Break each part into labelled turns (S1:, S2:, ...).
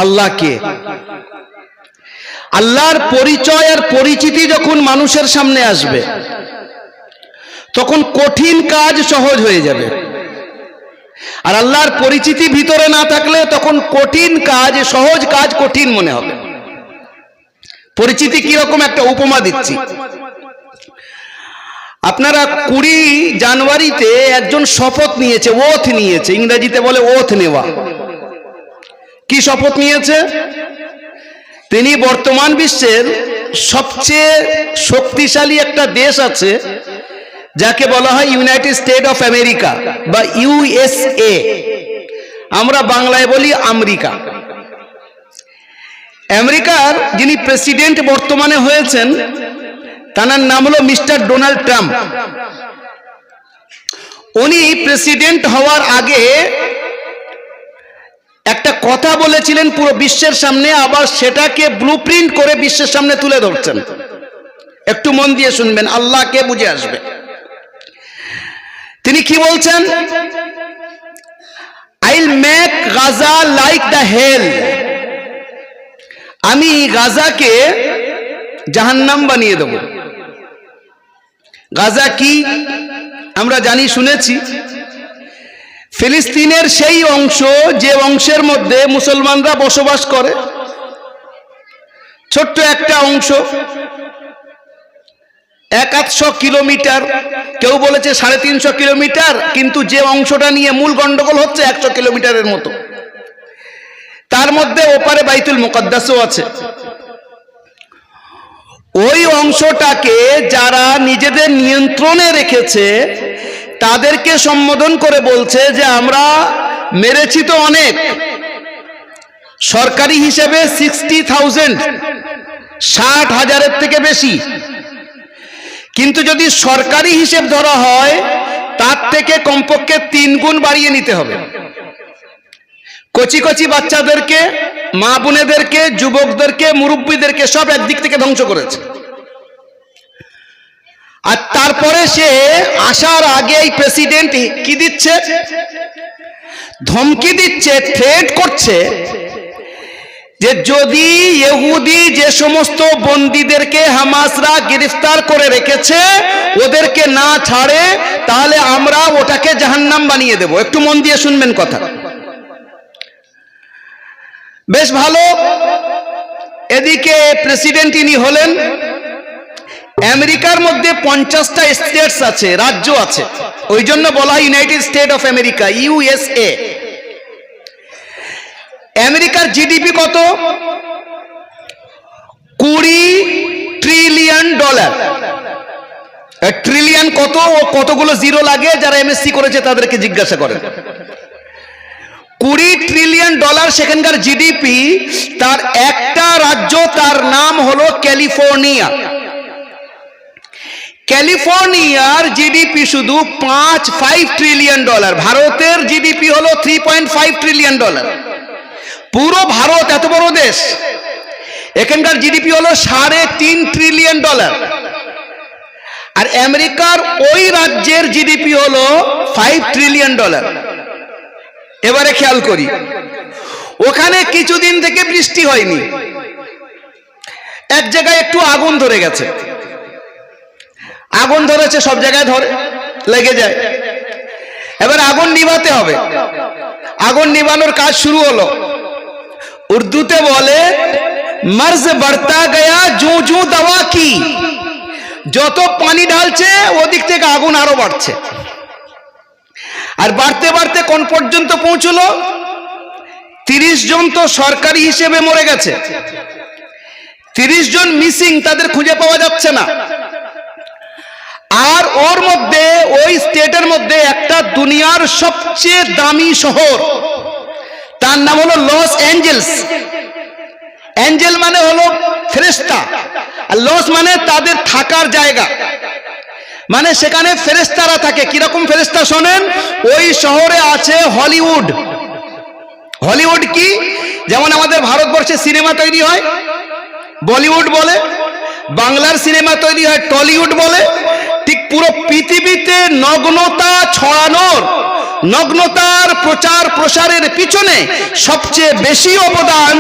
S1: আল্লাহকে। আল্লাহর পরিচয় আর পরিচিতি যখন মানুষের সামনে আসবে তখন কঠিন কাজ সহজ হয়ে যাবে, আর আল্লাহর পরিচিতি ভিতরে না থাকলে তখন কঠিন কাজ সহজ কাজ কঠিন মনে হবে। পরিচিতি কিরকম একটা উপমা দিচ্ছি। আপনারা 20 জানুয়ারিতে একজন শপথ নিয়েছে, ওথ নিয়েছে, ইংরেজিতে বলে ওথ নেওয়া। কি শপথ নিয়েছে? তিনি বর্তমান বিশ্বের সবচেয়ে শক্তিশালী একটা দেশ আছে যাকে বলা হয় ইউনাইটেড স্টেট অফ আমেরিকা বা ইউএসএ, আমরা বাংলায় বলি আমেরিকা। আমেরিকার যিনি প্রেসিডেন্ট বর্তমানে হয়েছেন তার নাম হলো মিস্টার ডোনাল্ড ট্রাম্প। উনি প্রেসিডেন্ট হওয়ার আগে একটা কথা বলেছিলেন পুরো বিশ্বের সামনে, আবার সেটাকে ব্লুপ্রিন্ট করে বিশ্বের সামনে তুলে ধরছেন। একটু মন দিয়ে শুনবেন, আল্লাহকে বুঝে আসবে। তিনি কি বলছেন? I'll make Gaza like the hell. আমি গাজাকে জাহান্নাম বানিয়ে দেব। গাজা কি আমরা জানি, শুনেছি। ফিলিস্তিনের সেই অংশ যে অংশের মধ্যে মুসলমানরা বসবাস করে, ছোট্ট একটা অংশ, 100 কিলোমিটার, কেউ বলেছে 350 কিলোমিটার, কিন্তু যে অংশটা নিয়ে মূল গন্ডগোল হচ্ছে 100 কিলোমিটারের মতো। তার মধ্যে ওপারে বাইতুল মুকাদ্দাসও আছে। ওই অংশটাকে যারা নিজেদের নিয়ন্ত্রণে রেখেছে তাদেরকে সম্বোধন করে বলছে যে আমরা মেরেছি তো অনেক, সরকারি হিসেবে 60,000, 60,000-এর থেকে বেশি, কিন্তু যদি সরকারি হিসেব ধরা হয় তার থেকে কমপক্ষে 3 গুণ বাড়িয়ে নিতে হবে। কচি কচি বাচ্চাদেরকে, মা বোনেদেরকে, যুবকদেরকে, মুরব্বীদেরকে সব একদিক থেকে ধ্বংস করেছে। আর তারপরে সে আসার আগে এই প্রেসিডেন্ট কি দিচ্ছে? ধমকি দিচ্ছে, থ্রেট করছে যে যদি ইহুদি যে সমস্ত বন্দীদেরকে হামাসরা গ্রেফতার করে রেখেছে ওদেরকে না ছাড়ে তাহলে আমরা ওটাকে জাহান্নাম বানিয়ে দেব। একটু মন দিয়ে শুনবেন কথা, বেশ ভালো। এদিকে প্রেসিডেন্ট ইনি হলেন। আমেরিকার মধ্যে 50টা স্টেটস আছে, রাজ্য আছে, ওই জন্য বলা হয় United state of America, USA. আমেরিকার জিডিপি কত? $20 ট্রিলিয়ন। ট্রিলিয়ন কত ও কতগুলো জিরো লাগে? যারা এমএসসি করেছে তাদেরকে জিজ্ঞাসা করেন। $20 ট্রিলিয়ন সেখানকার জিডিপি। তার একটা রাজ্য, তার নাম হলো ক্যালিফোর্নিয়া। ক্যালিফোর্নিয়ার জিডিপি শুধু $5 ট্রিলিয়ন। ভারতের জিডিপি হলো $3.5 ট্রিলিয়ন। পুরো ভারত এত বড় দেশ, এখানকার জিডিপি হলো $3.5 ট্রিলিয়ন। আর আমেরিকার ওই রাজ্যের জিডিপি হলো $5 ট্রিলিয়ন। এবারে খেয়াল করি, ওখানে কিছুদিন থেকে বৃষ্টি হয়নি, এক জায়গায় একটু আগুন ধরে গেছে। আগুন ধরেছে, সব জায়গায় ধরে, লেগে যায়। এবার আগুন নিভাতে হবে। আগুন নিভানোর কাজ শুরু হলো। উর্দুতে বলে মর্জ बढ़ता गया জু জু দাওয়া কি। যত পানি ঢালছে ওদিক থেকে আগুন আরো বাড়ছে, আর বাড়তে বাড়তে কোন পর্যন্ত পৌঁছলো? 30 জন তো সরকারি হিসেবে মরে গেছে, 30 জন মিসিং, তাদের খুঁজে পাওয়া যাচ্ছে না। আর ওর মধ্যে, ওই স্টেটের মধ্যে একটা দুনিয়ার সবচেয়ে দামি শহর, তার নাম হলো লস অ্যাঞ্জেলস। অ্যাঞ্জেল মানে হলো ফেরেশতা, আর লস মানে তাদের থাকার জায়গা, মানে সেখানে ফেরেশতারা থাকে। কিরকম ফেরেশতা শোনেন? ওই শহরে আছে হলিউড। হলিউড কি? যেমন আমাদের ভারতবর্ষে সিনেমা তৈরি হয় বলিউড বলে, বাংলার সিনেমা তৈরি হয় টলিউড বলে, ঠিক পুরো পৃথিবীতে নগ্নতা ছড়ানোর নগ্নতার প্রচার প্রসারের পিছনে সবচেয়ে বেশি অবদান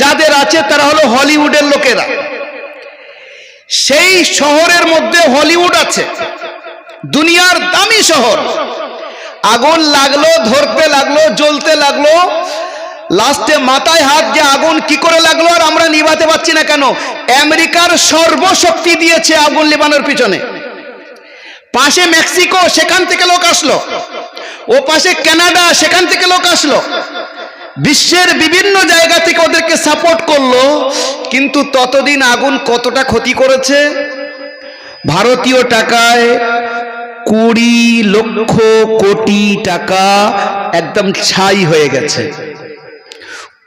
S1: যাদের আছে তারা হলো হলিউডের লোকেরা। সেই শহরের মধ্যে হলিউড আছে, দুনিয়ার দামি শহর। আগুন লাগলো, ধরতে লাগলো, জ্বলতে লাগলো, লাস্টে মাথায় হাত যে আগুন কি করে লাগলো আর আমরা নিভাতে পারছি না কেন? আমেরিকার সর্বশক্তি দিয়েছে আগুন নিভানোর পিছনে। পাশে মেক্সিকো, সেখান থেকে লোক আসলো। ও পাশে কানাডা, সেখান থেকে লোক আসলো। বিশ্বের বিভিন্ন জায়গা থেকে ওদেরকে সাপোর্ট করলো। কিন্তু ততদিন আগুন কতটা ক্ষতি করেছে? ভারতীয় টাকায় 20 লক্ষ কোটি টাকা একদম ছাই হয়ে গেছে।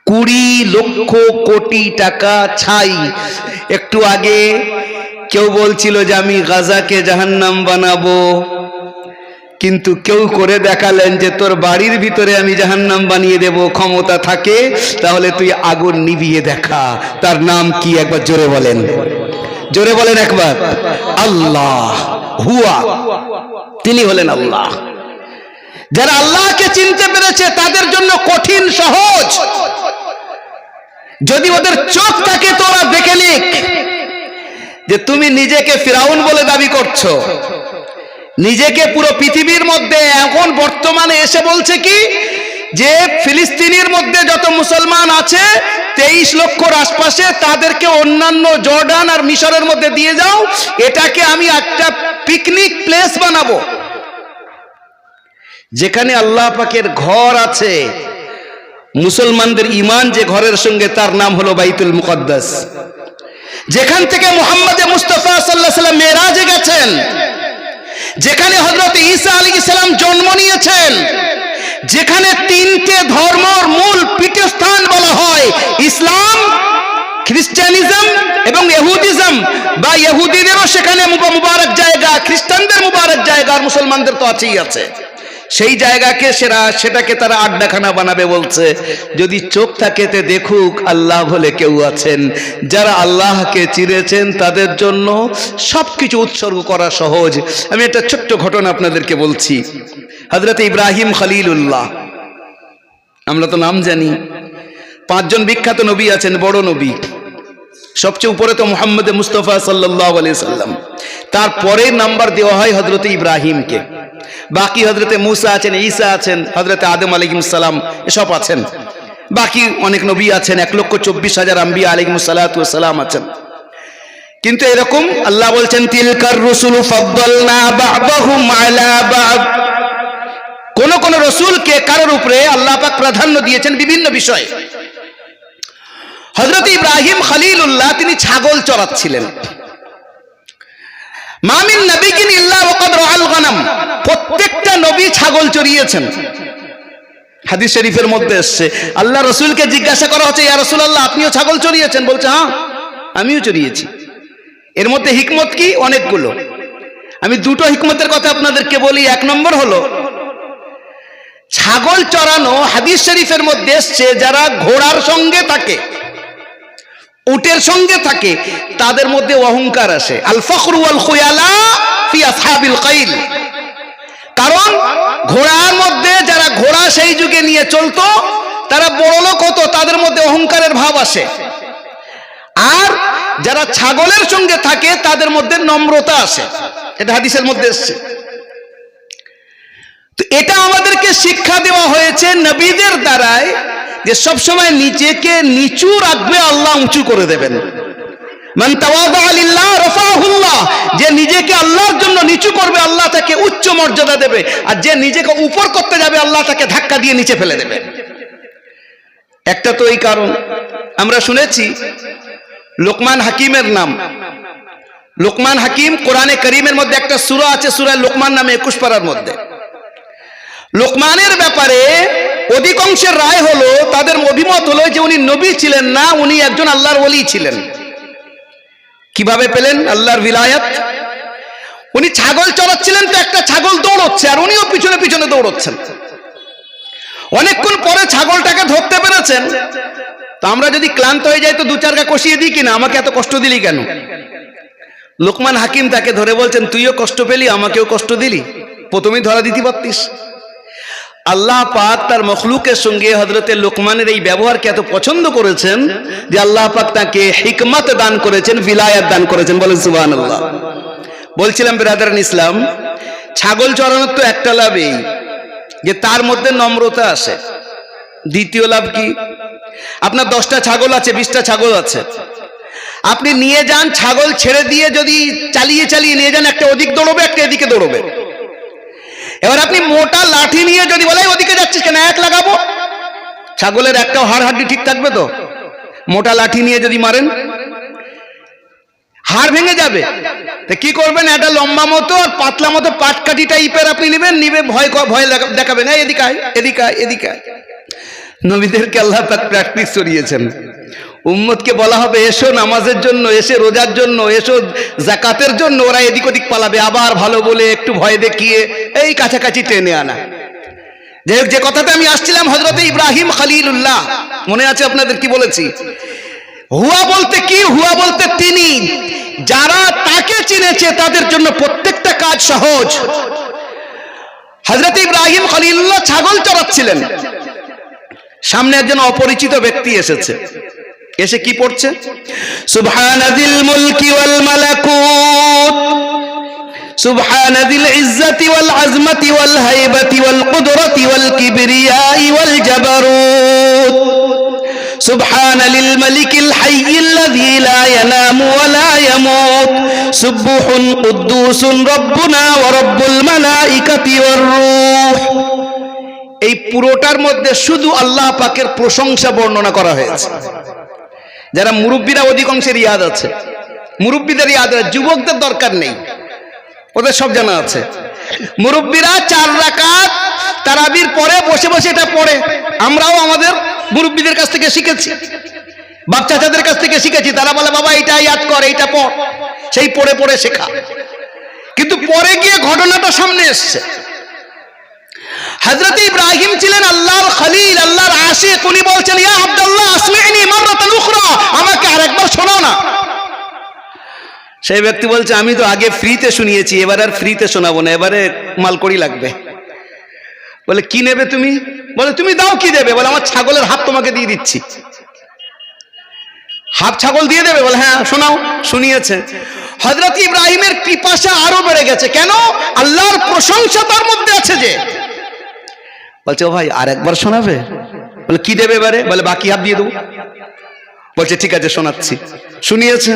S1: 20 লক্ষ কোটি টাকা ছাই। একটু আগে কেউ বলছিল যে আমি গাজাকে জাহান্নাম বানাবো, কিন্তু কেউ করে দেখালেন যে তোর বাড়ির ভিতরে আমি জাহান্নাম বানিয়ে দেব, ক্ষমতা থাকে তাহলে তুই আগুন নিভিয়ে দেখা। তার নাম কি একবার জোরে বলেন, জোরে বলেন একবার। আল্লাহ হুয়া, তিনি হলেন আল্লাহ। যারা আল্লাহকে চিনতে পেরেছে তাদের জন্য কঠিন সহজ। যদি ওদের চোখ থাকে তো ওরা দেখে নিক যে তুমি নিজেকে ফিরাউন বলে দাবি করছো, নিজেকে পুরো পৃথিবীর মধ্যে এখন বর্তমানে এসে বলছে কি যে ফিলিস্তিনের মধ্যে যত মুসলমান আছে 23 লক্ষর আশপাশে, তাদেরকে অন্যান্য জর্ডান আর মিশরের মধ্যে দিয়ে যাও, এটাকে আমি একটা পিকনিক প্লেস বানাবো। যেখানে আল্লাহ পাকের ঘর আছে, মুসলমানদের ঈমান যে ঘরের সঙ্গে, তার নাম হলো বাইতুল মুকদ্দাস। যেখান থেকে মুহাম্মদ মুস্তাফা সাল্লাল্লাহু আলাইহি ওয়াসাল্লাম মেরাজে গেছেন, যেখানে হযরত ঈসা আলাইহিস সালাম জন্ম নিয়েছেন, যেখানে 3টে ধর্মের মূল পীঠস্থান বলা হয়, ইসলাম, খ্রিস্টানিজম এবং ইহুদিজম, বা ইহুদিদেরও সেখানে মুবারক জায়গা, খ্রিস্টানদের মুবারক জায়গা, আর মুসলমানদের তো আছেই আছে। সেই জায়গাকে সেটাকে তারা আড্ডাখানা বানাবে বলছে। যদি চোখ থাকে তে দেখুক আল্লাহ বলে কেউ আছেন। যারা আল্লাহকে চিনেছেন তাদের জন্য সবকিছু উৎসর্গ করা সহজ। আমি একটা ছোট্ট ঘটনা আপনাদেরকে বলছি। হযরত ইব্রাহিম খলিলুল্লাহ, আমরা তো নাম জানি। 5 জন বিখ্যাত নবী আছেন, বড় নবী। সবচেয়ে উপরে তো মুহাম্মদ মুস্তাফা সাল্লাল্লাহু আলাইহি সাল্লাম, তারপরে নাম্বার দেওয়া হয় হযরত ইব্রাহিমকে। বাকি হযরতে মুসা আছেন, ঈসা আছেন, হযরতে আদম আলাইহিস সালাম এসব আছেন। বাকি অনেক নবী আছেন, 1,24,000 আম্বিয়া আলাইহিমুস সালাতু ওয়াস সালাম আছেন। কিন্তু এরকম আল্লাহ বলছেন তিলকার রুসুলু ফাদ্দালনা বা'দাহুম আলা বা'দ। কোন কোন রাসূলকে কারোর উপরে আল্লাহ পাক প্রাধান্য দিয়েছেন বিভিন্ন বিষয়ে। হযরত ইব্রাহিম খলিলুল্লাহ তিনি ছাগল চড়াচ্ছিলেন। মা মিন নাবিয়্যিন ইল্লা ওয়াকাদ রাআল গনাম, প্রত্যেকটা নবী ছাগল চড়িয়েছেন। হাদিস শরীফের মধ্যে এসেছে, আল্লাহ রাসূলকে জিজ্ঞাসা করা হচ্ছে, ইয়া রাসূলুল্লাহ আপনিও ছাগল চড়িয়েছেন? বলছে হ্যাঁ আমিও চড়িয়েছি। এর মধ্যে হিকমত কি? অনেকগুলো। আমি 2টো হিকমতের কথা আপনাদেরকে বলি। 1 নম্বর হলো, ছাগল চড়ানো হাদিস শরীফের মধ্যে এসেছে যারা ঘোড়ার সঙ্গে থাকে, উটের সঙ্গে থাকে, তাদের মধ্যে অহংকার আসে। আল ফখরু ওয়াল খুয়ালা ফি আসহাবিল কাইল। কারণ ঘোড়ার মধ্যে যারা ঘোড়া সেই যুগে নিয়ে চলতো তারা বড় লোক হতো, তাদের মধ্যে অহংকারের ভাব আসে। আর যারা ছাগলের সঙ্গে থাকে তাদের মধ্যে নম্রতা আসে। এটা হাদিসের মধ্যে এসেছে। তো এটা আমাদেরকে শিক্ষা দেওয়া হয়েছে নবীদের দ্বারায় যে সবসময় নিজেকে নিচু রাখবে, আল্লাহ উঁচু করে দেবেন। মান তাওয়াদা লিল্লাহ রাফাহুল্লাহ, যে নিজেকে আল্লাহর জন্য নিচু করবে আল্লাহ তাকে উচ্চ মর্যাদা দেবে, আর যে নিজেকে উপর করতে যাবে আল্লাহ তাকে ধাক্কা দিয়ে নিচে ফেলে দেবে। একটা তো এই কারণ। আমরা শুনেছি লোকমান হাকিমের নাম। লোকমান হাকিম কোরআনে কারীমের মধ্যে একটা সূরা আছে, সূরা লোকমান নামে 21 পারার মধ্যে। লোকমানের ব্যাপারে অধিকাংশের রায় হলো, তাদের অভিমত হলো যে উনি নবী ছিলেন না, উনি একজন আল্লাহর ওলি ছিলেন। কিভাবে পেলেন আল্লাহর বিলায়াত? উনি ছাগল চড়াচ্ছিলেন, তো একটা ছাগল দৌড়চ্ছে আর উনিও পিছনে পিছনে দৌড়চ্ছেন। অনেকক্ষণ পরে ছাগলটাকে ধরতে পেরেছেন। তো আমরা যদি ক্লান্ত হয়ে যাই তো 2-4 গা কষিয়ে দিই কিনা, আমাকে এত কষ্ট দিলি কেন? লোকমান হাকিম তাকে ধরে বলছেন, তুইও কষ্ট পেলি, আমাকেও কষ্ট দিলি, প্রথমেই ধরা দিতে পারতিস। আল্লাহ পাক তার মখলুকের সঙ্গে হযরতে লোকমানের এই ব্যবহারকে এত পছন্দ করেছেন যে আল্লাহ পাক তাকে হিকমত দান করেছেন, ভিলায়াত দান করেছেন। বলেন সুবহানাল্লাহ। বলছিলাম ব্রাদারান ইসলাম, ছাগল চড়ানোর তো একটা লাভ এই যে তার মধ্যে নম্রতা আসে। দ্বিতীয় লাভ কি? আপনার 10টা ছাগল আছে, 20টা ছাগল আছে, আপনি নিয়ে যান, ছাগল ছেড়ে দিয়ে যদি চালিয়ে চালিয়ে নিয়ে যান, একটা ওদিক দৌড়বে, একটা এদিকে দৌড়বে। এবার আপনি মোটা লাঠি নিয়ে যদি বলে ওদিকে যাচ্ছিস কেন, এক লাগাবো, ছাগলের একটা হাড় হাড্ডি ঠিক থাকবে তো? মোটা লাঠি নিয়ে যদি মারেন হাড় ভেঙে যাবে। তো কি করবেন, একটা লম্বা মতো আর পাতলা মতো পাটকাঠি টাইপের আপনি নেবেন, নিবে ভয় দেখাবেন, এদিকে আয়, এদিকে আয়, এদিকে আয়। নবীদেরকে আল্লাহ পাক প্র্যাকটিস করিয়েছেন। উম্মতকে বলা হবে এসো নামাজের জন্য, এসে রোজার জন্য, এসো যাকাতের জন্য, ওরা এদিক ওদিক পালাবে, আবার ভালো বলে একটু ভয় দেখিয়ে এই কাছাকাছি টেনে আনা। যে কথাটা আমি আসছিলাম, হযরত ইব্রাহিম খলিলুল্লাহ, মনে আছে আপনাদের কি বলেছি? হুয়া বলতে কি? হুয়া বলতে তিনি, যারা তাকে চিনেছে তাদের জন্য প্রত্যেকটা কাজ সহজ। হযরত ইব্রাহিম খলিলুল্লাহ ছাগল চড়াচ্ছিলেন, সামনে একজন অপরিচিত ব্যক্তি এসেছে, এসে কি পড়ছে? সুবহানাদিল মুলকি ওয়াল মালাকুত, সুবহানাদিল ইজ্জতি ওয়াল আজমতি ওয়াল হাইবাতি ওয়াল কুদরতি ওয়াল কিবরিয়াই ওয়াল জাবারুত, সুবহানালিল মালিকিল হাইয়্যিল্লাযী লা ইয়ানামু ওয়া লা ইয়ামুত, সুবহুন কুদ্দুসুন রাব্বুনা ওয়া রাব্বুল মালাইকাতি ওয়ার রূহ। এই পুরোটার মধ্যে শুধু আল্লাহ পাকের প্রশংসা বর্ণনা করা হয়েছে। যারা মুরব্বীরা অধিকাংশের ইয়াদ আছে, মুরব্বীদের ইয়াদ আছে, যুবকদের দরকার নেই, ওদের সব জানা আছে। মুরব্বীরা 4 রাকাত তারাবির পরে বসে বসে এটা পড়ে। আমরাও আমাদের মুরব্বীদের কাছ থেকে শিখেছি, বাপ চাচাদের কাছ থেকে শিখেছি। তারা বলে বাবা এটা ইয়াদ কর, এইটা পড়, সেই পড়ে পড়ে শেখা। কিন্তু পরে গিয়ে ঘটনাটা সামনে এসছে। হযরত ইব্রাহিম ছিলেন আল্লাহর খলিল, আল্লাহর আশিক। উনি বলছেন ইয়া আব্দুল্লাহ আসমিনি মাররাতান উখরা, আমাকে আরেকবার শোনাও না। সেই ব্যক্তি বলছে আমি তো আগে ফ্রিতে শুনিয়েছি, এবার আর ফ্রিতে শোনাবো না, এবারে মালকড়ি লাগবে। বলে কি নেবে তুমি? বলে তুমি দাও, কি দেবে? বলে আমার ছাগলের হাত তোমাকে দিয়ে দিচ্ছি। হাত ছাগল দিয়ে দেবে? বলে হ্যাঁ শোনাও। শুনিয়েছে। হযরত ইব্রাহিমের পিপাসা আরো বেড়ে গেছে। কেন? আল্লাহর প্রশংসা তার মধ্যে আছে যে। বলছে ও ভাই আর একবার শোনাবে? বলে কি দেবে এবারে? বলে বাকি হাত দিয়ে দেবো। বলছে ঠিক আছে শোনাচ্ছি। শুনিয়েছে।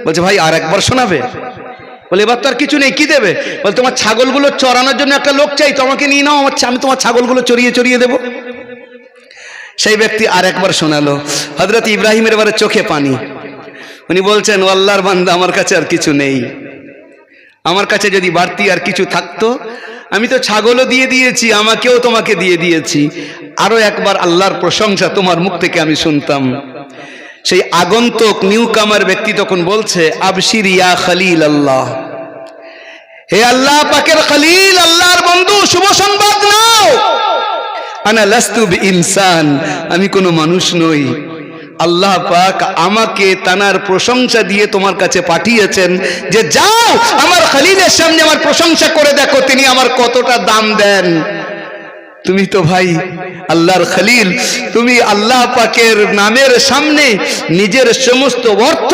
S1: বলছে ভাই আর একবার শোনাবে? বলে এবার তো আর কিছু নেই, কি দেবে? বলে তোমার ছাগলগুলো চড়ানোর জন্য একটা লোক চাই, তোমাকে নিয়ে নাও, আমি তোমার ছাগলগুলো চড়িয়ে চড়িয়ে দেবো। সেই ব্যক্তি আর একবার শোনালো। হযরত ইব্রাহিমের এবারে চোখে পানি। উনি বলছেন ও আল্লাহর বান্দা, আমার কাছে আর কিছু নেই, আমার কাছে যদি বাড়তি আর কিছু থাকতো, আমি তো ছাগলও দিয়ে দিয়েছি, আমাকেও তোমাকে দিয়ে দিয়েছি, আরো একবার আল্লাহর প্রশংসা তোমার মুখ থেকে আমি শুনতাম। সেই আগন্তুক নিউ কামার ব্যক্তি তখন বলছে আবশির ইয়া খলিল আল্লাহ, হে আল্লাহ পাকের খলিল, আল্লাহর বন্ধু, শুভ সংবাদ নাও। আনা লাস্তু বিইনসান, আমি কোনো মানুষ নই। আল্লাহ পাক আমাকে তানার প্রশংসা দিয়ে তোমার কাছে পাঠিয়েছেন যে যাও আমার খলিলের সামনে আমার প্রশংসা করে দেখো তিনি আমার কতটা দাম দেন। তুমি তো ভাই আল্লাহর খলিল, তুমি আল্লাহ পাকের নামের সামনে নিজের সমস্ত অর্থ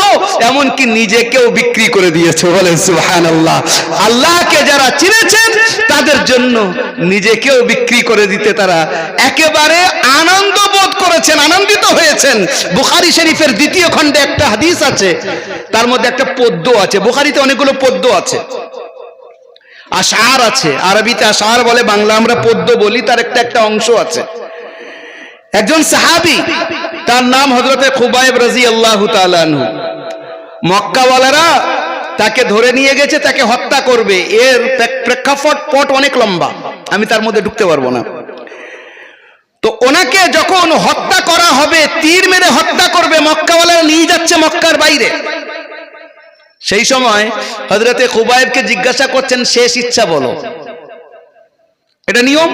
S1: এমনকি নিজেকেও বিক্রি করে দিয়েছো। বলেন সুবহানাল্লাহ। আল্লাহকে যারা চিনেছেন তাদের জন্য নিজেকেও বিক্রি করে দিতে তারা একেবারে আনন্দ বোধ করেছেন, আনন্দিত হয়েছেন। বুখারী শরীফের 2য় খণ্ডে একটা হাদিস আছে, তার মধ্যে একটা পদ্য আছে। বুখারীতে অনেকগুলো পদ্য আছে, আশআর আছে, আরবিতে আশআর বলে, বাংলা আমরা পদ্য বলি, তার একটা অংশ আছে। একজন সাহাবী, তার নাম হযরতে খুবাইব রাদিয়াল্লাহু তাআলা আনহু। মক্কাওয়ালারা তাকে ধরে নিয়ে গেছে, তাকে হত্যা করবে। এর প্রেক্ষাপট অনেক লম্বা, আমি তার মধ্যে ঢুকতে পারবো না। তো ওনাকে যখন হত্যা করা হবে, তীর মেরে হত্যা করবে, মক্কাওয়ালারা নিয়ে যাচ্ছে মক্কার বাইরে। সেই সময় হযরতে খুবাইবকে জিজ্ঞাসা করছেন শেষ ইচ্ছা বলো। এটা নিয়ম,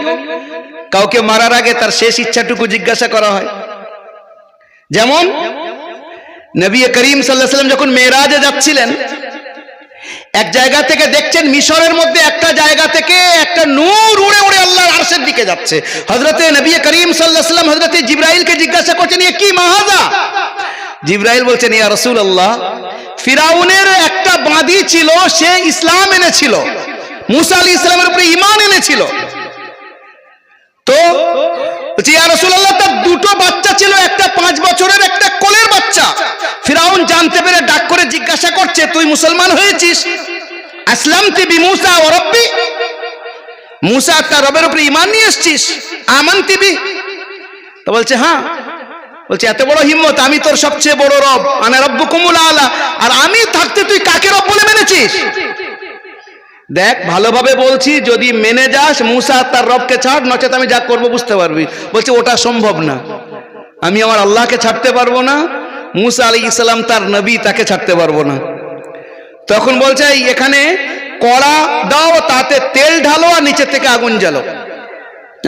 S1: কাউকে মারার আগে তার শেষ ইচ্ছাটুকু জিজ্ঞাসা করা হয়। যেমন নবী করিম সাল্লাল্লাহু আলাইহি ওয়াসাল্লাম যখন মেরাজে যাচ্ছিলেন, এক জায়গা থেকে দেখছেন মিশরের মধ্যে একটা জায়গা থেকে একটা নূর উড়ে উড়ে আল্লাহর আরশের দিকে যাচ্ছে। হযরতে নবী করিম সাল্লাল্লাহু আলাইহি ওয়াসাল্লাম হযরতে জিবরাইলকে জিজ্ঞাসা করছেন, এ কি মাহাজা? জিবরাইল বলছেন, ইয়া রাসূলুল্লাহ, ফিরাউনের একটা বাঁদী ছিল, সে ইসলাম এনেছিল, মুসা আলাইহিস সালামের উপরে ঈমান এনেছিল। তো ইয়া রাসূলুল্লাহ, তার দুটো বাচ্চা ছিল, একটা 5 বছরের, একটা কোলের বাচ্চা। ফিরাউন জানতে পেরে ডাক করে জিজ্ঞাসা করছে, তুই মুসলমান হয়েছিস? আসলামতি বিমূসা ওয়া রাব্বি, মুসা তার রবের উপরে ঈমান নিয়ে এসেছিস? আমানতি বি, তো বলছে হ্যাঁ। বলছে এত বড় হিম্মত, আমি তোর সবচেয়ে বড় রব, আনা রাব্বুকুমুল আলা, আর আমি থাকতে তুই কাকে রব বলে মেনেছিস? দেখ ভালোভাবে বলছি, যদি মেনে যাস মুসা তার রবকে ছাড়, নচেত আমি যা করব বুঝতে পারবি। বলছে ওটা সম্ভব না, আমি আমার আল্লাহকে ছাড়তে পারবো না, মুসা আলাইহিস সালাম তার নবী, তাকে ছাড়তে পারবো না। তখন বলছে এখানে কড়া দাও, তাতে তেল ঢালো, আর নিচে থেকে আগুন জ্বালো।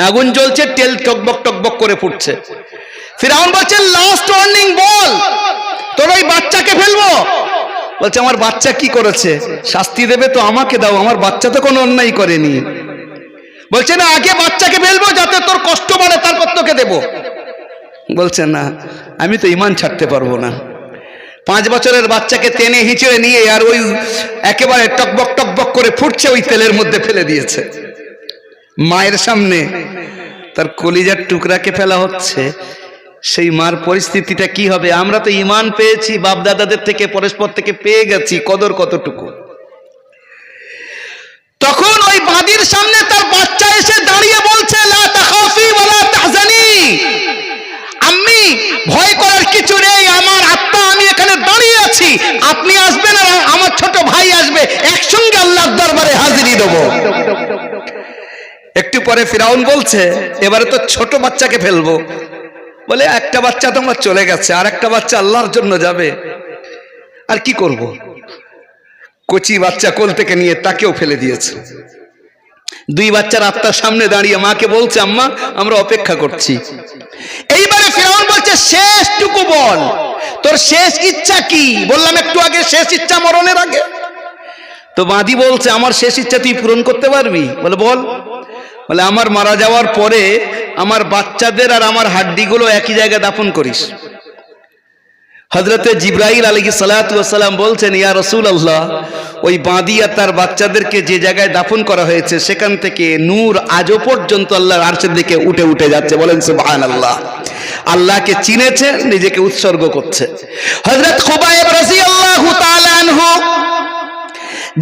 S1: আগুন জ্বলছে, তেল টকবক টকবক করে ফুটছে। ফিরাউন বলছে লাস্ট ওয়ার্নিং বল, তোর ওই বাচ্চাকে ফেলবো। বলছে আমার বাচ্চা কি করেছে? শাস্তি দেবে তো আমাকে দাও, আমার বাচ্চা তো কোনো অন্যায় করেনি। বলছে না, আগে বাচ্চাকে ফেলবো যাতে তোর কষ্ট বাড়ে, তারপর তোকে দেবো। বলছে না, আমি তো ঈমান ছাড়তে পারবো না। 5 বছরের বাচ্চাকে টেনে হিঁচড়ে নিয়ে আর ওই একেবারে টকবক টকবক করে ফুটছে ওই তেলের মধ্যে ফেলে দিয়েছে। মায়ের সামনে তার কলিজার টুকরাকে ফেলা হচ্ছে, সেই মার পরিস্থিতিটা কি হবে? আমরা তো ঈমান পেয়েছি, বাপ দাদাদের থেকে, পরস্পর থেকে পেয়ে গেছি, কদর কতটুকু। তখন ওই বাদীর সামনে তার বাচ্চা এসে দাঁড়িয়ে বলছে, লা তাখাফি ওয়া লা তাহজানি, আম্মি ভয় করার কিছু নেই, আমার আত্মা, আমি এখানে দাঁড়িয়ে আছি, আপনি আসবেন আর আমার ছোট ভাই আসবে, একসঙ্গে আল্লাহর দরবারে হাজিরি দেব। একটু পরে ফিরাউন বলছে, এবারে তো ছোট বাচ্চাকে ফেলবো। বলে একটা বাচ্চা তোমার চলে গেছে, আর একটা বাচ্চা আল্লাহর জন্য যাবে, আর কি করব? কচি বাচ্চা কোল থেকে নিয়ে তাকেও ফেলে দিয়েছে। 2 বাচ্চার আত্মার সামনে দাঁড়িয়ে মাকে বলছে, আম্মা আমরা অপেক্ষা করছি। এইবারে ফিরাউন বলছে, শেষটুকু বল, তোর শেষ ইচ্ছা কি? বললাম একটু আগে, শেষ ইচ্ছা মরণের আগে। তো বাঁধি বলছে, আমার শেষ ইচ্ছা তুই পূরণ করতে পারবি? বলে বল। বলে আমার মারা যাওয়ার পরে আমার বাচ্চাদের আর আমার হাড্ডিগুলো একই জায়গায় দাফন করিস। হযরতে জিবরাইল আলাইহিস সালাতু ওয়াস সালাম বলছেন, ইয়া রাসূলুল্লাহ, ওই বাঁধি আর তার বাচ্চাদেরকে যে জায়গায় দাফন করা হয়েছে সেখান থেকে নূর আজও পর্যন্ত আল্লাহর আরশের দিকে উঠে উঠে যাচ্ছে। বলেন সুবহানাল্লাহ। আল্লাহকে চিনেছে, নিজেকে উৎসর্গ করছে। হযরত খুবাইব রাদিয়াল্লাহু তাআলা আনহু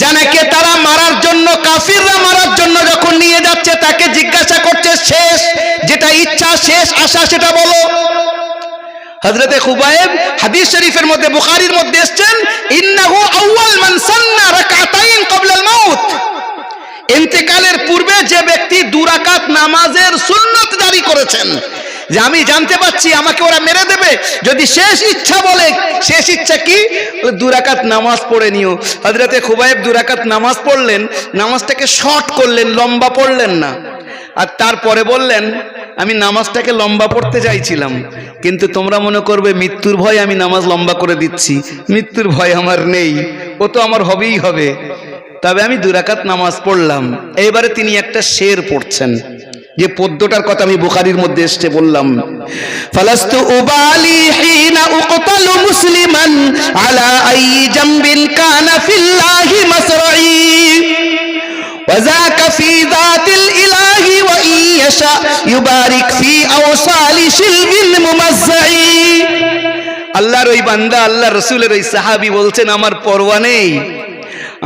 S1: জানাকে তারা মারার জন্য, কাফিররা মারার জন্য যখন নিয়ে যাচ্ছে, তাকে জিজ্ঞাসা করছে, শেষ যেটা ইচ্ছা, শেষ আশা সেটা বলো। হযরতে খুবাইব হাদিস শরীফের মধ্যে, বুখারীর মধ্যে এসেছেন, ইন্নাহু আউয়াল মান সান্না রাকাতাইন ক্বাবলা আল মাউত, ইন্তেকালের পূর্বে যে ব্যক্তি 2 রাকাত নামাজের সুন্নাত জারি করেছেন, যে আমি জানতে পাচ্ছি আমাকে ওরা মেরে দেবে, যদি শেষ ইচ্ছা বলে, শেষ ইচ্ছা কি? 2 রাকাত নামাজ পড়ে নিও। হযরতে খুবাইব 2 রাকাত নামাজ পড়লেন, নামাজটাকে শর্ট করলেন, লম্বা পড়লেন না। আর তারপরে বললেন, আমি নামাজটাকে লম্বা পড়তে চাইছিলাম, কিন্তু তোমরা মনে করবে মৃত্যুর ভয় আমি নামাজ লম্বা করে দিচ্ছি। মৃত্যুর ভয় আমার নেই, ও তো আমার হবেই হবে, তবে আমি 2 রাকাত নামাজ পড়লাম। এইবারে তিনি একটা শের পড়ছেন, যে পদ্যটার কথা আমি বুখারীর মধ্যে এসে বললাম, ফালাস্তু উবালি হিনা উকতালু মুসলিমান আলা আই জামবিন কানা ফিল্লাহি মাসরাই ওয়াযাকা ফি যাতিল ইলাহি ওয়া ইয়াশা ইউবারিক ফি আওসালি শিলবিল মুমাজ্জাই। আল্লাহর ওই বান্দা, আল্লাহর রাসূলের ওই সাহাবী বলছেন, আমার পরোয়া নেই,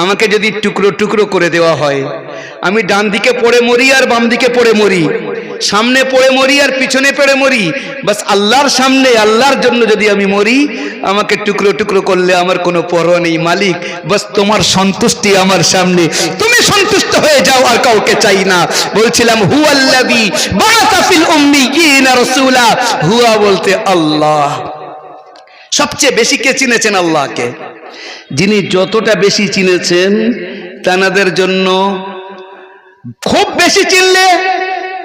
S1: আমাকে যদি টুকরো টুকরো করে দেওয়া হয়, আমি ডান দিকে পড়ে মরি আর বাম দিকে পড়ে মরি, সামনে পড়ে মরি আর পিছনে পড়ে মরি, বাস আল্লাহর সামনে আল্লাহর জন্য যদি আমি মরি, আমাকে টুকরো টুকরো করলে আমার কোনো পরোয়া নেই মালিক, বাস তোমার সন্তুষ্টি আমার সামনে, তুমি সন্তুষ্ট হয়ে যাও, আর কাউকে চাই না। বলছিলাম হুয়াল্লাযী বাআসা ফিল উম্মিয়িনা রাসূলা, হুয়া বলতে আল্লাহ। সবচেয়ে বেশি কে চিনেছেন আল্লাহকে? যিনি যতটা বেশি চিনেছেন, তানাদের জন্য খুব বেশি চিনলে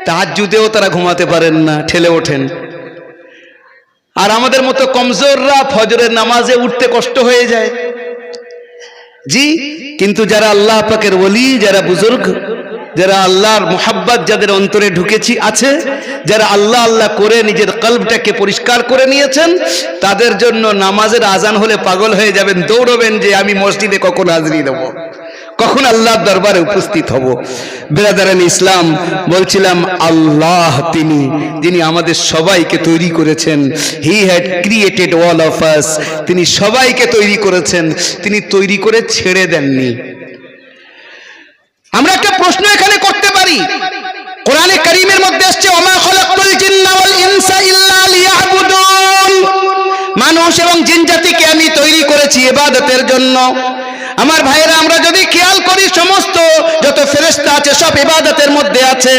S1: তাহাজ্জুদেও তারা ঘুমাতে পারেন না, ঠেলে ওঠেন। আর আমাদের মতো কমজোররা ফজরের নামাজে উঠতে কষ্ট হয়ে যায়। জি, কিন্তু যারা আল্লাহ পাকের ওলি, যারা বুজুর্গ, যারা আল্লাহর মোহাব্বত যাদের অন্তরে ঢুকেছি আছে, যারা আল্লাহ আল্লাহ করে নিজের কলবটাকে পরিষ্কার করে নিয়েছেন, তাদের জন্য নামাজের আজান হলে পাগল হয়ে যাবেন, দৌড়বেন যে আমি মসজিদে কখন হাজরি দেব, কখন আল্লাহর দরবারে উপস্থিত হব। ব্রাদারান ইসলাম, বলছিলাম আল্লাহ তিনি যিনি আমাদের সবাইকে তৈরি করেছেন। He had created all of us. তিনি সবাইকে তৈরি করেছেন, তিনি তৈরি করে ছেড়ে দেননি। আমরা একটা প্রশ্ন এখানে করতে পারি, কোরআনে কারীমের মধ্যে আসছে ওমা খলাকতুল জিন্না ওয়াল ইনসা ইল্লা লিয়াবুদুন, মানুষ এবং জিন জাতিকে আমি তৈরি করেছি ইবাদতের জন্য। আমার ভাইয়েরা, আমরা যদি খেয়াল করি, সমস্ত যত ফেরেশতা আছে সব ইবাদতের মধ্যে আছে,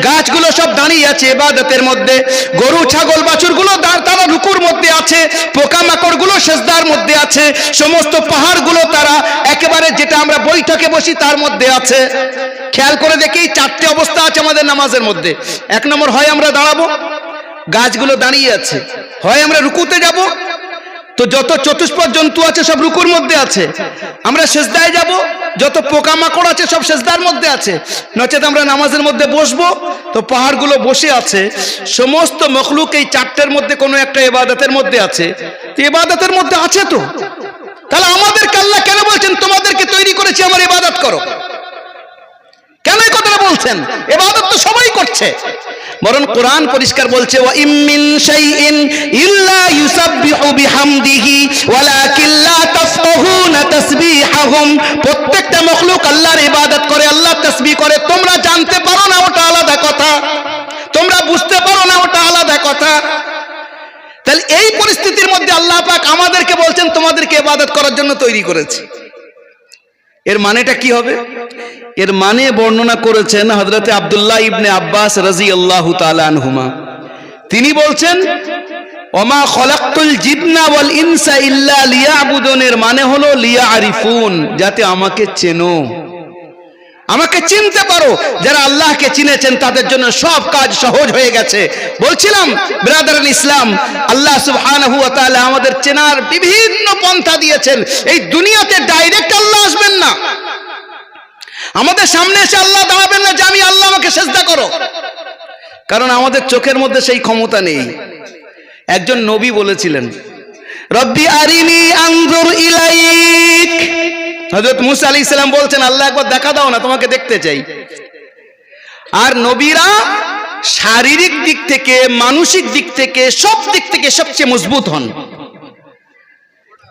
S1: গাছগুলো সব দাঁড়িয়ে আছে ইবাদতের মধ্যে, গরু ছাগল বাছুরগুলো তারা রুকুর মধ্যে আছে, পোকামাকড়গুলো সেজদার মধ্যে আছে, সমস্ত পাহাড়গুলো তারা একেবারে যেটা আমরা বৈঠকে বসি তার মধ্যে আছে। খেয়াল করে দেখি চারটে অবস্থা আছে আমাদের নামাজের মধ্যে। এক নম্বর, হয় আমরা দাঁড়াবো, গাছগুলো দাঁড়িয়ে আছে, হয় আমরা রুকুতে যাব, তো যত চতুষ্পদ জন্তু আছে সব রুকুর মধ্যে আছে, আমরা সেজদায় যাব, যত পোকামাকড় আছে সব সেজদার মধ্যে আছে, নচেত আমরা নামাজের মধ্যে বসবো, তো পাহাড়গুলো বসে আছে। সমস্ত মখলুক এই চারটের মধ্যে কোনো একটা ইবাদতের মধ্যে আছে, ইবাদতের মধ্যে আছে। তো তাহলে আমাদেরকে আল্লাহ কেন বলছেন তোমাদেরকে তৈরি করেছি আমার ইবাদত করো? কেন এই কথাটা বলছেন? ইবাদত তো সবাই করছে। বরং কোরআন পরিষ্কার বলছে ওয়া ইম মিন শাইইন ইল্লা ইউসাব্বিহু বিহামদিহি ওয়ালাকিন লা তাফকাহুনা তাসবিহাহুম। প্রত্যেকটা মাখলুক আল্লাহর ইবাদত করে, আল্লাহর তাসবিহ করে। তোমরা জানতে পারো না ওটা আলাদা কথা, তোমরা বুঝতে পারো না ওটা আলাদা কথা। তাহলে এই পরিস্থিতির মধ্যে আল্লাহ পাক আমাদেরকে বলছেন তোমাদেরকে ইবাদত করার জন্য তৈরি করেছি। এর মানেটা কি হবে? এর মানে বর্ণনা করেছেন হযরতে আব্দুল্লাহ ইবনে আব্বাস রাদিয়াল্লাহু তাআলা আনহুমা। তিনি বলছেন ওমা খলাকতুল জিন্না ওয়াল ইনসা ইল্লা লিয়াবুদুন, এর মানে হলো লিয়ারিফুন, যাতে আমাকে চেনো, আমাকে চিনতে পারো। যারা আল্লাহকে চিনেছেন তাদের জন্য সব কাজ সহজ হয়ে গেছে। বলছিলাম ব্রাদারান ইসলাম, আল্লাহ সুবহানাহু ওয়া তাআলা আমাদের চেনার বিভিন্ন পন্থা দিয়েছেন। এই দুনিয়াতে ডাইরেক্ট আল্লাহ আসবেন না, আমাদের সামনে এসে আল্লাহ দাঁড়াবেন না যে আমি আল্লাহ, আমাকে সিজদা করো, কারণ আমাদের চোখের মধ্যে সেই ক্ষমতা নেই। একজন নবী বলেছিলেন রব্বি আরিনি আনজুর ইলাইক। হযরত মুসা আলাইহিস সালাম বলছেন আল্লাহ একবার দেখা দাও না, তোমাকে দেখতে চাই। আর নবীরা শারীরিক দিক থেকে, মানসিক দিক থেকে, সব দিক থেকে সবচেয়ে মজবুত হন।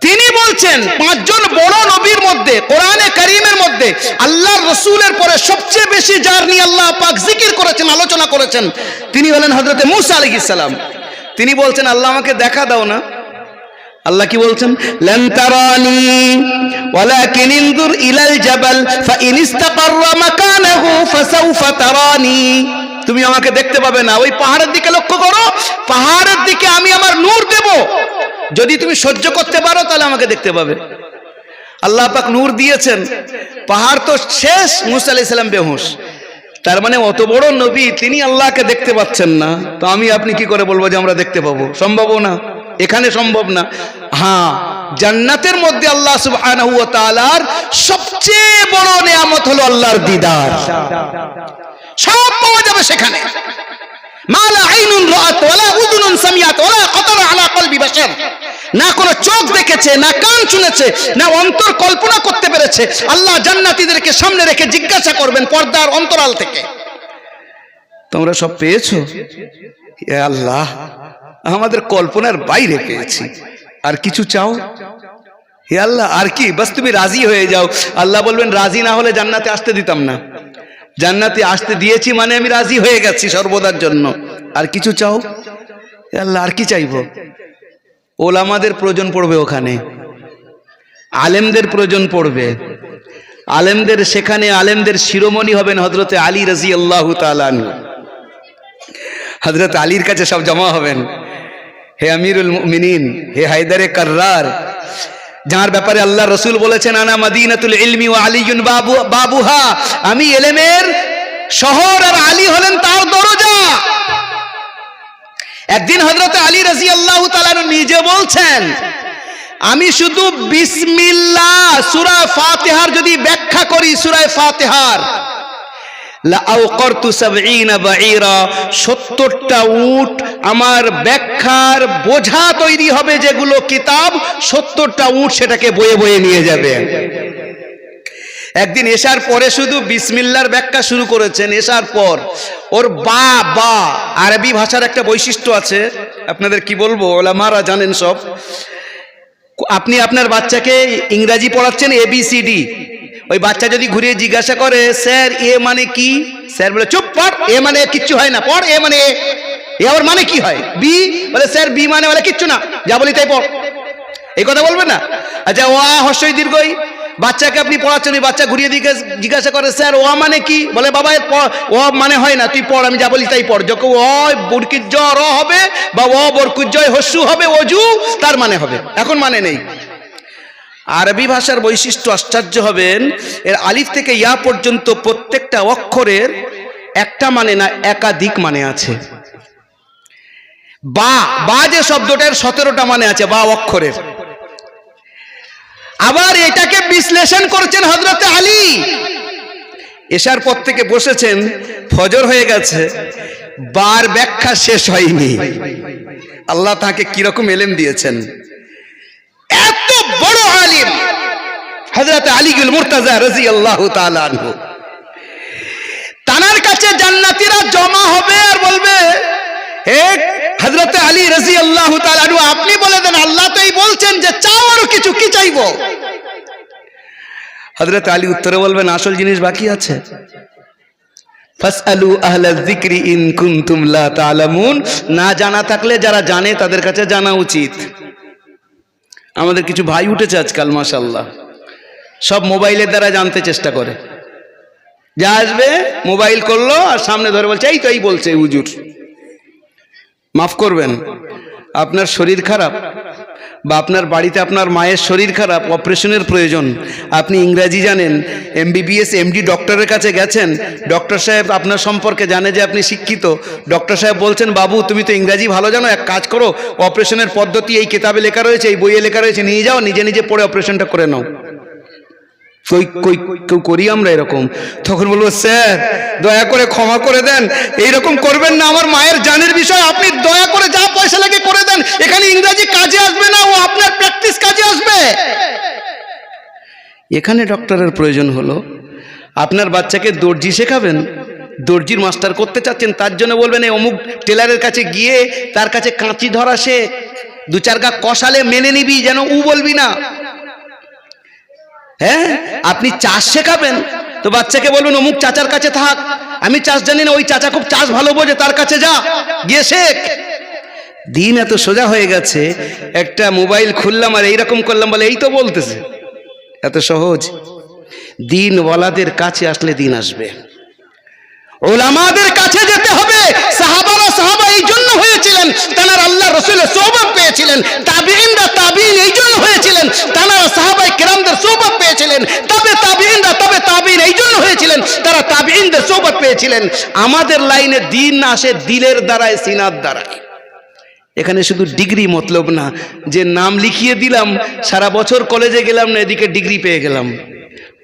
S1: তিনি বলছেন পাঁচজন বড় নবীর মধ্যে, কোরআনে কারীমের মধ্যে আল্লাহর রাসূলের পরে সবচেয়ে বেশি যার নিয়ে আল্লাহ পাক জিকির করেছেন, আলোচনা করেছেন, তিনি হলেন হযরত মুসা আলাইহিস সালাম। তিনি বলছেন আল্লাহ আমাকে দেখা দাও না। আল্লাহ কি বলছেন? লান তারানি ওয়ালাকিন ইনজুর ইলাল জাবাল ফাইন ইসতাকাররা মাকানাহু ফাসাউফা তারানি। তুমি আমাকে দেখতে পাবে না, ওই পাহাড়ের দিকে লক্ষ্য করো, পাহাড়ের দিকে আমি আমার নূর দেব, যদি তুমি সহ্য করতে পারো তাহলে আমাকে দেখতে পাবে। আল্লাহ পাক নূর দিয়েছেন, পাহাড় তো শেষ, মুসা আলাইহিস সালাম বেহুশ। তার মানে অত বড় নবী তিনি আল্লাহকে দেখতে পাচ্ছেন না, তো আমি আপনি কি করে বলবো যে আমরা দেখতে পাবো? সম্ভব না, এখানে সম্ভব না। হ্যাঁ, জান্নাতের মধ্যে আল্লাহ সুবহানাহু ওয়া তাআলার সবচেয়ে বড় নিয়ামত হলো আল্লাহর দিদার। সব পাওয়া যাবে সেখানে। মালা আইনুন রাআত ওয়ালা উযুনুন সামিআত ওয়ালা খাতারা আলা কলবি বাশার। না কোনো চোখ দেখেছে, না কান শুনেছে, না অন্তর কল্পনা করতে পেরেছে। আল্লাহ জান্নাতীদেরকে সামনে রেখে জিজ্ঞাসা করবেন পর্দার অন্তরাল থেকে, তোমরা সব পেয়েছো? হে আল্লাহ, আমাদের কল্পনার বাইরে পেয়েছি, আর কিছু চাও? হে আল্লাহ আর কি, বাস তুমি রাজি হয়ে যাও। আল্লাহ বলবেন রাজি না হলে জান্নাতে আসতে দিতাম না, জান্নাতে আসতে দিয়েছি মানে আমি রাজি হয়ে গেছি সর্বদার জন্য। আর কিছু চাও? হে আল্লাহ আর কি চাইবো? ওলামাদের প্রয়োজন পড়বে, ওখানে আলেমদের প্রয়োজন পড়বে। আলেমদের সেখানে আলেমদের শিরোমণি হবেন হযরতে আলী রাদিয়াল্লাহু তাআলা আনহু। হযরত আলীর কাছে সব জমা হবেন। হে আমিরুল মুমিনিন, হে হায়দারে কাররার, যার ব্যাপারে আল্লাহ রাসূল বলেছেন আনা মাদিনাতুল ইলমি ওয়া আলিয়ুন বাবুহা, আমি ইলমের শহর আর আলী হলেন তার দরজা। একদিন হযরত আলী রাদিয়াল্লাহু তাআলা নিজে বলছেন আমি শুধু বিসমিল্লাহ সূরা ফাতিহার যদি ব্যাখ্যা করি, সূরা ফাতিহার লাআওকারতু ৭০ বাঈরা, ৭০টা উট আমার ব্যাখ্যার বোঝা তৈরি হবে, যেগুলো কিতাব ৭০টা উট সেটাকে বয়ে বয়ে নিয়ে যাবে। একদিন এশার পরে শুধু বিসমিল্লাহর ব্যাখ্যা শুরু করেছেন, এশার পর ওর বা আরবি ভাষার একটা বৈশিষ্ট্য আছে, আপনাদের কি বলবো, ওলামারা জানেন সব। আপনি আপনার বাচ্চাকে ইংরাজি পড়াচ্ছেন ABCD, ওই বাচ্চা যদি ঘুরিয়ে জিজ্ঞাসা করে স্যার এ মানে কি, স্যার বলে চুপ পড়, এ মানে কিচ্ছু হয় না, পড় এ মানে এ আবার মানে কি হয়, বি বলে স্যার বি মানে বলে কিচ্ছু না, যা বলি তাই পড়, এই কথা বলবে না। আচ্ছা ও হর্ষই দীর্ঘই, বাচ্চাকে আপনি পড়াচ্ছেন, ওই বাচ্চা ঘুরিয়ে দিকে জিজ্ঞাসা করে স্যার ও মানে কি, বলে বাবা ও মানে হয় না, তুই পড়, আমি যা বলি তাই পড়। যখন ও বরকিজ র হবে বা ও বরকুজ্জয় হস্যু হবে, অজু তার মানে হবে, এখন মানে নেই। আরবি ভাষার বৈশিষ্ট্য আশ্চর্য হবেন, এর আলিফ থেকে ইয়া পর্যন্ত প্রত্যেকটা অক্ষরের একটা মানে না, একাধিক মানে আছে। বা যে শব্দটার 17টা মানে আছে, বা অক্ষরের। আবার এটাকে বিশ্লেষণ করছেন হযরতে আলী, এশার পর থেকে বসেছেন, ফজর হয়ে গেছে, বার ব্যাখ্যা শেষ হয়নি। আল্লাহ তাকে কিরকম ইলম দিয়েছেন, এত বড় আলিম হযরতে আলীউল মুর্তজা রাদিয়াল্লাহু তাআলা আনহু। তানার কাছে জান্নাতীরা জমা হবে আর বলবে হে হযরতে আলী রাদিয়াল্লাহু তাআলা আনহু, আপনি বলে দেন, আল্লাহ তো এই বলছেন যে চাও আরো কিছু, কি চাইবো? হযরতে আলী উত্তরে বলবেন আসল জিনিস বাকি আছে, ফাসআলু আহলা যিকরি ইন কুনতুম লা তা'লামুন, না জানা থাকলে যারা জানে তাদের কাছে জানা উচিত। আমাদের কিছু ভাই উঠেছে আজকাল মাশাআল্লাহ, সব মোবাইলের দ্বারা জানতে চেষ্টা করে, যা আসবে মোবাইল করলো আর সামনে ধরে বলছে এই তো এই বলছে হুজুর। মাফ করবেন, আপনার শরীর খারাপ বা আপনার বাড়িতে আপনার মায়ের শরীর খারাপ, অপারেশনের প্রয়োজন, আপনি ইংরাজি জানেন, MBBS MD ডক্টরের কাছে গেছেন, ডক্টর সাহেব আপনার সম্পর্কে জানে যে আপনি শিক্ষিত, ডক্টর সাহেব বলছেন বাবু তুমি তো ইংরাজি ভালো জানো, এক কাজ করো, অপারেশনের পদ্ধতি এই কিতাবে লেখা রয়েছে, এই বইয়ে লেখা রয়েছে, নিয়ে যাও, নিজে নিজে পড়ে অপারেশনটা করে নাও। কেউ করি আমরা এরকম? তখন বলবো স্যার দয়া করে ক্ষমা করে দেন, এইরকম করবেন না, আমার মায়ের জানের বিষয়, আপনি দয়া করে যা পয়সা লাগে করে দেন, এখানে ইংরেজি কাজে আসবে না, ও আপনার প্র্যাকটিস কাজে আসবে। এখানে ডক্টরের প্রয়োজন হলো, আপনার বাচ্চাকে দর্জি শেখাবেন, দর্জির মাস্টার করতে চাচ্ছেন, তার জন্য বলবেন এই অমুক টেলারের কাছে গিয়ে তার কাছে কাঁচি ধরা শেখ, 2-4 গা কষালে মেনে নিবি, যেন উ বলবি না। হ্যাঁ, আপনি চাষ শেখাবেন, তো বাচ্চাকে বলবেন অমুক চাচার কাছে থাক, আমি চাষ জানি না, ওই চাচা খুব চাষ ভালো বোঝে, তার কাছে যা, গিয়ে শেখ। দিন এত সোজা হয়ে গেছে, একটা মোবাইল খুললাম আর এইরকম করলাম বলে এই তো বলতেছে, এত সহজ। দিনওয়ালাদের কাছে আসলে দিন আসবে, ওলামাদের কাছে যেতে হবে। সাহাবারা সাহাবা এই জন্য হয়েছিলেন, তানারা আল্লাহ রাসূলের সোহবত পেয়েছিলেন, তাবিঈনরা তাবিঈন এই জন্য হয়েছিলেন, তানারা সাহাবায়ে কেরামদের সোহবত পেয়েছিলেন, তবে তাবিঈন এই জন্য হয়েছিলেন, তারা তাবিঈনদের সোহবত পেয়েছিলেন। আমাদের লাইনে দিন আসে দিলের দ্বারায়, সিনার দ্বারায়। এখানে শুধু ডিগ্রি মতলব না, যে নাম লিখিয়ে দিলাম, সারা বছর কলেজে গেলাম না, এদিকে ডিগ্রি পেয়ে গেলাম।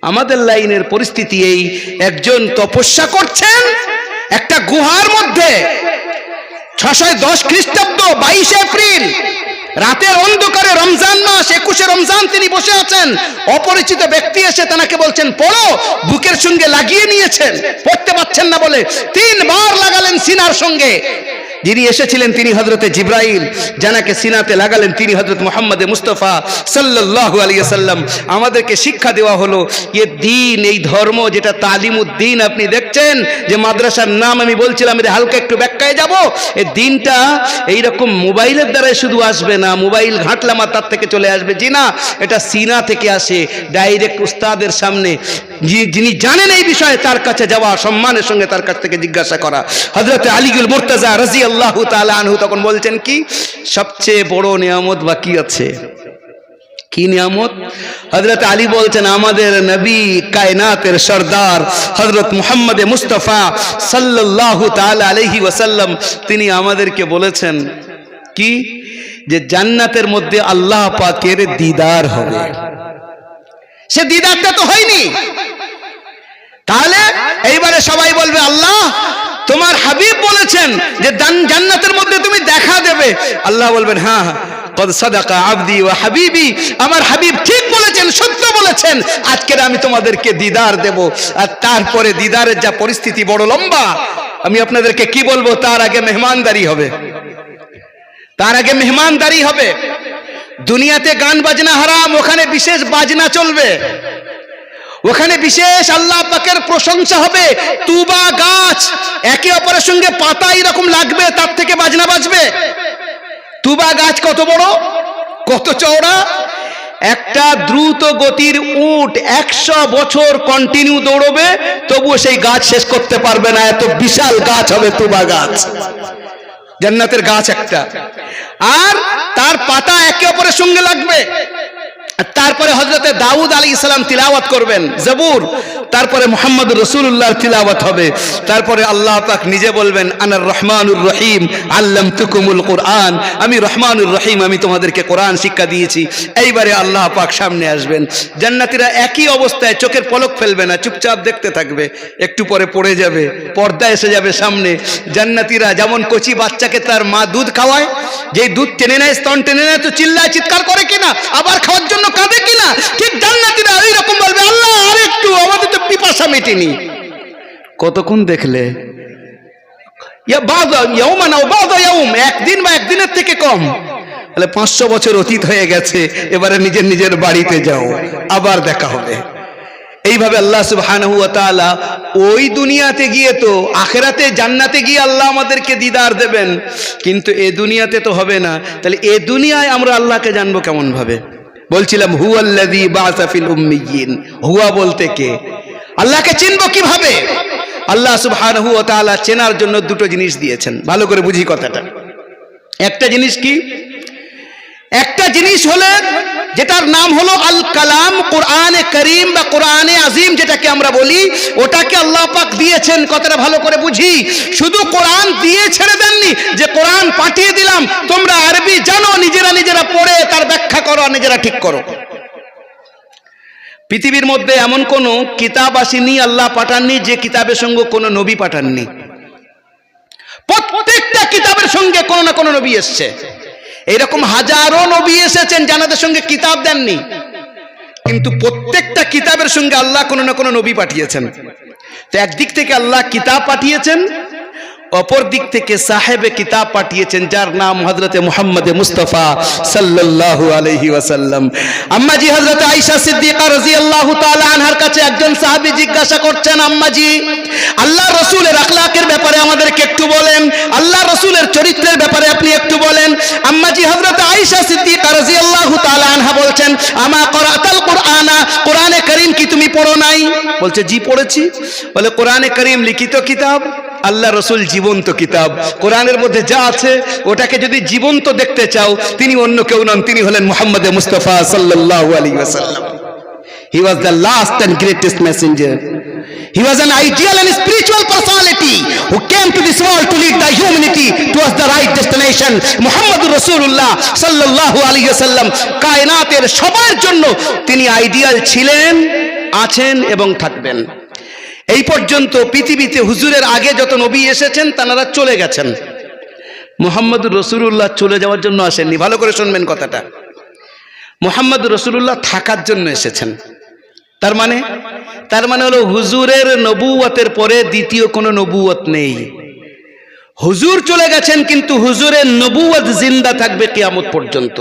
S1: আমাদের লাইনের পরিস্থিতি এই, একজন তপস্যা করছেন একটা গুহার মধ্যে, 610 খ্রিস্টাব্দ 22 এপ্রিল, রাতের অন্ধকারে, রমজান মাস, 21শে রমজান, তিনি বসে আছেন, অপরিচিত ব্যক্তি এসে তাকে বলছেন পড়ো, বুকের সঙ্গে লাগিয়ে নিয়েছেন, পড়তে পারছেন না বলে 3 বার লাগালেন সিনার সঙ্গে। যিনি এসেছিলেন তিনি হযরতে জিবরাইল, জানাকে সিনাতে লাগালেন তিনি হযরত মুহাম্মদ মুস্তাফা সাল্লাল্লাহু আলাইহি ওয়াসাল্লাম। আমাদেরকে শিক্ষা দেওয়া হলো এ দিন, এই ধর্ম যেটা তালিমুদ্দিন আপনি দেখছেন, যে মাদ্রাসার নাম আমি বলছিলাম, এর হালকা একটু ব্যাখ্যায় যাব। এই দিনটা এইরকম মোবাইলের দ্বারাই শুধু আসবে না, মোবাইল ঘাঁটলাম আর তার থেকে চলে আসবে, জি না, এটা সিনা থেকে আসে, ডাইরেক্ট উস্তাদের সামনে, যিনি জানেন এই বিষয়ে তার কাছে যাওয়া, সম্মানের সঙ্গে তার কাছ থেকে জিজ্ঞাসা করা। হযরতে আলীউল মুর্তজা রাদিয়াল্লাহু তাআলা আনহু তখন বলছেন কি, সবচেয়ে বড় নিয়ামত বাকি আছে। কি নিয়ামত? হযরত আলী বলছেন আমাদের নবী, কায়নাতের সরদার হযরত মুহাম্মদ মুস্তাফা সাল্লাল্লাহু তাআলা আলাইহি ওয়াসাল্লাম, তিনি আমাদেরকে বলেছেন কি? যে জান্নাতের মধ্যে আল্লাহ পাকের দিদার হবে। সে দিদারটা তো হয়নি। তাহলে এইবারে সবাই বলবে আল্লাহ তোমার হাবিব বলেছেন যে জান্নাতের মধ্যে তুমি দেখা দেবে। আল্লাহ বলবেন হ্যাঁ কদ সাদাকা আবদি ওয়া হাবিবি, আমার হাবিব ঠিক বলেছেন, সত্য বলেছেন, আজকের আমি তোমাদেরকে দিদার দেব। আর তারপরে দিদারের যা পরিস্থিতি বড় লম্বা, আমি আপনাদেরকে কি বলবো, তার আগে মেহমানদারি হবে। তার আগে মেহমানদারি হবে। দুনিয়াতে গান বাজনা হারাম, ওখানে বিশেষ বাজনা চলবে, ওখানে বিশেষ আল্লাহ পাকের প্রশংসা হবে। তুবা গাছ একে অপরের সঙ্গে পাতা এরকম লাগবে, তার থেকে বাজনা বাজবে। তুবা গাছ কত বড়, কত চওড়া। একটা দ্রুত গতির উট 100 বছর কন্টিনিউ দৌড়বে, তবুও সেই গাছ শেষ করতে পারবে না, এত বিশাল গাছ হবে তুবা গাছ, জান্নাতের গাছ একটা। আর তার পাতা একে অপরের সঙ্গে লাগবে। তারপরে হযরতে দাউদ আলাইহিস সালাম তিলাওয়াত করবেন জবুর, তারপরে মুহাম্মদ রাসূলুল্লাহর তিলাওয়াত হবে। তারপরে আল্লাহ পাক নিজে বলবেন আনার রহমানুর রহিম আল্লামতুকুমুল কুরআন, আমি রহমানুর রহিম, আমি তোমাদেরকে কোরআন শিক্ষা দিয়েছি। এইবারে আল্লাহ পাক সামনে আসবেন। জান্নাতীরা একই অবস্থায় চোখের পলক ফেলবে না, চুপচাপ দেখতে থাকবে। একটু পরে পড়ে যাবে, পর্দা এসে যাবে সামনে। জান্নাতীরা যেমন কচি বাচ্চাকে তার মা দুধ খাওয়ায়, যেই দুধ টেনে নেয়, স্তন টেনে নেয়, তো চিল্লায়, চিৎকার করে কিনা, আবার খাওয়ার জন্য কাঁদে কিনা, ঠিক জান্নাতীরা এইরকম বলবে আল্লাহ আর একটু, আমাদের তো পিপাসা মেটেনি। কতক্ষণ দেখলে, একদিন বা একদিনের থেকে কম, তাহলে 500 বছর অতীত হয়ে গেছে, এবারে নিজের নিজের বাড়িতে যাও, আবার দেখা হবে। এইভাবে আল্লাহ সুবহানাহু ওয়া তাআলা ওই দুনিয়াতে গিয়ে, তো আখিরাতে জান্নাতে গিয়ে আল্লাহ আমাদেরকে দিদার দেবেন, কিন্তু এ দুনিয়াতে তো হবে না। তাহলে এ দুনিয়ায় আমরা আল্লাহকে জানবো কেমন ভাবে? বলছিলাম হুয়াল্লাযী বা'সা ফিল উম্মিয়িন, হুয়া বলতে কে, আল্লাহকে চিনবো কিভাবে? আল্লাহ সুবহানাহু ওয়া তাআলা চেনার জন্য দুটো জিনিস দিয়েছেন, ভালো করে বুঝি কথাটা। একটা জিনিস কি? একটা জিনিস হলো যেটার নাম হলো আল কালাম, কোরআনে করিম বা কোরআনে আজিম যেটাকে আমরা বলি, ওটাকে আল্লাহ পাক দিয়েছেন। কথাটা ভালো করে বুঝি, শুধু কোরআন দিয়ে ছেড়ে দেননি যে কোরআন পাঠিয়ে দিলাম, তোমরা আরবি জানো, নিজেরা নিজেরা পড়ে তার ব্যাখ্যা করো, নিজেরা ঠিক করো। পৃথিবীর মধ্যে এমন কোন কিতাব আসেনি, আল্লাহ পাঠাননি যে কিতাবের সঙ্গে কোনো নবী পাঠাননি। প্রত্যেকটা কিতাবের সঙ্গে কোনো না কোনো নবী এসছে। এরকম হাজারো নবী এসেছেন যাদের সঙ্গে কিতাব দেননি, কিন্তু প্রত্যেকটা কিতাবের সঙ্গে আল্লাহ কোনো না কোনো নবী পাঠিয়েছেন। তো একদিক থেকে আল্লাহ কিতাব পাঠিয়েছেন, অপর দিক থেকে সাহেবে কিতাব পাঠিয়েছেন, যার নাম হযরতে মুহাম্মদ মুস্তাফা সাল্লাল্লাহু আলাইহি ওয়াসাল্লাম। আম্মাজি হযরত আয়েশা সিদ্দিকা রাদিয়াল্লাহু তাআলা আনহার কাছে একজন সাহাবী জিজ্ঞাসা করছেন, আম্মাজি আল্লাহ রাসূলের আখলাকের ব্যাপারে আমাদেরকে একটু বলেন, আল্লাহ রাসূলের চরিত্রের ব্যাপারে আপনি একটু বলেন। আম্মাজি হযরত আয়েশা সিদ্দিকা রাদিয়াল্লাহু তাআলা আনহা বলছেন, আমা করাতাল কুরআনা, কোরআনে কারীম কি তুমি পড়ো নাই? বলছে জি পড়েছি। বলে কোরআনে কারীম লিখিত কিতাব, আল্লাহ রসুল জীবন্ত কিতাব। কোরআনের মধ্যে যা আছে ওটাকে যদি জীবন্ত দেখতে চাও, তিনি অন্য কেউ নন, তিনি হলেন মুহাম্মদ মুস্তাফা সাল্লাল্লাহু আলাইহি ওয়াসাল্লাম। He was the last and greatest messenger. He was an ideal and spiritual personality who came to this world to lead the humanity towards the right destination. মুহাম্মদুর রাসূলুল্লাহ সাল্লাল্লাহু আলাইহি ওয়াসাল্লাম কায়নাতের সবার জন্য তিনি আইডিয়াল ছিলেন, আছেন এবং থাকবেন। এই পর্যন্ত পৃথিবীতে হুজুরের আগে যত নবী এসেছেন তারা চলে গেছেন, মুহাম্মদুর রাসূলুল্লাহ চলে যাওয়ার জন্য আসেননি। ভালো করে শুনবেন কথাটা, মুহাম্মদুর রাসূলুল্লাহ থাকার জন্য এসেছেন। তার মানে হলো হুজুরের নবুয়তের পরে দ্বিতীয় কোনো নবুয়ত নেই। হুজুর চলে গেছেন, কিন্তু হুজুরের নবুয়ত জিন্দা থাকবে কিয়ামত পর্যন্ত।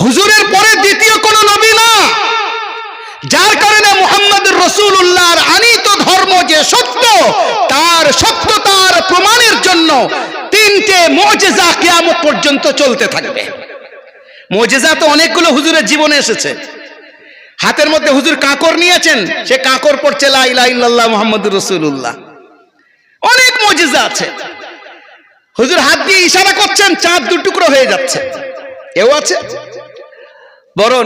S1: হুজুরের পরে দ্বিতীয় কোনো নবী না, যার কারণে মুহাম্মদুর রাসূলুল্লাহর আনিত ধর্ম যে সত্য, তার সত্যতার প্রমাণের জন্য তিনটে মুজিজা কিয়ামত পর্যন্ত চলতে থাকবে। মুজিজা তো অনেকগুলো হুজুরের জীবনে এসেছে। হাতের মধ্যে হুজুর কাকর নিয়েছেন, সে কাকর পড়ছে লা ইলাহা ইল্লাল্লাহ মুহাম্মাদুর রাসূলুল্লাহ। অনেক মুজিজা আছে। হুজুর হাত দিয়ে ইশারা করছেন, চাঁদ দু টুকরো হয়ে যাচ্ছে, এও আছে। বরং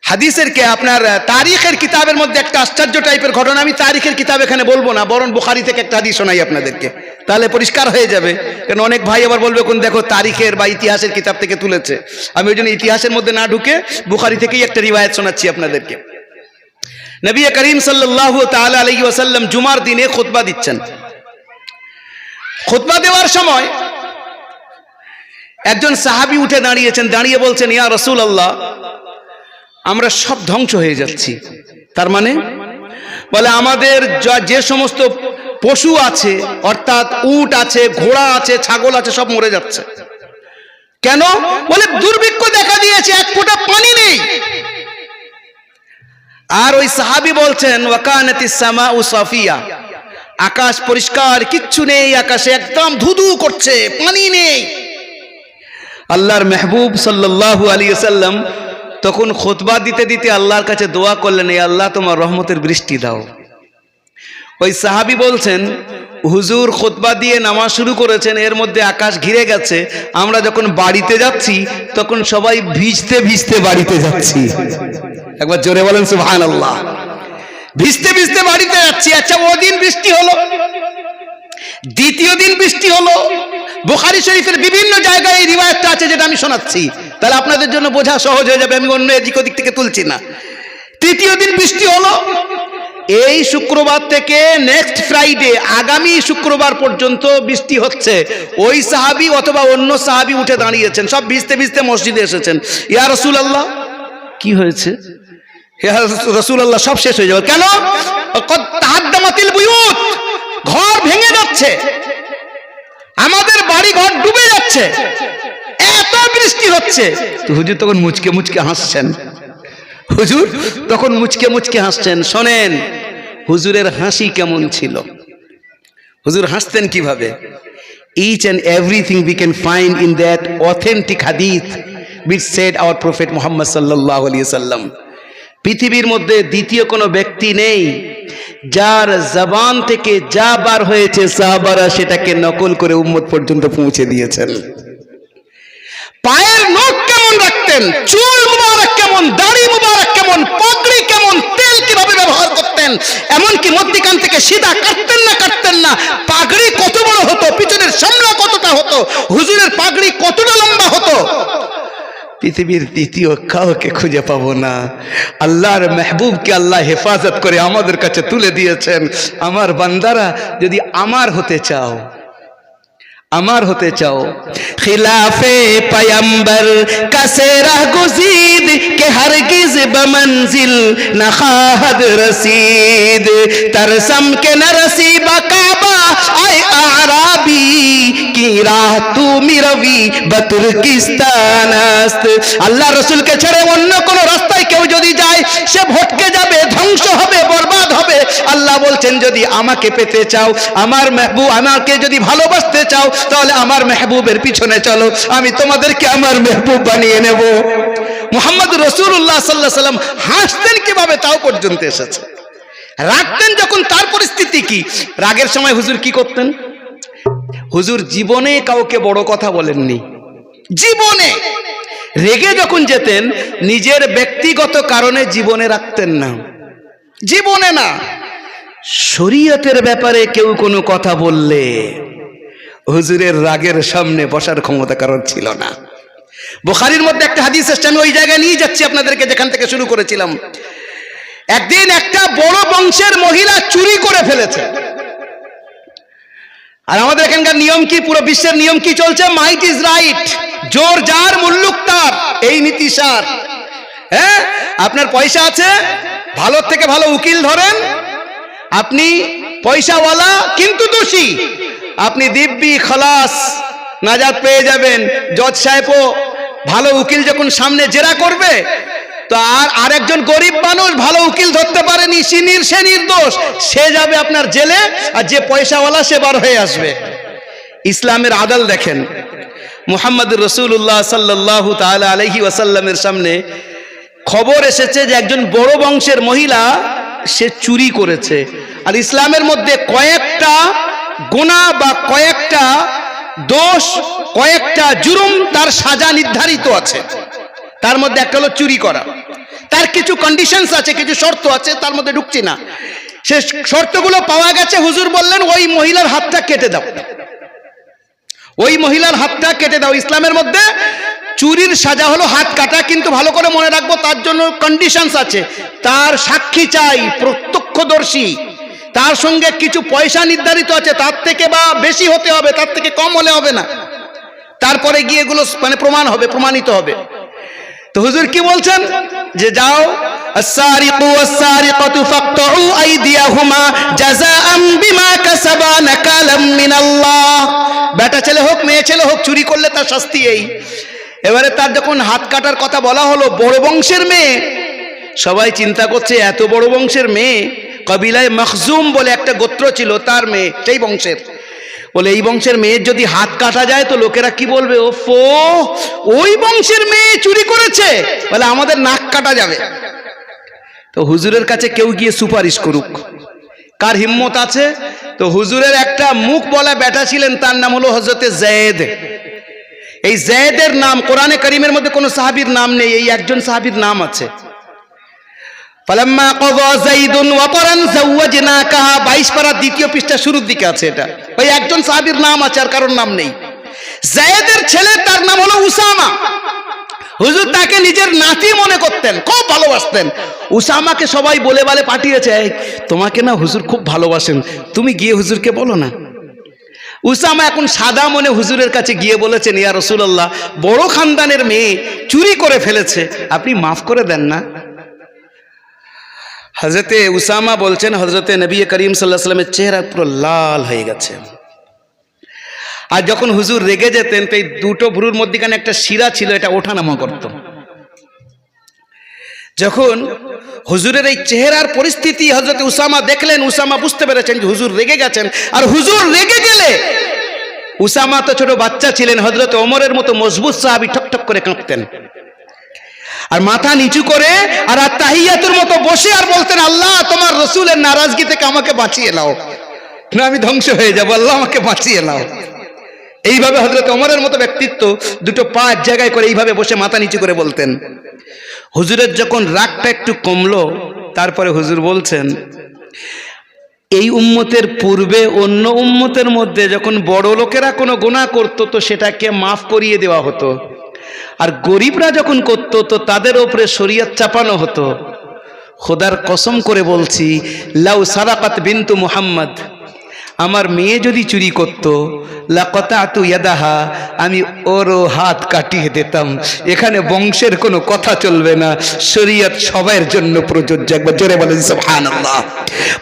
S1: হাদিসের কে আপনার তারিখের কিতাবের মধ্যে একটা আশ্চর্য টাইপের ঘটনা, আমি তারিখের কিতাব এখানে বলবো না, বরং বুখারী থেকে একটা হাদিস শোনাই আপনাদেরকে, তাহলে পরিষ্কার হয়ে যাবে। কারণ অনেক ভাই আবার বলবে কোন দেখো তারিখের বা ইতিহাসের কিতাব থেকে তুলেছে, আমি ওই জন্য ইতিহাসের মধ্যে না ঢুকে বুখারী থেকেই একটা রিওয়ায়াত শোনাচ্ছি আপনাদেরকে। নবী করিম সাল্লাল্লাহু তাআলা আলাইহি ওয়াসাল্লাম জুমার দিনে খুতবা দিচ্ছেন। খুতবা দেওয়ার সময় একজন সাহাবী উঠে দাঁড়িয়েছেন, দাঁড়িয়ে বলছেন, ইয়া রাসূলুল্লাহ, আমরা সব ধ্বংস হয়ে যাচ্ছি। তার মানে বলে আমাদের যে সমস্ত পশু আছে, অর্থাৎ উট আছে, ঘোড়া আছে, ছাগল আছে, সব মরে যাচ্ছে। কেন? বলে দুর্ভিক্ষ দেখা দিয়েছে, এক ফোঁটা পানি নেই। আর ওই সাহাবী বলছেন, ওয়াকানাতিস সামাউ সাফিয়া, আকাশ পরিষ্কার, কিচ্ছু নেই, আকাশে একদম ধুধু করছে, পানি নেই। আল্লাহর মেহবুব সাল্লাল্লাহু আলাইহি ওয়াসাল্লাম তখন খুতবা দিতে দিতে আল্লাহর কাছে দোয়া করলেন, হে আল্লাহ, তোমার রহমতের বৃষ্টি দাও। ওই সাহাবী বলছেন, হুজুর খুতবা দিয়ে নামাজ শুরু করেছেন, এর মধ্যে আকাশ ঘিরে গেছে, আমরা যখন বাড়িতে যাচ্ছি তখন সবাই ভিজতে ভিজতে বাড়িতে যাচ্ছি। একবার জোরে বলেন সুবহানাল্লাহ। ভিজতে ভিজতে বাড়িতে যাচ্ছি। আচ্ছা, ওদিন বৃষ্টি হলো, দ্বিতীয় দিন বৃষ্টি হলো, বুখারী শরীফের বিভিন্ন জায়গায় এই রিওয়ায়াতটা আছে যেটা আমি শোনাচ্ছি, তাহলে আপনাদের জন্য বোঝা সহজ হয়ে যাবে, আমি অন্য এদিক ওদিক থেকে তুলছি না। তৃতীয় দিন বৃষ্টি হলো। এই শুক্রবার থেকে নেক্সট ফ্রাইডে, আগামী শুক্রবার পর্যন্ত বৃষ্টি হচ্ছে। ওই সাহাবী অথবা অন্য সাহাবী উঠে দাঁড়িয়েছেন, সব ভিজতে ভিজতে মসজিদে এসেছেন। ইয়া রাসূলুল্লাহ, কি হয়েছে? ইয়া রাসূলুল্লাহ, সব শেষ হয়ে যাবে। কেন? কদ তাহাদ্দামাতিল বুয়ুত, ঘর ভেঙে যাচ্ছে, আমাদের বাড়ি ঘর ডুবে যাচ্ছে, এত বৃষ্টি হচ্ছে। তো হুজুর তখন মুচকে মুচকে হাসছেন। হুজুর তখন মুচকে মুচকে হাসছেন। শোনেন হুজুরের হাসি কেমন ছিল, হুজুর হাসতেন কিভাবে। Each and everything we can find in that authentic hadith which said our Prophet Muhammad sallallahu alaihi wasallam. পৃথিবীর মধ্যে দ্বিতীয় কোনো ব্যক্তি নেই যার জবান থেকে যা বার হয়েছে সাহাবারা সেটাকে নকল করে উম্মত পর্যন্ত পৌঁছে দিয়েছেন। পায়ের নখ কেমন রাখতেন, চুল মুবারক কেমন, দাড়ি মুবারক কেমন, পাগড়ি কেমন, তেল কিভাবে ব্যবহার করতেন, এমনকি মধ্যিখান থেকে সিধা কাটতেন না, পাগড়ি কত বড় হতো, পিছনের সামলা কতটা হতো, হুজুরের পাগড়ি কতটা লম্বা হতো, পৃথিবীর দ্বিতীয় কাউকে খুঁজে পাবো না। আল্লাহর মেহবুবকে আল্লাহ হেফাজত করে আমাদের কাছে তুলে দিয়েছেন। আমার বান্দারা, যদি আমার হতে চাও, খিলাফে পয়ম্বর কাসে রাহ গুজিদ কে হরগিজ বমনজিল না খাদ রসিদ তরসম কে নরসি বাকাবা আয় আরাবি কি রাহ তু মিরবি বতুর্কিস্তান আস্ত। আল্লাহ রসুলকে ছেড়ে অন্য কোন রাস্তায় কেউ যদি যায় সে ভটকে যাবে, ধ্বংস হবে, বরবাদ হবে। আল্লাহ বলছেন, যদি আমাকে পেতে চাও, আমার মেহবুব, আমাকে যদি ভালোবাসতে চাও, তাহলে আমার মেহবুবের পিছনে চলো, আমি তোমাদেরকে আমার মেহবুব বানিয়ে নেব। মুহাম্মদ রাসূলুল্লাহ সাল্লাল্লাহু আলাইহি সাল্লাম হাসতেন কিভাবে তাও পর্যন্ত এসেছে। রাগতেন যখন, তার পরিস্থিতি কি? রাগের সময় হুজুর কি করতেন? হুজুর জীবনে কাউকে বড় কথা বলেননি। জীবনে রেগে যখন যেতেন, নিজের ব্যক্তিগত কারণে জীবনে রাখতেন না, জীবনে না। শরীয়তের ব্যাপারে কেউ কোনো কথা বললে হুজুরের রাগের সামনে বসার ক্ষমতা কারণ ছিল না। বুখারীর মধ্যে একটা হাদিস এসেছে, আমি ওই জায়গায় নিয়ে যাচ্ছি আপনাদেরকে যেখান থেকে শুরু করেছিলাম। একদিন একটা বড় বংশের মহিলা চুরি করে ফেলেছে। আর আমাদের এখানকার নিয়ম কি, পুরো বিশ্বের নিয়ম কি চলছে? মাইট ইজ রাইট, জোর যার মুল্লুক তার, এই নীতি সার। হ্যাঁ, আপনার পয়সা আছে, ভালোর থেকে ভালো উকিল ধরেন, আপনি পয়সাওয়ালা কিন্তু দোষী, আপনি দিব্যি খলাস, নাজাত পেয়ে যাবেন। জজ সাহেবও ভালো উকিল যখন সামনে জেরা করবে, তো আর একজন গরিব মানুষ ভালো উকিল ধরতে পারেনি, সে নির্দোষ, সে যাবে আপনার জেলে, আর যে পয়সাওয়ালা সে বার হয়ে আসবে। ইসলামের আদল দেখেন। মুহাম্মদ রাসূলুল্লাহ সাল্লাল্লাহু তাআলা আলাইহি ওয়াসাল্লামের সামনে খবর এসেছে যে একজন বড় বংশের মহিলা সে চুরি করেছে। আর ইসলামের মধ্যে কয়েকটা গুনাহ বা কয়েকটা দোষ, কয়েকটা জুরুম, তার সাজা নির্ধারিত আছে। তার মধ্যে একটা হলো চুরি করা। তার কিছু কন্ডিশনস আছে, কিছু শর্ত আছে, তার মধ্যে ঢুকছি না। সে শর্তগুলো পাওয়া গেছে, হুজুর বললেন ওই মহিলার হাতটা কেটে দাও, ওই মহিলার হাতটা কেটে দাও। ইসলামের মধ্যে চুরির সাজা হলো হাত কাটা, কিন্তু ভালো করে মনে রাখবো তার জন্য কন্ডিশনস আছে। তার সাক্ষী চাই, প্রত্যক্ষদর্শী, তার সঙ্গে কিছু পয়সা নির্ধারিত আছে, তার থেকে বা বেশি হতে হবে, তার থেকে কম হলে হবে না, তারপরে গিয়ে এগুলো মানে প্রমাণ হবে, প্রমাণিত হবে। তো হুজুর কি বলছেন যে যাও, as-sariqu was-sariqatu faqta'u aydiyahuma jazaa'an bima kasaba nakalan min Allah। বেটা ছেলে হোক মেয়ে ছেলে হোক, চুরি করলে তার শাস্তি এই। এবারে তার যখন হাত কাটার কথা বলা হলো, বড় বংশের মেয়ে, সবাই চিন্তা করছে এত বড় বংশের মেয়ে, কবিলায় মখজুম বলে একটা গোত্র ছিল, তার মেয়ে, সেই বংশের, বলে এই বংশের মেয়ের যদি হাত কাটা যায় তো লোকেরা কি বলবে, ওফো ওই বংশের মেয়ে চুরি করেছে, বলে আমাদের নাক কাটা যাবে। তো হুজুরের কাছে কেউ গিয়ে সুপারিশ করুক, কার হিম্মত আছে? তো হুজুরের একটা মুখ বলা বেটা ছিলেন, তার নাম হলো হযরতে যায়েদ। এই যায়েদের নাম কোরআনে কারীমের মধ্যে কোনো সাহাবীর নাম নেই, এই একজন সাহাবীর নাম আছে। ফালাম্মা ক্বাযা যায়েদুন ওয়াতারান যাওয়াজনাকাহা, 22 পারা দ্বিতীয় পৃষ্ঠা শুরুর দিকে আছে এটা। ওই একজন সাহাবীর নাম আছে, আর কারোর নাম নেই। যায়েদের ছেলে, তার নাম হলো উসামা। হুজুর তাকে নিজের নাতি মনে করতেন, খুব ভালোবাসতেন। উসামাকে সবাই বলে বলে পাঠিয়েছে, তোমাকে না হুজুর খুব ভালোবাসেন, তুমি গিয়ে হুজুরকে বলো না। উসামা এখন সাদা মনে হুজুরের কাছে গিয়ে বলেছেন, ইয়া রাসূলুল্লাহ, বড় খানদানের মেয়ে চুরি করে ফেলেছে, আপনি মাফ করে দেন না। হযরতে উসামা বলছেন, হযরতে নবী করিম সাল্লাল্লাহু আলাইহি ওয়াসাল্লামের চেহারা পুরো লাল হয়ে গেছে। আর যখন হুজুর রেগে যেতেন, তো এই দুটো ভ্রুর মধ্যখানে একটা শিরা ছিল, এটা ওঠানামা করত। যখন হুজুরের এই চেহারার পরিস্থিতি হযরত উসামা দেখলেন, উসামা বুঝতে পেরেছেন যে হুজুর রেগে গেছেন। আর হুজুর রেগে গেলে, উসামা তো ছোট বাচ্চা ছিলেন, হযরত ওমরের মতো মজবুত সাহাবী ঠকঠক করে কাঁপতেন, আর মাথা নিচু করে আর তাহিয়াতুর মতো বসে আর বলতেন, আল্লাহ তোমার রাসূলের নারাজগি থেকে আমাকে বাঁচিয়ে নাও, না আমি ধ্বংস হয়ে যাব, আল্লাহ আমাকে বাঁচিয়ে নাও। এইভাবে হযরত ওমরের মতো ব্যক্তিত্ব দুটো পা এক জায়গায় করে এইভাবে বসে মাথা নিচু করে বলতেন। হুজুরের যখন রাগটা একটু কমলো, তারপরে হুজুর বলছেন, এই উম্মতের পূর্বে অন্য উম্মতের মধ্যে যখন বড় লোকেরা কোনো গুনাহ করতো তো সেটাকে মাফ করিয়ে দেওয়া হতো, আর গরিবরা যখন করতো তো তাদের উপরে শরীয়ত চাপানো হতো। খোদার কসম করে বলছি, লাউ সারাকাত বিনতু মুহাম্মদ, আমার মেয়ে যদি চুরি করত, লাকাতাতু ইয়াদাহা, আমি ওরও হাত কাটিয়ে দিতাম। এখানে বংশের কোনো কথা চলবে না, শরীয়ত সবার জন্য প্রযোজ্য। একবার জোরে বলেন সুবহানাল্লাহ।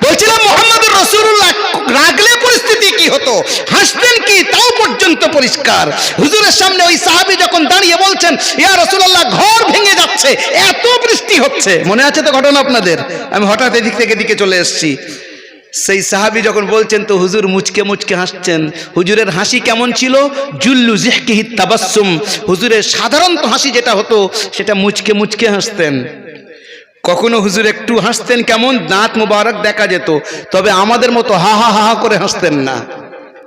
S1: বলছিলাম মুহাম্মদুর রাসূলুল্লাহ রাগলে পরিস্থিতি কি হতো, হাসতেন কি, তাও পর্যন্ত পরিষ্কার। হুজুরের সামনে ওই সাহাবী যখন দাঁড়িয়ে বলছেন, ইয়া রাসূলুল্লাহ ঘর ভেঙে যাচ্ছে, এত বৃষ্টি হচ্ছে, মনে আছে তো ঘটনা আপনাদের? আমি হঠাৎ এদিক থেকে এদিকে চলে এসেছি। সেই সাহাবী যখন বলছেন তো হুজুর মুচকে মুচকে হাসছেন। হুজুরের হাসি কেমন ছিল? জুল্লু জিহকিহি তাবাসসুম, হুজুরের সাধারণত হাসি যেটা হতো সেটা মুচকে মুচকে হাসতেন। কখনো হুজুর একটু হাসতেন কেমন, দাঁত মোবারক দেখা যেত, তবে আমাদের মতো হা হা হা করে হাসতেন না,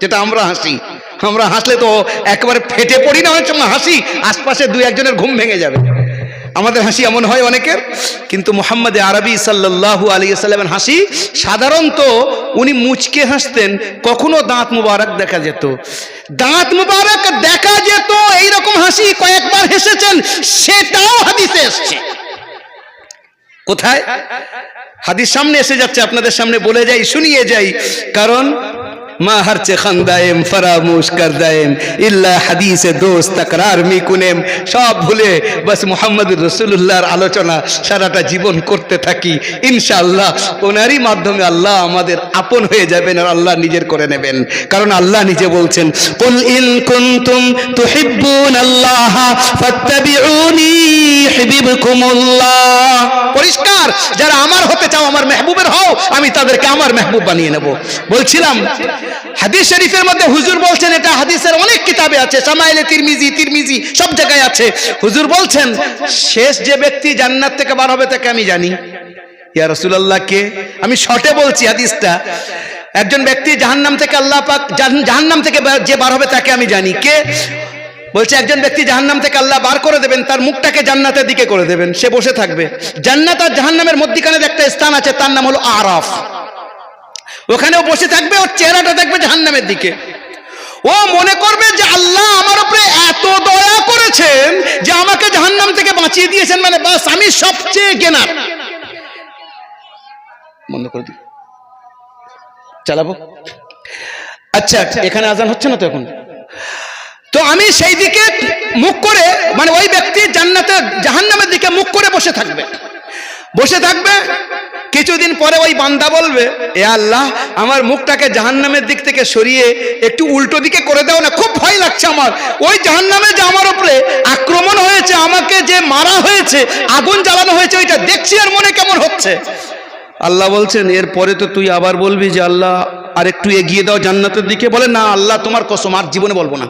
S1: যেটা আমরা হাসি। আমরা হাসলে তো একেবারে ফেটে পড়ি না, অনেক সময় হাসি আশপাশে দুই একজনের ঘুম ভেঙে যাবে, আমাদের হাসি এমন হয় অনেকের। কিন্তু মুহাম্মদ আরবি সাল্লাল্লাহু আলাইহি ওয়াসাল্লামের হাসি সাধারণত উনি মুচকে হাসতেন, কখনো দাঁত মুবারক দেখা যেত। দাঁত মুবারক দেখা যেত, এইরকম হাসি কয়েকবার হেসেছেন, সেটাও হাদিসে এসেছে। কোথায়? হাদিস সামনে এসে যাচ্ছে, আপনাদের সামনে বলে যাই, শুনিয়ে যাই, কারণ মা হারচে খানদায়েম ফরামুশ করদায়েম ইল্লা হাদিসে দোস্ত তাকরার মিকুনেম, সব ভুলে বাস মুহাম্মদুর রাসূলুল্লাহর আলোচনা সারাটা জীবন করতে থাকি। ইনশাআল্লাহ ওনারই মাধ্যমে আল্লাহ আমাদের আপন হয়ে যাবেন আর আল্লাহ নিজের করে নেবেন। কারণ আল্লাহ নিজে বলছেন, কুল ইন কুনতুম তুহিব্বুনাল্লাহ ফাত্তাবিউনি ইউহিব্বুকুমুল্লাহ। পরিষ্কার, যারা আমার হতে চাও, আমার মেহবুবের হও, আমি তাদেরকে আমার মেহবুব বানিয়ে নেব। বলছিলাম হাদিস শরীফের মধ্যে হুজুর বলছেন, এটা হাদিসের অনেক কিতাবে আছে, শামাইলে তিরমিজি সব জায়গায় আছে। হুজুর বলছেন, শেষ যে ব্যক্তি জান্নাত থেকে বার হবে তাকে আমি জানি। ইয়া রাসূলুল্লাহ কে? আমি শর্টে বলছি হাদিসটা। একজন ব্যক্তি জাহান্নাম থেকে, আল্লাহ পাক জাহান্নাম থেকে যে বার হবে তাকে আমি জানি। কে? বলছে একজন ব্যক্তি জাহান্নাম থেকে আল্লাহ বার করে দেবেন, তার মুখটাকে জান্নাতের দিকে করে দেবেন, সে বসে থাকবে। জান্নাত আর জাহান্নামের মধ্যখানে একটা স্থান আছে, তার নাম হলো আরাফ। ওখানেও বসে থাকবে, ওর চেহারাটা দেখবে জাহান্নামের দিকে। ও মনে করবে যে আল্লাহ আমার উপরে এত দয়া করেছেন যে আমাকে জাহান্নাম থেকে বাঁচিয়ে দিয়েছেন, মানে বাস আমি সবচেয়ে গেনার। বন্ধ করে দিই, চালাবো। আচ্ছা এখানে আজান হচ্ছে না তো এখন? তো আমি সেই দিকে মুখ করে, মানে ওই ব্যক্তি জান্নাতে জাহান্নামের দিকে মুখ করে বসে থাকবে। কিছুদিন পরে ওই বান্দা বলবে, এ আল্লাহ আমার মুখটাকে জাহান্নামের দিক থেকে সরিয়ে একটু উল্টো দিকে করে দাও না, খুব ভয় লাগছে আমার। ওই জাহান্নামে যে আমার উপরে আক্রমণ হয়েছে, আমাকে যে মারা হয়েছে, আগুন জ্বালানো হয়েছে, ওইটা দেখছি আর মনে কেমন হচ্ছে। আল্লাহ বলছেন এরপরে তো তুই আবার বলবি যে আল্লাহ আর একটু এগিয়ে দাও জান্নাতের দিকে। বলে না আল্লাহ তোমার কসম আর জীবনে বলবো না,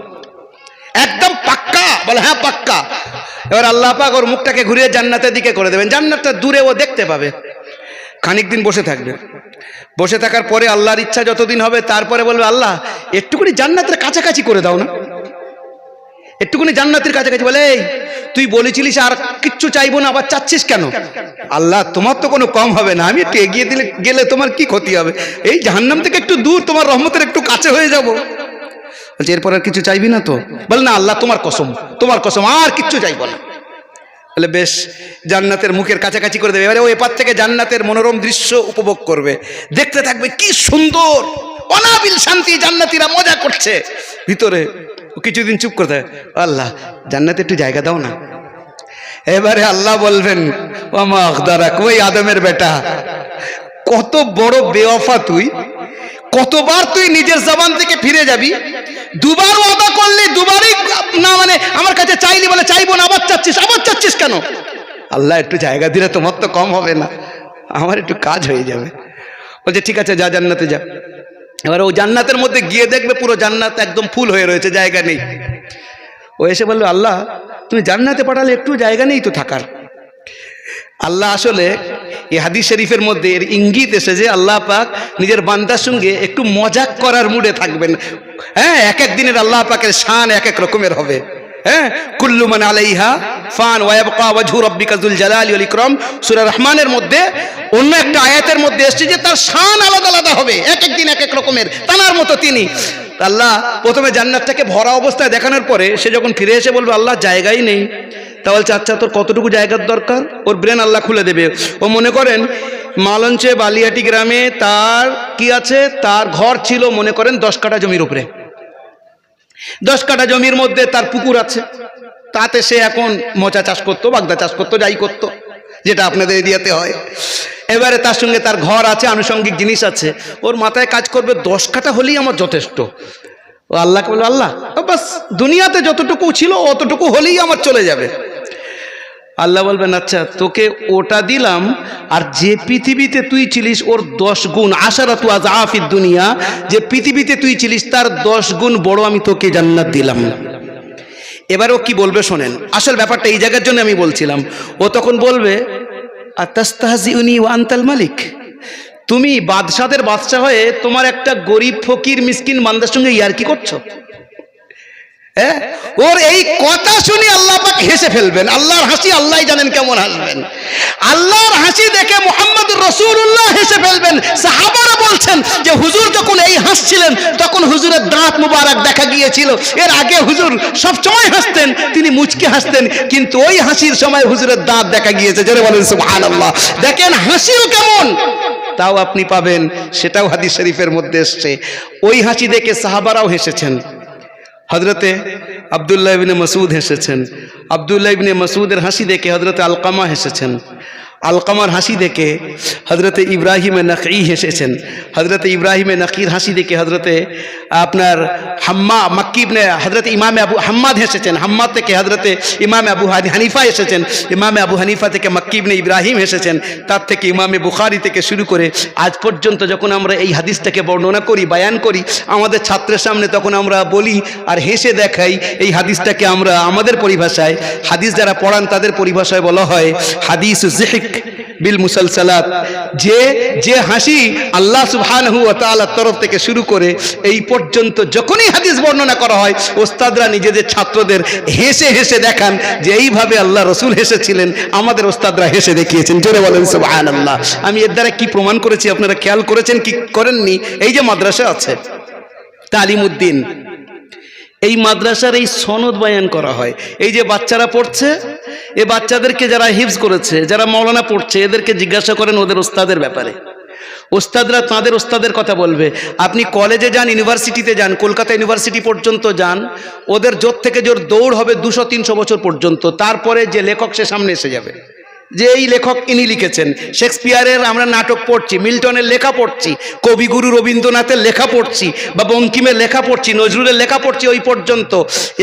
S1: একদম পাক্কা। বলে হ্যাঁ পাক্কা। এবার আল্লাহ পাক ওর মুখটাকে ঘুরিয়ে জান্নাতের দিকে করে দেবেন, জান্নাতটা দূরে ও দেখতে পাবে। খানিক দিন বসে থাকবে, বসে থাকার পরে আল্লাহর ইচ্ছা যতদিন হবে, তারপরে বলবে আল্লাহ একটুখানি জান্নাতের কাছাকাছি করে দাও না, একটুখানি জান্নাতের কাছাকাছি। বলে এই তুই বলেছিলিস আর কিচ্ছু চাইবো না, আবার চাচ্ছিস কেন? আল্লাহ তোমার তো কোনো কম হবে না, আমি একটু এগিয়ে দিলে গেলে তোমার কি ক্ষতি হবে? এই জাহান্নাম থেকে একটু দূর, তোমার রহমতের একটু কাছে হয়ে যাব। বলছে এরপর আর কিছু চাইবি না তো? বলে না আল্লাহ তোমার কসম আর কিচ্ছু চাইবো না। বলে বেশ, জান্নাতের মুখের কাছাকাছি করে দেবে। এবারে ও এপার থেকে জান্নাতের মনোরম দৃশ্য উপভোগ করবে, দেখতে থাকবে কি সুন্দর অনাবিল শান্তি, জান্নাতীরা মজা করছে ভিতরে। কিছুদিন চুপ করে থাকে, আল্লাহ জান্নাতে একটু জায়গা দাও না। এবারে আল্লাহ বলবেন ওমা আখদারাক, ওই আদমের বেটা কত বড় বেওয়াফা তুই, কতবার তুই নিজের জবান থেকে ফিরে যাবি, দুবার ওয়াদা করলি, দুবারই না মানে আমার কাছে চাইলি, বলে চাইবো না, আবার চাচ্ছিস কেন? আল্লাহ একটু জায়গা দিলে তোমার তো কম হবে না, আমার একটু কাজ হয়ে যাবে। বলছে ঠিক আছে যা জান্নাতে যা। এবার ও জান্নাতের মধ্যে গিয়ে দেখবে পুরো জান্নাত একদম ফুল হয়ে রয়েছে, জায়গা নেই। ও এসে বললো আল্লাহ তুমি জান্নাতে পাঠালে একটু জায়গা নেই তো থাকার। আল্লাহ আসলে এই হাদিস শরীফের মধ্যে এর ইঙ্গিত এসেছে আল্লাহ পাক নিজের বান্দার সঙ্গে একটু মজাক করার মুডে থাকবেন। হ্যাঁ, এক এক দিনের আল্লাহ পাকের শান এক এক রকমের হবে। হ্যাঁ, কুল্লু মান আলাইহা ফান ওয়া ইয়াবকা ওয়াজহু রাব্বিকা যুল জালালি ওয়াল ইকরাম, সূরা রহমানের মধ্যে অন্য একটা আয়াতের মধ্যে এসেছে যে তার শান আলাদা আলাদা হবে, এক এক দিন এক এক রকমের, তানার মতো তিনি। আল্লাহ প্রথমে জান্নাতটাকে ভরা অবস্থায় দেখানোর পরে সে যখন ফিরে এসে বলবে আল্লাহ জায়গাই নেই, তা বলছে আচ্ছা তোর কতটুকু জায়গার দরকার? ওর ব্রেন আল্লাহ খুলে দেবে। ও মনে করেন মালঞ্চে বালিয়াটি গ্রামে তার কি আছে, তার ঘর ছিল মনে করেন 10 কাঠা জমির উপরে। 10 কাঠা জমির মধ্যে তার পুকুর আছে, তাতে সে এখন মোচা চাষ করতো, বাগদা চাষ করতো, যাই করতো, যেটা আপনাদের এরিয়াতে হয়। এবারে তার সঙ্গে তার ঘর আছে, আনুষঙ্গিক জিনিস আছে। ওর মাথায় কাজ করবে 10 কাঠা হলেই আমার যথেষ্ট। ও আল্লাহকে বলল আল্লাহ বাস দুনিয়াতে যতটুকু ছিল অতটুকু হলেই আমার চলে যাবে। আল্লাহ বলবেন আচ্ছা তোকে ওটা দিলাম, আর যে পৃথিবীতে তুই ছিলিস ওর 10 গুণ, আশারাতু আযআফিদ দুনিয়া, যে পৃথিবীতে তুই ছিলিস তার 10 গুণ বড় আমি তোকে জান্নাত দিলাম। এবারে ও কি বলবে শোনেন, আসল ব্যাপারটা এই জায়গার জন্য আমি বলছিলাম। ও তখন বলবে আতাস্তাহজিউনি ওয়া আনতাল মালিক, তুমি বাদশাদের বাদশা হয়ে তোমার একটা গরিব ফকির মিসকিন বান্দার সঙ্গে ইয়ার্কি করছো। হ্যাঁ, ওর এই কথা শুনে আল্লাহ পাক হেসে ফেলবেন। আল্লাহর হাসি আল্লাহই জানেন কেমন হাসবেন। আল্লাহর হাসি দেখে মুহাম্মদুর রাসূলুল্লাহ হেসে ফেলবেন। সাহাবারা বলছেন যে হুজুর যখন এই হাসছিলেন তখন হুজুরের দাঁত মুবারক দেখা গিয়েছিল। এর আগে হুজুর সব সময় হাসতেন, তিনি মুচকি হাসতেন, কিন্তু ওই হাসির সময় হুজুরের দাঁত দেখা গিয়েছে। জোরে বলেন সুবহানাল্লাহ। দেখেন হাসিও কেমন তাও আপনি পাবেন, সেটাও হাদিস শরীফের মধ্যে এসছে। ওই হাসি দেখে সাহাবারাও হেসেছেন। হযরতে আব্দুল্লাহ ইবনে মাসউদ হেসেছেন। আব্দুল্লাহ ইবনে মাসউদের হাসি দেখে হযরতে আলকামা হেসেছেন। আলকামার হাসি দেখে হযরতে ইব্রাহিম নাখঈ হেসেছেন। হযরতে ইব্রাহিম নাখঈর হাসি দেখে হযরতে আপনার মাক্কি ইবনে হযরতে ইমাম আবু হাম্মাদ হেসেছেন। হাম্মাদ থেকে হযরতে ইমাম আবু হানিফা এসেছেন। ইমাম আবু হানিফা থেকে মাক্কি ইবনে ইব্রাহিম হেসেছেন। তার থেকে ইমামে বুখারী থেকে শুরু করে আজ পর্যন্ত যখন আমরা এই হাদিসটাকে বর্ণনা করি, বায়ান করি আমাদের ছাত্রের সামনে, তখন আমরা বলি আর হেসে দেখাই এই হাদিসটাকে আমরা আমাদের পরিভাষায়, হাদিস যারা পড়ান তাদের পরিভাষায় বলা হয় হাদিস যিহক, বিল মুসালসালাত, যে হাসি আল্লাহ সুবহানাহু ওয়া তাআলার তরফ থেকে শুরু করে এই পর্যন্ত যখনই হাদিস বর্ণনা করা হয় ওস্তাদরা নিজেদের ছাত্রদের হেসে হেসে দেখান যে এইভাবে আল্লাহ রসুল হেসেছিলেন, আমাদের ওস্তাদরা হেসে দেখিয়েছেন। জোরে বলেন সুবহানাল্লাহ। আমি এর দ্বারা কি প্রমাণ করেছি আপনারা খেয়াল করেছেন কি করেননি? এই যে মাদ্রাসা আছে তালিমউদ্দিন, এই মাদ্রাসার এই সনদ বায়ান করা হয়। এই যে বাচ্চারা পড়ছে, এই বাচ্চাদেরকে যারা হিফজ করেছে, যারা মাওলানা পড়ছে, এদেরকে জিজ্ঞাসা করেন ওদের ওস্তাদের ব্যাপারে। ওস্তাদরা তাঁদের ওস্তাদের কথা বলবে। আপনি কলেজে যান, ইউনিভার্সিটিতে যান, কলকাতা ইউনিভার্সিটি পর্যন্ত যান, ওদের জোর থেকে জোর দৌড় হবে 200-300 বছর পর্যন্ত। তারপরে যে লেখক সে সামনে এসে যাবে, যে এই লেখক ইনি লিখেছেন। শেক্সপিয়ারের আমরা নাটক পড়ছি, মিল্টনের লেখা পড়ছি, কবিগুরু রবীন্দ্রনাথের লেখা পড়ছি, বা বঙ্কিমের লেখা পড়ছি, নজরুলের লেখা পড়ছি, ওই পর্যন্ত।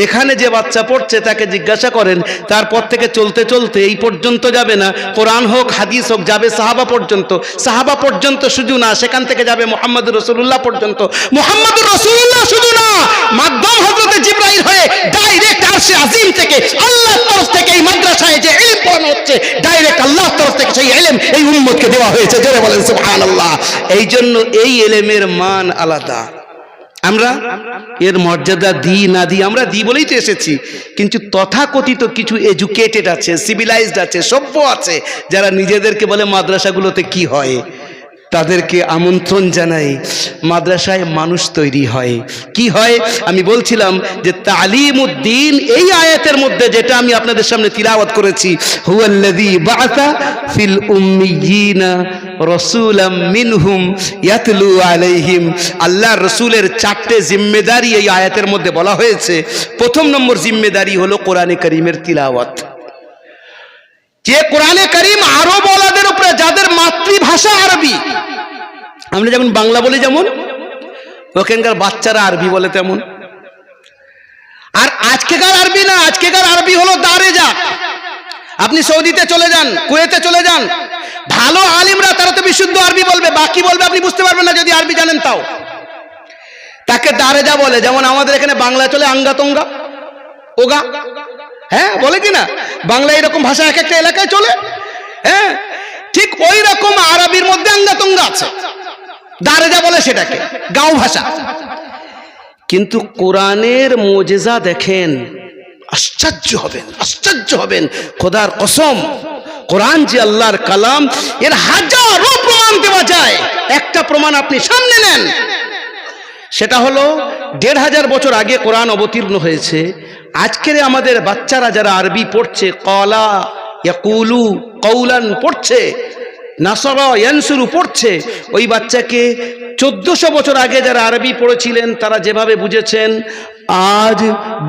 S1: এখানে যে বাচ্চা পড়ছে তাকে জিজ্ঞাসা করেন, তারপর থেকে চলতে চলতে এই পর্যন্ত যাবে না, কোরআন হোক হাদিস হোক, যাবে সাহাবা পর্যন্ত। সাহাবা পর্যন্ত শুধু না, সেখান থেকে যাবে মুহাম্মদুর রাসূলুল্লাহ পর্যন্ত। মুহাম্মদুর রাসূলুল্লাহ শুধু না, মাধ্যম হযরত জিবরাইল হয়ে ডাইরেক্ট আরশে আজিম থেকে আল্লাহর তরফ থেকে এই মাদ্রাসায় যে ইলম পড়ানো হচ্ছে, ডাইরেক্ট আল্লাহর তরফ থেকে সেই ইলম এই উম্মতকে দেওয়া হয়েছে। জোরে বলেন সুবহানাল্লাহ। এই জন্য এই ইলমের মান আলাদা। আমরা এর মর্যাদা দিই না দিই, আমরা দিই বলেই তো এসেছি। কিন্তু তথাকথিত কিছু এডুকেটেড আছে, সিভিলাইজড আছে, সভ্য আছে, যারা নিজেদেরকে বলে মাদ্রাসাগুলোতে কি হয়, তাদেরকে আমন্ত্রণ জানাই, মাদ্রাসায় মানুষ তৈরি হয়। কি হয় আমি বলছিলাম যে তালিমউদ্দিন এই আয়াতের মধ্যে যেটা আমি আপনাদের সামনে তিলাওয়াত করেছি, হুয়াল্লাযী বাআসা ফিল উম্মিয়িনা রাসূলাম মিনহুম ইয়াতলু আলাইহিম। আল্লাহর রাসূলের 4টে জিম্মেদারি এই আয়াতের মধ্যে বলা হয়েছে। প্রথম নম্বর জিম্মেদারি হলো কোরআনে কারীমের তিলাওয়াত। যে কোরআনে কারীম আরব ওয়ালাদের উপরে, যাদের মাতৃভাষা আরবি, আমরা যেমন বাংলা বলি যেমন, ওখানকার বাচ্চারা আরবি বলে তেমন। আর আজকেকার আরবি না, আজকেকার আরবি হলো দারেজা। আপনি সৌদিতে চলে যান, কুয়েতে চলে যান, ভালো আলিমরা তারা তো বিশুদ্ধ আরবি বলবে, বাকি বলবে আপনি বুঝতে পারবেন না যদি আরবি জানেন তাও। তাকে দারেজা বলে। যেমন আমাদের এখানে বাংলা চলে আঙ্গা তঙ্গা ওগা, হ্যাঁ বলে কি না? বাংলা এরকম ভাষা এক একটা এলাকায় চলে, হ্যাঁ ঠিক ওই রকম আরবির মধ্যে আঙ্গাতঙ্গা আছে, দারেজা বলে সেটাকে, গাঁও ভাষা। কিন্তু কোরআনের মুজিজা দেখেন, আশ্চর্য হবেন, আশ্চর্য হবেন। খোদার কসম, কোরআন যে আল্লাহর কালাম, এর হাজারো প্রমাণ দেওয়া যায়। একটা প্রমাণ আপনি সামনে নেন, সেটা হলো 1500 বছর আগে কোরআন অবতীর্ণ হয়েছে। আজকের আমাদের বাচ্চারা যারা আরবি পড়ছে, কলা ইয়াকুলু কৌলান পড়ছে, নাসরা ইয়ানসুরু পড়ছে, ওই বাচ্চাকে 1400 বছর আগে যারা আরবি পড়েছিলেন তারা যেভাবে বুঝেছেন, আজ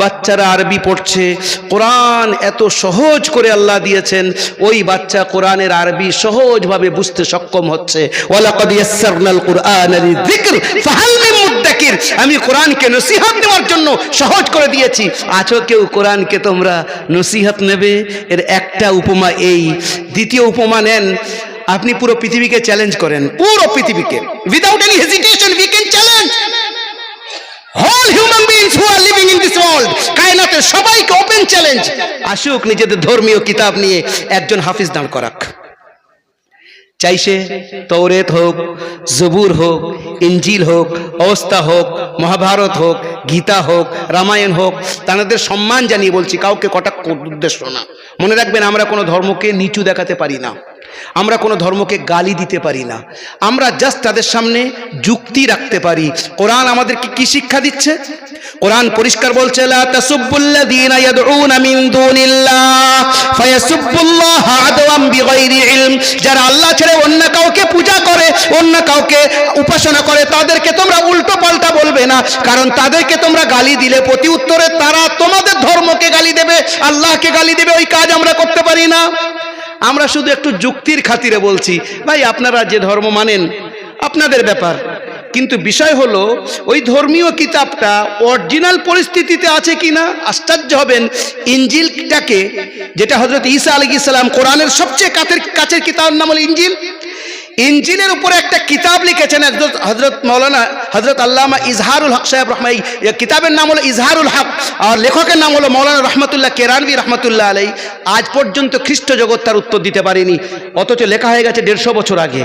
S1: বাচ্চারা আরবি পড়ছে। কোরআন এত সহজ করে আল্লাহ দিয়েছেন, ওই বাচ্চা কোরআনের আরবি সহজভাবে বুঝতে সক্ষম হচ্ছে। ওয়ালাকাদ ইয়াসসারনাল কুরআনা লিযিকর ফাহাল মিন মুদ্দাকির। আমি কোরআনকে নসিহত দেওয়ার জন্য সহজ করে দিয়েছি। আছো কেউ কোরআনকে তোমরা নসিহত নেবে? এর একটা উপমা এই। দ্বিতীয় উপমা নেন, আপনি পুরো পৃথিবীকে চ্যালেঞ্জ করেন, পুরো পৃথিবীকে, without any hesitation we can challenge all human beings who are living in this world। কায়নাতের সবাইকে ওপেন চ্যালেঞ্জ। আসুক নিজেদের ধর্মীয় কিতাব নিয়ে একজন হাফিজ দাঁড় করাক, চাই সে তৌরেত হোক, জবুর হোক, ইঞ্জিল হোক, অবস্থা হোক, মহাভারত হোক, গীতা হোক, রামায়ণ হোক। তাদের সম্মান জানিয়ে বলছি, কাউকে কটাক্ষ উদ্দেশ্য না। মনে রাখবেন, আমরা কোনো ধর্মকে নিচু দেখাতে পারি না, আমরা কোনো ধর্মকে গালি দিতে পারি না, আমরা জাস্ট তাদের সামনে যুক্তি রাখতে পারি। কোরআন আমাদেরকে কি শিক্ষা দিচ্ছে? কোরআন পরিষ্কার বলছে, লা তাসুব্বুল্লাযীনা ইয়াদউনা মিন দুনিল্লাহ ফায়াসুব্বুল্লাহা আদওয়াম বিগাইরি ইলম। যারা আল্লাহ ছেড়ে অন্য কাউকে পূজা করে, অন্য কাউকে উপাসনা করে, তাদেরকে তোমরা উল্টো পাল্টা বলবে না, কারণ তাদেরকে তোমরা গালি দিলে প্রতি উত্তরে তারা তোমাদের ধর্মকে গালি দেবে, আল্লাহকে গালি দেবে। ওই কাজ আমরা করতে পারি না। আমরা শুধু একটু যুক্তির খাতিরে বলছি, ভাই আপনারা যে ধর্ম মানেন আপনাদের ব্যাপার, কিন্তু বিষয় হলো ওই ধর্মীয় কিতাবটা অরিজিনাল পরিস্থিতিতে আছে কিনা। আশ্চর্য হবেন, ইঞ্জিলটাকে, যেটা হযরত ঈসা আলাইহিস সালাম, কোরআনের সবচেয়ে কাছের কিতাবের নাম হলো ইঞ্জিল, ইনজিলের উপরে একটা কিতাব লিখেছেন হযরত মাওলানা হযরত আল্লামা ইজহারুল হক সাহেব রহমাই। কিতাবের নাম হলো ইজহারুল হক, আর লেখকের নাম হলো মাওলানা রহমতুল্লাহ কেরানভী রহমতুল্লাহ আলাইহি। আজ পর্যন্ত খ্রিস্ট জগৎ তার উত্তর দিতে পারেনি, অথচ লেখা হয়ে গেছে 150 বছর আগে।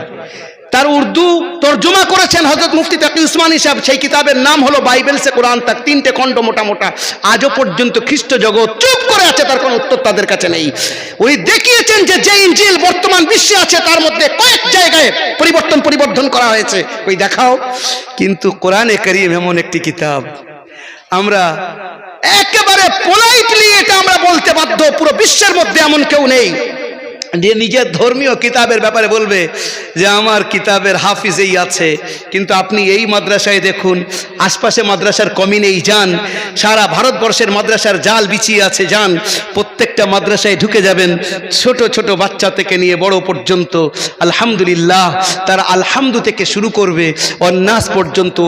S1: তার উর্দু তর্জমা করেছেন হযরত মুফতি তাকি উসমানী সাহেব। সেই কিতাবের নাম হলো বাইবেল সে কোরআন তাক, 3টে খণ্ড মোটা মোটা। আজও পর্যন্ত খ্রিস্ট জগৎ চুপ করে আছে, তার কোনো উত্তর তাদের কাছে নেই। উনি দেখিয়েছেন যে ইনজিল বর্তমান বিশ্বে আছে তার মধ্যে কয়েক জায়গায় পরিবর্তন করা হয়েছে, ওই দেখাও। কিন্তু কোরআনে কারীম এমন একটি কিতাব, আমরা একেবারে পোলাইটলি এটা আমরা বলতে বাধ্য, পুরো বিশ্বের মধ্যে এমন কেউ নেই যে নিজের ধর্মীয় কিতাবের ব্যাপারে বলবে যে আমার কিতাবের হাফিজ এই আছে। কিন্তু আপনি এই মাদ্রাসায় দেখুন, আশপাশে মাদ্রাসার কমি নেই, যান সারা ভারতবর্ষের মাদ্রাসার জাল বিছিয়ে আছে, যান প্রত্যেকটা মাদ্রাসায় ঢুকে যাবেন, ছোট ছোট বাচ্চা থেকে নিয়ে বড় পর্যন্ত আলহামদুলিল্লাহ, তারা আলহামদু থেকে শুরু করবে অন্নাস পর্যন্ত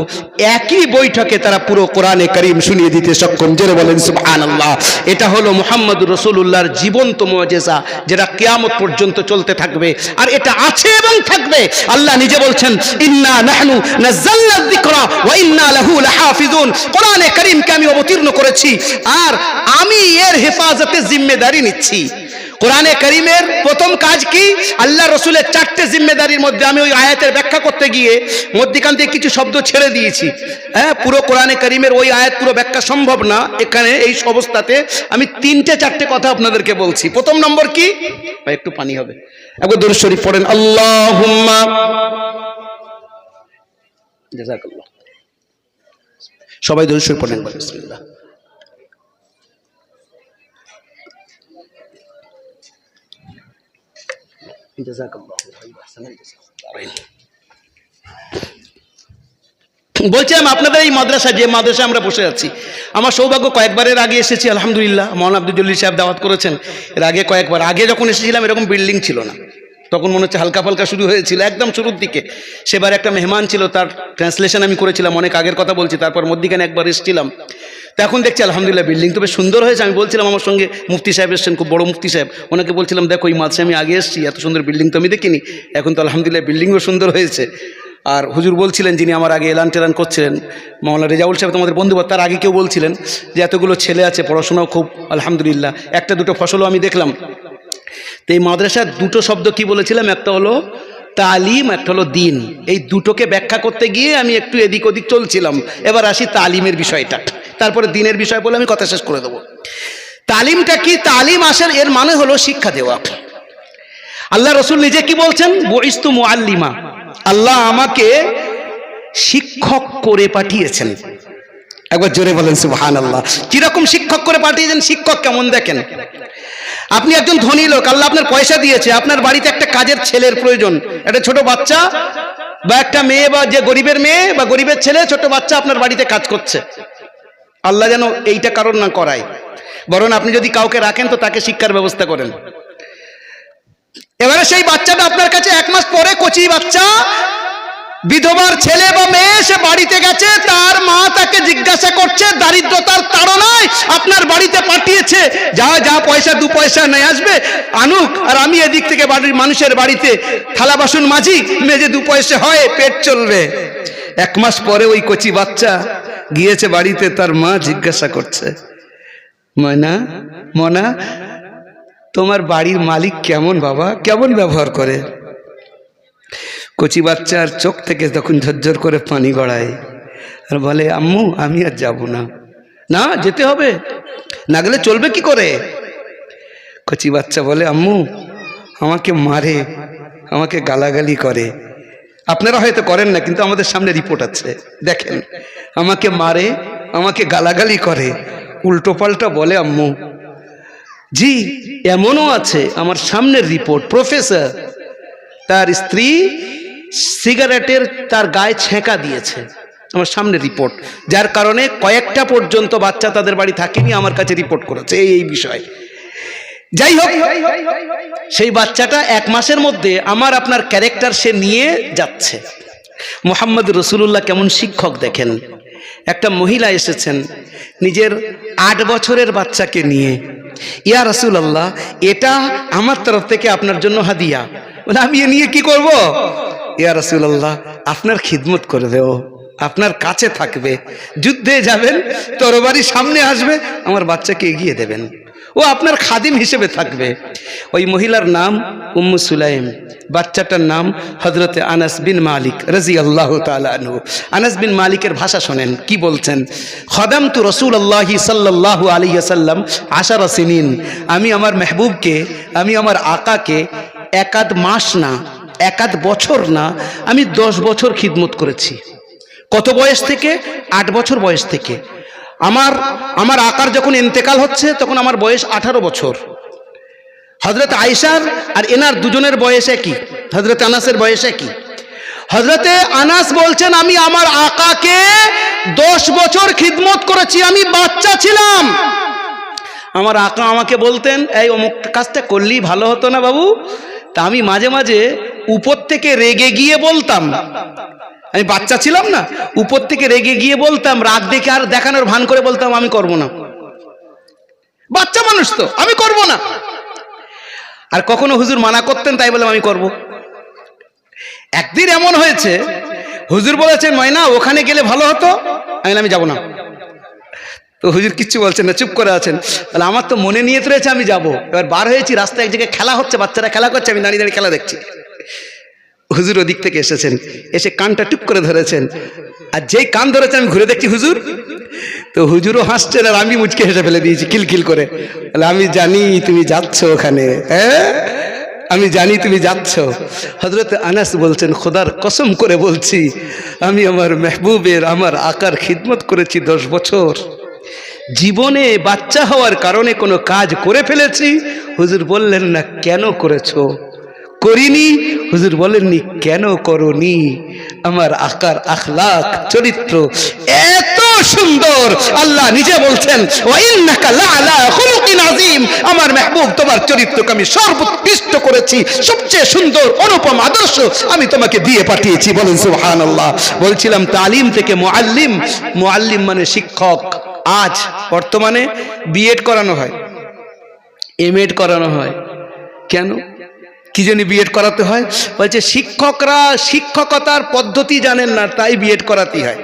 S1: একই বৈঠকে তারা পুরো কোরআনে কারীম শুনিয়ে দিতে সক্ষম। জোরে বলেন সুবহানাল্লাহ। এটা হলো মুহাম্মদুর রাসূলুল্লাহর জীবন্ত মুজিজা, যেটা কিয়ামত পর্যন্ত চলতে থাকবে, আর এটা আছে এবং থাকবে। আল্লাহ নিজে বলছেন ইন্না নাহনু নাযালনা যিকরা ওয়া ইন্না লাহু লাহাফিজুন। কোরআনে কারীমকে আমি অবতীর্ণ করেছি আর আমি এর হেফাজতের জিম্মেদারি নিচ্ছি। কোরআনে কারীমের প্রথম কাজ কি? আল্লাহ রসুলের 4টে জিম্মেদারির মধ্যে আমি ওই আয়াতের ব্যাখ্যা করতে গিয়ে মধ্যখান থেকে কিছু শব্দ ছেড়ে দিয়েছি। হ্যাঁ, পুরো কোরআনে কারীমের ওই আয়াত পুরো ব্যাখ্যা সম্ভব না এখানে এই অবস্থাতে। আমি 3-4টে কথা আপনাদেরকে বলছি। প্রথম নম্বর কি? ভাই একটু পানি হবে, একবার দরুদ শরীফ পড়েন। আল্লাহুম্মা জাযাকাল্লাহ। সবাই দরুদ শরীফ পড়েন, বিসমিল্লাহ। বলছিলাম আপনাদের এই মাদ্রাসা, যে মাদ্রাসায় আমরা বসে আছি, আমার সৌভাগ্য কয়েকবারের আগে এসেছি আলহামদুলিল্লাহ। মৌলানা আব্দুল জলিল সাহেব দাওয়াত করেছেন এর আগে কয়েকবার। আগে যখন এসেছিলাম এরকম বিল্ডিং ছিল না, তখন মনে হচ্ছে হালকা ফালকা শুরু হয়েছিল একদম শুরুর দিকে। সেবার একটা মেহমান ছিল, তার ট্রান্সলেশন আমি করেছিলাম, অনেক আগের কথা বলছি। তারপর মধ্যিখানে একবার এসেছিলাম, তো এখন দেখছি আলহামদুলিল্লাহ বিল্ডিং তো বেশ সুন্দর হয়েছে। আমি বলছিলাম, আমার সঙ্গে মুফতি সাহেব এসেছেন, খুব বড় মুফতি সাহেব, ওনাকে বলছিলাম দেখো ওই মাদ্রাসায় আমি আগে এসেছি, এত সুন্দর বিল্ডিং তো আমি দেখিনি। এখন তো আলহামদুলিল্লাহ বিল্ডিংও সুন্দর হয়েছে। আর হুজুর বলছিলেন, যিনি আমার আগে এলান টেলান করছিলেন, মাওলানা রেজাউল সাহেব, তোমাদের বন্ধু, তার আগে কেউ বলছিলেন যে এতগুলো ছেলে আছে, পড়াশোনাও খুব আলহামদুলিল্লাহ, 1-2 ফসলও আমি দেখলাম। তো এই মাদ্রাসার 2টো শব্দ কি বলেছিলাম, একটা হলো তালিম, একটা হলো দিন। এই দুটোকে ব্যাখ্যা করতে গিয়ে আমি একটু এদিক ওদিক চলছিলাম। এবার আসি তালিমের বিষয়টা, তারপরে দিনের বিষয় বলে আমি কথা শেষ করে দেবো। তালিমটা কি? তালিম আসেন এর মানে হলো শিক্ষা দেওয়া। আল্লাহ রসুল নিজে কি বলছেন? বুইস্তু মুআল্লিমা, আল্লাহ আমাকে শিক্ষক করে পাঠিয়েছেন। একবার জোরে বলেন সুবহানাল্লাহ। কিরকম শিক্ষক করে পাঠিয়েছেন? শিক্ষক কেমন দেখেন, আপনি একজন ধনী লোক, আল্লাহ আপনার পয়সা দিয়েছে, আপনার বাড়িতে একটা কাজের ছেলের প্রয়োজন, একটা ছোট বাচ্চা বা একটা মেয়ে, বা যে গরিবের মেয়ে বা গরিবের ছেলে, ছোট বাচ্চা আপনার বাড়িতে কাজ করছে। আল্লাহ যেন এইটা কারণ না করায়, বরং আপনি যদি কাউকে রাখেন তো তাকে শিক্ষার ব্যবস্থা করেন। এবারে সেই বাচ্চাটা আপনার কাছে 1 মাস পরে, কচি বাচ্চা, বিধবার ছেলে বা মেয়ে, সে বাড়িতে গেছে, তার মা তাকে জিজ্ঞাসা করছে, দারিদ্রতার তাড়নায় আপনার বাড়িতে পাঠিয়েছে, যা পয়সা 2 পয়সা নিয়ে আসবে আনুক, আর আমি এদিক থেকে বাড়ির মানুষের বাড়িতে থালা বাসন মাজি, মেজে 2 পয়সা হয়, পেট চলবে। 1 মাস পরে ওই কচি বাচ্চা গিয়েছে বাড়িতে, তার মা জিজ্ঞাসা করছে, মনা তোমার বাড়ির মালিক কেমন বাবা, কেমন ব্যবহার করে? কচি বাচ্চার চোখ থেকে তখন ঝরঝর করে পানি গড়ায় আর বলে, আম্মু আমি আর যাব না। না, যেতে হবে, না গেলে চলবে কি করে? কচি বাচ্চা বলে, আম্মু আমাকে মারে, আমাকে গালাগালি করে। আপনারা হয়তো করেন না, কিন্তু আমাদের সামনে রিপোর্ট আছে, দেখেন, আমাকে মারে, আমাকে গালাগালি করে, উল্টো পাল্টা বলে আম্মু। জি, এমনও আছে, আমার সামনের রিপোর্ট, প্রফেসর, তার স্ত্রী সিগারেটের তার গায়ে ছেঁকা দিয়েছে, আমার সামনে রিপোর্ট, যার কারণে কয়েকটা পর্যন্ত বাচ্চা তাদের বাড়ি থাকেনি, আমার কাছে রিপোর্ট করেছে এই বিষয়। যাই হোক, সেই বাচ্চাটা 1 মাসের মধ্যে আমার আপনার ক্যারেক্টার সে নিয়ে যাচ্ছে। মুহাম্মদ রাসূলুল্লাহ কেমন শিক্ষক দেখেন। একটা মহিলা এসেছেন নিজের 8 বছরের বাচ্চাকে নিয়ে, ইয়া রাসূলুল্লাহ এটা আমার তরফ থেকে আপনার জন্য হাদিয়া। বলে, আমি এ নিয়ে কি করব? ইয়া রাসূলুল্লাহ, আপনার খিদমত করবে, ও আপনার কাছে থাকবে, যুদ্ধে যাবেন তরবারি সামনে আসবে, আমার বাচ্চাকে এগিয়ে দেবেন, ও আপনার খাদিম হিসেবে থাকবে। ওই মহিলার নাম উম্মু সুলাইম, বাচ্চাটার নাম হযরতে আনাস বিন মালিক রাদিয়াল্লাহু তাআলা আনহু। আনাস বিন মালিকের ভাষা শোনেন কি বলছেন, খাদামতু রাসূলুল্লাহি সাল্লাল্লাহু আলাইহি ওয়াসাল্লাম 10 সিনিন, আমি আমার মেহবুবকে, আমি আমার আকাকে একাদ মাস না, একাদ বছর না, আমি 10 বছর খিদমত করেছি। কত বয়স থেকে? 8 বছর বয়স থেকে। আমার আকার যখন ইন্তেকাল হচ্ছে তখন আমার বয়স 18 বছর। হযরত আয়েশার আর এনার দুজনের বয়স একই, হযরত আনাসের বয়স একই। হযরতে আনাস বলছেন আমি আমার আকাকে 10 বছর খিদমত করেছি, আমি বাচ্চা ছিলাম। আমার আকা আমাকে বলতেন, এই অমুক কাজটা করলেই ভালো হতো না বাবু? তা আমি মাঝে মাঝে উপর থেকে রেগে গিয়ে বলতাম, আমি বাচ্চা ছিলাম না, উপর থেকে রেগে গিয়ে বলতাম, রাগ দেখে আর দেখানোর ভান করে বলতাম আমি করব না, বাচ্চা মানুষ তো, আমি করব না। আর কখনো হুজুর মানা করতেন, তাই বললাম আমি করব। একদিন এমন হয়েছে, হুজুর বলেছেন ময়না ওখানে গেলে ভালো হতো, আমি যাব না। তো হুজুর কিচ্ছু বলছেন না, চুপ করে আছেন। তাহলে আমার তো মনে নিয়ে রয়েছে আমি যাব। এবার বার হয়েছি, রাস্তায় এক জায়গায় খেলা হচ্ছে, বাচ্চারা খেলা করছে, আমি দাঁড়িয়ে দাঁড়িয়ে খেলা দেখছি। হুজুর ওদিক থেকে এসেছেন, এসে কানটা টুপ করে ধরেছেন, আর যেই কান ধরেছেন আমি ঘুরে দেখছি হুজুর। তো হুজুরও হাসছেন আর আমি মুচকে হেসে ফেলে দিয়েছি কিলকিল করে। আমি জানি তুমি যাচ্ছ ওখানে, হ্যাঁ আমি জানি তুমি যাচ্ছ। হযরত আনাস বলছেন খোদার কসম করে বলছি, আমি আমার মেহবুবের, আমার আকার খিদমত করেছি 10 বছর। জীবনে বাচ্চা হওয়ার কারণে কোনো কাজ করে ফেলেছি? হুজুর বললেন না কেন করেছো? করিনি। হুজুর বলেননি কেন করনি? আমার আকার আখলাক চরিত্র এত সুন্দর, আল্লাহ নিজে বলছেন ওয়া ইন্নাকা লাআলা খুলুকিন আযীম, আমার মেহবুব তোমার চরিত্রকে আমি সর্বোৎকৃষ্ট করেছি, সবচেয়ে সুন্দর অনুপম আদর্শ আমি তোমাকে দিয়ে পাঠিয়েছি। বলেন সুবহানাল্লাহ। বলছিলাম তালিম থেকে মুআল্লিম, মুআল্লিম মানে শিক্ষক। আজ বর্তমানে বিএড করানো হয়, এমএড করানো হয়। কেন কি জানি বিএড করাতে হয়? বলছে শিক্ষকরা শিক্ষকতার পদ্ধতি জানেন না, তাই বিএড করাতে হয়।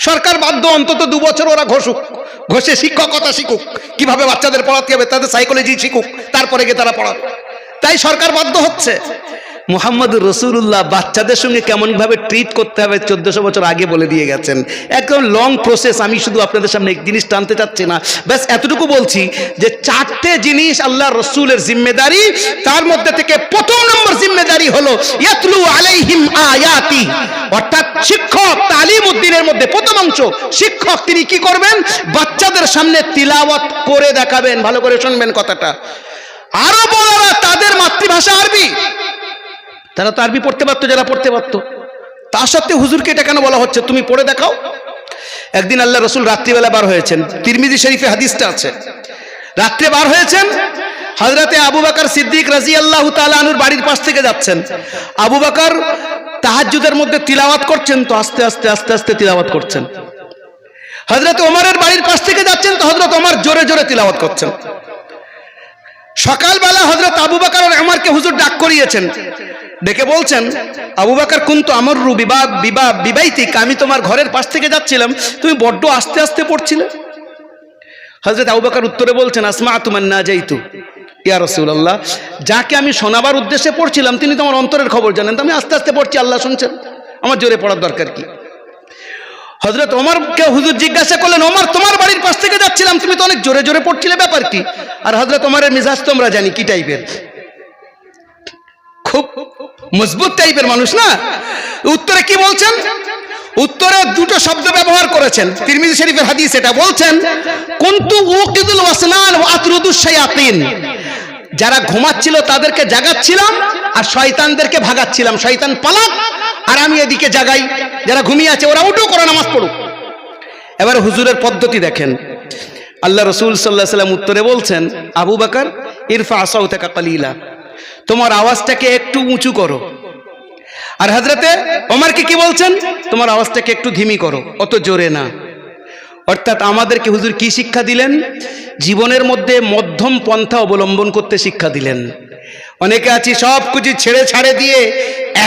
S1: সরকার বাধ্য অন্তত 2 বছর ওরা ঘষে শিক্ষকতা শিখুক, কিভাবে বাচ্চাদের পড়াতে হবে, তাদের সাইকোলজি শিখুক, তারপরে গিয়ে তারা পড়াবে। তাই সরকার বাধ্য হচ্ছে। মুহাম্মদুর রাসূলুল্লাহ বাচ্চাদের সঙ্গে কেমন ভাবে ট্রিট করতে হবে 1400 বছর আগে বলে দিয়ে গেছেন। একদম লং প্রসেস। আমি শুধু আপনাদের সামনে এক জিনিস টানতে চাচ্ছি না, ব্যাস এতটুকু বলছি যে 4টে জিনিস আল্লাহ রসুলের জিম্মেদারি। তার মধ্যে থেকে প্রথম নম্বর জিম্মেদারি হলো ইয়াতলু আলাইহিম আয়াতি, অর্থাৎ শিক্ষক তালিম উদ্দিনের মধ্যে প্রথম অংশ শিক্ষক তিনি কি করবেন? বাচ্চাদের সামনে তিলাওয়াত করে দেখাবেন। ভালো করে শুনবেন কথাটা। আরো বড়রা তাদের মাতৃভাষা আরবি, তারা তো আরবি পড়তে পারতো, যারা পড়তে পারতো। তা সত্ত্বেও হুজুরকে এটা কেন বলা হচ্ছে তুমি পড়ে দেখাও? একদিন আল্লাহ রসুল রাত্রিবেলা বার হয়েছেন, তিরমিজি শরীফে হাদিসটা আছে। রাত্রে বার হয়েছেন, হযরতে আবু বকর সিদ্দিক রাদিয়াল্লাহু তাআলা আনহুর বাড়ির পাশ থেকে যাচ্ছেন। আবু বকর তাহাজ্জুদের মধ্যে তিলাওয়াত করছেন, তো আস্তে আস্তে আস্তে আস্তে তিলাওয়াত করছেন। হযরত ওমরের বাড়ির পাশ থেকে যাচ্ছেন, তো হযরত ওমর জোরে জোরে তিলাওয়াত করছেন। সকালবেলা হযরত আবু বকর আর ওমরকে হুজুর ডাক করিয়েছেন, ডেকে বলছেন আবু বকর কুনতু আমরু বিবাইতিক, আমি তোমার ঘরের পাশ থেকে যাচ্ছিলাম, তুমি বড্ড আস্তে আস্তে পড়ছিলে। হযরত আবু বকর উত্তরে বলছেন আসমাতু মান নাজাইতু ইয়া রাসূলুল্লাহ, যাকে আমি শোনাবার উদ্দেশ্যে পড়ছিলাম তিনি তো আমার অন্তরের খবর জানেন, তো আমি আস্তে আস্তে পড়ছি, আল্লাহ শুনছেন, আমার জোরে পড়ার দরকার কি? হযরত ওমরকে হুজুর জিজ্ঞাসা করলেন ওমর তোমার বাড়ির পাশ থেকে যাচ্ছিলাম, তুমি তো অনেক জোরে জোরে পড়ছিলে, ব্যাপার কি? আর হযরত ওমরের মিজাজ তো আমরা জানি কি টাইপের, খুব মজবুত টাইপের মানুষ না। উত্তরে কি বলছেন? উত্তরে 2টো শব্দ ব্যবহার করেছেন, তিরমিজি শরীফের হাদিস এটা। বলছেন কুনতু উকিদুল ওয়াসনান ওয়া আতরুদুশ শায়াতিন, যারা ঘুমাচ্ছিল তাদেরকে জাগাচ্ছিলাম আর শয়তানদেরকে ভাগাচ্ছিলাম। শয়তান পালাক আর আমি এদিকে জাগাই, যারা ঘুমিয়ে আছে ওরা উঠো করে নামাজ পড়ুক। এবার হুজুরের পদ্ধতি দেখেন। আল্লাহ রাসূল সাল্লাল্লাহু আলাইহি ওয়াসাল্লাম উত্তরে বলছেন আবু বকর ইরফা সাওতাকা কালিলা, তোমার আওয়াজটাকে একটু উঁচু করো। আর হযরতে ওমরকে কি বলছেন? তোমার আওয়াজটাকে একটু ধিমি করো, অত জোরে না। অর্থাৎ আমাদেরকে হুজুর কি শিক্ষা দিলেন? জীবনের মধ্যে মধ্যম পন্থা অবলম্বন করতে শিক্ষা দিলেন। অনেকে আছি সব কিছু ছেড়ে দিয়ে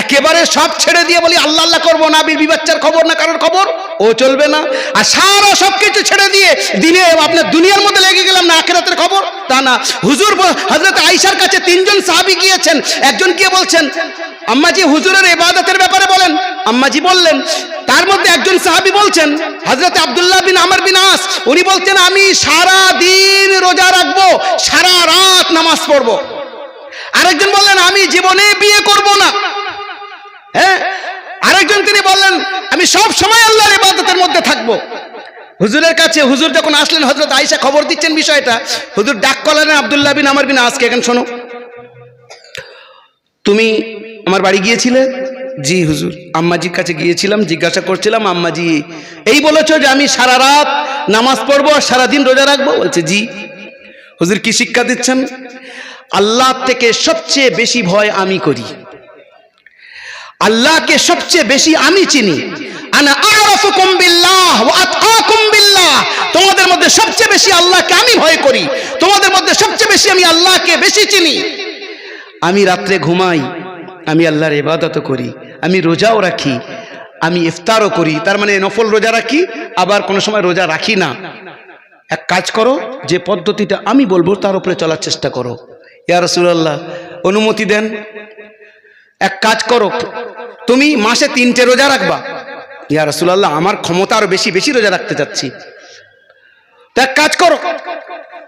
S1: একেবারে সব ছেড়ে দিয়ে বলি আল্লাহ আল্লাহ করবো না, বিবি বাচ্চার খবর না কারোর খবর, ও চলবে না। আর সারা সব কিছু ছেড়ে দিয়ে দিনে আপনার দুনিয়ার মধ্যে লেগে গেলাম না, আখিরাতের খবর তা না। হুজুর হযরত আয়েশার কাছে 3 জন সাহাবী গিয়েছেন, একজন গিয়ে বলছেন আম্মাজি হুজুরের ইবাদতের ব্যাপারে বলেন। আম্মাজি বললেন, তার মধ্যে একজন সাহাবী বলছেন হযরত আব্দুল্লাহ বিন আমর বিন আস, উনি বলছেন আমি সারা দিন রোজা রাখবো, সারা রাত নামাজ পড়বো। আরেকজন বললেন আমি জীবনে বিয়ে করব না। হ্যাঁ, আরেকজন তিনি বললেন আমি সব সময় আল্লাহর ইবাদতের মধ্যে থাকবো। হুজুরের কাছে হুজুর যখন আসলেন, হযরত আয়েশা খবর দিচ্ছেন বিষয়টা, হুজুর ডাক করলেন আব্দুল্লাহ বিন আমর বিন আসকে, এখন শোনো, তুমি আমার বাড়ি গিয়েছিলে? জি হুজুর, আম্মাজির কাছে গিয়েছিলাম, জিজ্ঞাসা করছিলাম আম্মাজি এই বলেছো যে আমি সারা রাত নামাজ পড়বো আর সারাদিন রোজা রাখবো? বলছে জি। হুজুর কি শিক্ষা দিচ্ছেন? আল্লাহ থেকে সবচেয়ে বেশি ভয় আমি করি, আল্লাহকে সবচেয়ে বেশি আমি চিনি। আনা আরাফুকুম বিল্লাহ ওয়া আতকাকুম বিল্লাহ, তোমাদের মধ্যে সবচেয়ে বেশি আল্লাহকে আমি ভয় করি, তোমাদের মধ্যে সবচেয়ে বেশি আমি আল্লাহকে বেশি চিনি। আমি রাত্রে ঘুমাই, আমি আল্লাহর ইবাদত করি, আমি রোজাও রাখি, আমি ইফতারও করি, তার মানে নফল রোজা রাখি, আবার কোনো সময় রোজা রাখি না। এক কাজ করো, যে পদ্ধতিটা আমি বলবো তার উপরে চলার চেষ্টা করো। ইয়া রাসূলুল্লাহ অনুমতি দেন। এক কাজ করো, তুমি মাসে 3টে রোজা রাখবা। ইয়া রাসূলুল্লাহ আমার ক্ষমতা আরো বেশি রোজা রাখতে চাচ্ছি। তো এক কাজ করো,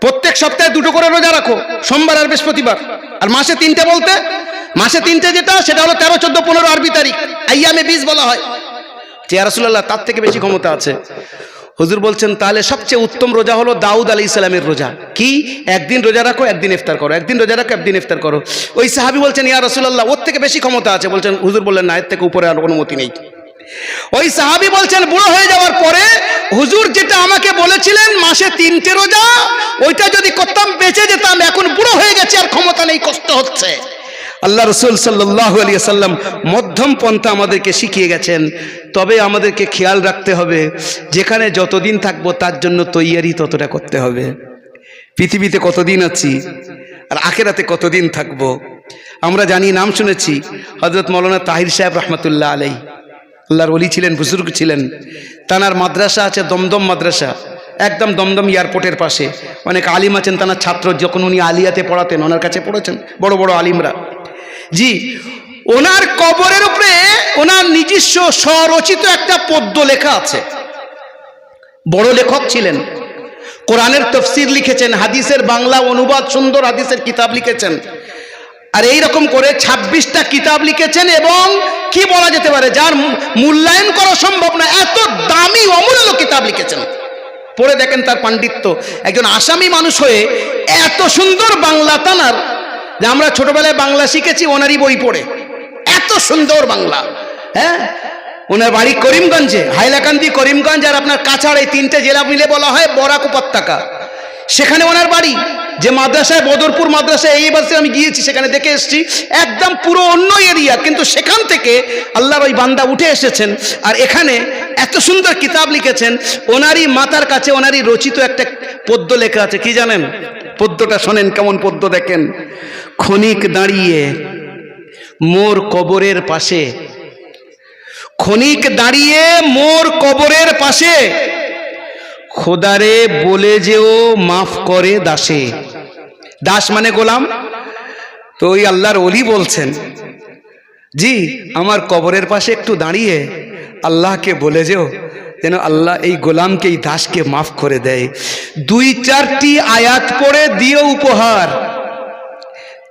S1: প্রত্যেক সপ্তাহে 2টো করে রোজা রাখো, সোমবার আর বৃহস্পতিবার। আর মাসে 3টে বলতে, মাসে 3টে যেটা সেটা হলো 13, 14, 15 আরবি তারিখ, আইয়ামে 20 বলা হয়। ইয়া রাসূলুল্লাহ তার থেকে বেশি ক্ষমতা আছে। হুজুর বলছেন তাহলে সবচেয়ে উত্তম রোজা হলো দাউদ আলাইহিস সালামের রোজা। কি? একদিন রোজা রাখো, একদিন ইফতার করো, একদিন রোজা রাখো, একদিন ইফতার করো। ওই সাহাবী বলছেন ইয়া রাসূলুল্লাহ ওর থেকে বেশি ক্ষমতা আছে। বলছেন, হুজুর বললেন না, এর থেকে উপরে আর অনুমতি নেই। ওই সাহাবী বলছেন বুড়ো হয়ে যাওয়ার পরে হুজুর যেটা আমাকে বলেছিলেন মাসে 3টে রোজা, ওইটা যদি করতাম বেঁচে যেতাম, এখন বুড়ো হয়ে গেছে আর ক্ষমতা নেই, কষ্ট হচ্ছে। আল্লাহ রাসূল সাল্লাল্লাহু আলাইহি ওয়াসাল্লাম মধ্যম পন্থা আমাদেরকে শিখিয়ে গেছেন। তবে আমাদেরকে খেয়াল রাখতে হবে, যেখানে যতদিন থাকবো তার জন্য তৈয়ারি ততটা করতে হবে। পৃথিবীতে কতদিন আছি আর আখিরাতে কতদিন থাকবো আমরা জানি, নাম শুনেছি হযরত মাওলানা তাহির সাহেব রহমাতুল্লাহ আলাইহি, আল্লাহর ওলি ছিলেন, বুজুর্গ ছিলেন। তানার মাদ্রাসা আছে দমদম মাদ্রাসা, একদম দমদম এয়ারপোর্টের পাশে। অনেক আলিম আছেন, তানার ছাত্র যখন উনি আলিয়াতে পড়াতেন ওনার কাছে পড়েছেন বড় বড় আলিমরা। জি, ওনার কবরের উপরে ওনার নিজস্ব স্বরচিত একটা পদ্য লেখা আছে। বড় লেখক ছিলেন, কোরআনের তাফসীর লিখেছেন, হাদিসের বাংলা অনুবাদ, সুন্দর হাদিসের কিতাব লিখেছেন। আর এই রকম করে 26টা কিতাব লিখেছেন, এবং কি বলা যেতে পারে যার মূল্যায়ন করা সম্ভব না, এত দামি অমূল্য কিতাব লিখেছেন। পড়ে দেখেন তার পাণ্ডিত্য। একজন আসামি মানুষ হয়ে এত সুন্দর বাংলা তানার, যে আমরা ছোটবেলায় বাংলা শিখেছি ওনারই বই পড়ে, এত সুন্দর বাংলা। হ্যাঁ, ওনার বাড়ি করিমগঞ্জে, হাইলাকান্দি, করিমগঞ্জ আর আপনার কাছাড়, এই 3টে জেলা মিলে বলা হয় বরাক উপত্যকা। সেখানে ওনার বাড়ি। যে মাদ্রাসায়, বদরপুর মাদ্রাসায় এই বছর আমি গিয়েছি, সেখানে দেখে এসেছি, একদম পুরো অন্য এরিয়া, কিন্তু সেখান থেকে আল্লাহর ওই বান্দা উঠে এসেছেন আর এখানে এত সুন্দর কিতাব লিখেছেন। ওনারই মাথার কাছে ওনারই রচিত একটা পদ্য লেখা আছে। কি জানেন পদ্যটা? শোনেন কেমন পদ্য, দেখেন। ক্ষণিক দাঁড়িয়ে মোর কবরের পাশে, ক্ষণিক দাঁড়িয়ে মোর কবরের পাশে, খোদারে বলে যেও মাফ করে দাসে। দাস মানে গোলাম। তো ওই আল্লাহর ওলি বলছেন, জি আমার কবরের পাশে একটু দাঁড়িয়ে আল্লাহকে বলে যেও যেন আল্লাহ এই গোলামকে, এই দাসকে মাফ করে দেয়। 2-4টি আয়াত পড়ে দিও উপহার,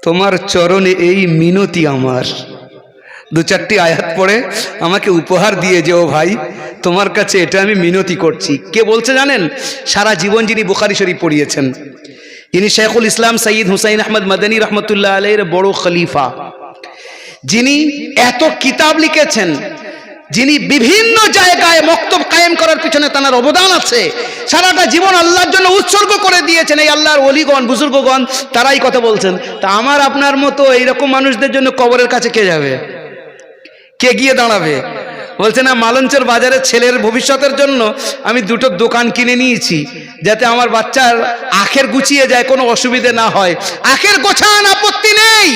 S1: তোমার চরণে এই মিনতি আমার। 2-4টি আয়াত পড়ে আমাকে উপহার দিয়ে যেও ভাই, তোমার কাছে এটা আমি মিনতি করছি। কে বলছে জানেন? সারা জীবন যিনি বুখারী শরীফ পড়িয়েছেন, যিনি শেখুল ইসলাম সৈয়দ হুসাইন আহমদ মাদানী রহমতুল্লাহ আলাইহির বড় খলিফা, যিনি এত কিতাব লিখেছেন, যিনি বিভিন্ন জায়গায় মক্তব কায়েম করার পিছনে তার অবদান আছে, সারাটা জীবন আল্লাহর জন্য উৎসর্গ করে দিয়েছেন। এই আল্লাহর ওলিগণ, বুজুর্গগণ, তারাই কথা বলছেন। তা আমার আপনার মতো এইরকম মানুষদের জন্য কবরের কাছে কে যাবে? কে গিয়ে দাঁড়াবে? বলছে না, মালঞ্চের বাজারে ছেলের ভবিষ্যতের জন্য আমি 2টো দোকান কিনে নিয়েছি, যাতে আমার বাচ্চার আখের গুছিয়ে যায়, কোনো অসুবিধে না হয়। আখের গোছান, আপত্তি নেই,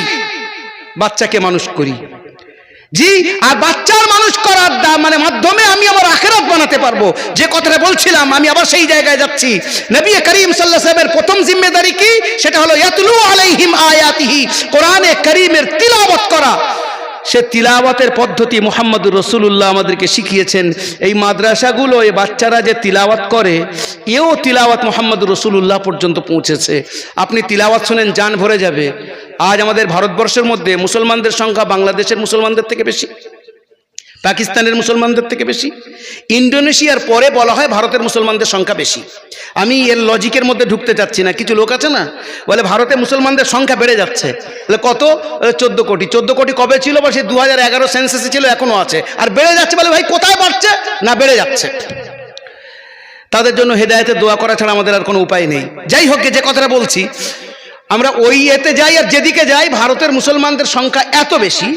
S1: বাচ্চাকে মানুষ করি। জি, আর বাচ্চার মানুষ করার মানে মাধ্যমে আমি আমার আখিরাত বানাতে পারবো। যে কথাটা বলছিলাম, আমি আবার সেই জায়গায় যাচ্ছি। নবী করিম সাল্লাল্লাহু আলাইহি ওয়াসাল্লামের প্রথম জিম্মেদারি কি? সেটা হলো ইয়াতলু আলাইহিম আয়াতিহি, কোরআনে কারীমের তিলাওয়াত করা। সে তিলাওয়াতের পদ্ধতি মুহাম্মদুর রাসূলুল্লাহ আমাদেরকে শিখিয়েছেন। এই মাদ্রাসাগুলো এই বাচ্চারা যে তিলাওয়াত করে, এও তিলাওয়াত মুহাম্মদুর রাসূলুল্লাহ পর্যন্ত পৌঁছেছে। আপনি তিলাওয়াত শুনেন, জান ভরে যাবে। আজ আমাদের ভারতবর্ষের মধ্যে মুসলমানদের সংখ্যা বাংলাদেশের মুসলমানদের থেকে বেশি, পাকিস্তানের মুসলমানদের থেকে বেশি, ইন্দোনেশিয়ার পরে বলা হয় ভারতের মুসলমানদের সংখ্যা বেশি। আমি এর লজিকের মধ্যে ঢুকতে চাচ্ছি না। কিছু লোক আছে না, বলে ভারতে মুসলমানদের সংখ্যা বেড়ে যাচ্ছে। বলে কত? 14 কোটি। 14 কোটি কবে ছিল? বা সে 2011 সেন্সাসে ছিল, এখনো আছে। আর বেড়ে যাচ্ছে। বলে ভাই কোথায় বাড়ছে? না, বেড়ে যাচ্ছে। তাদের জন্য হেদায়েতের দোয়া করা ছাড়া আমাদের আর কোনো উপায় নেই। যাই হোক, যে কথাটা বলছি, আমরা ওই এতে যাই আর যেদিকে যাই, ভারতের মুসলমানদের সংখ্যা এত বেশি,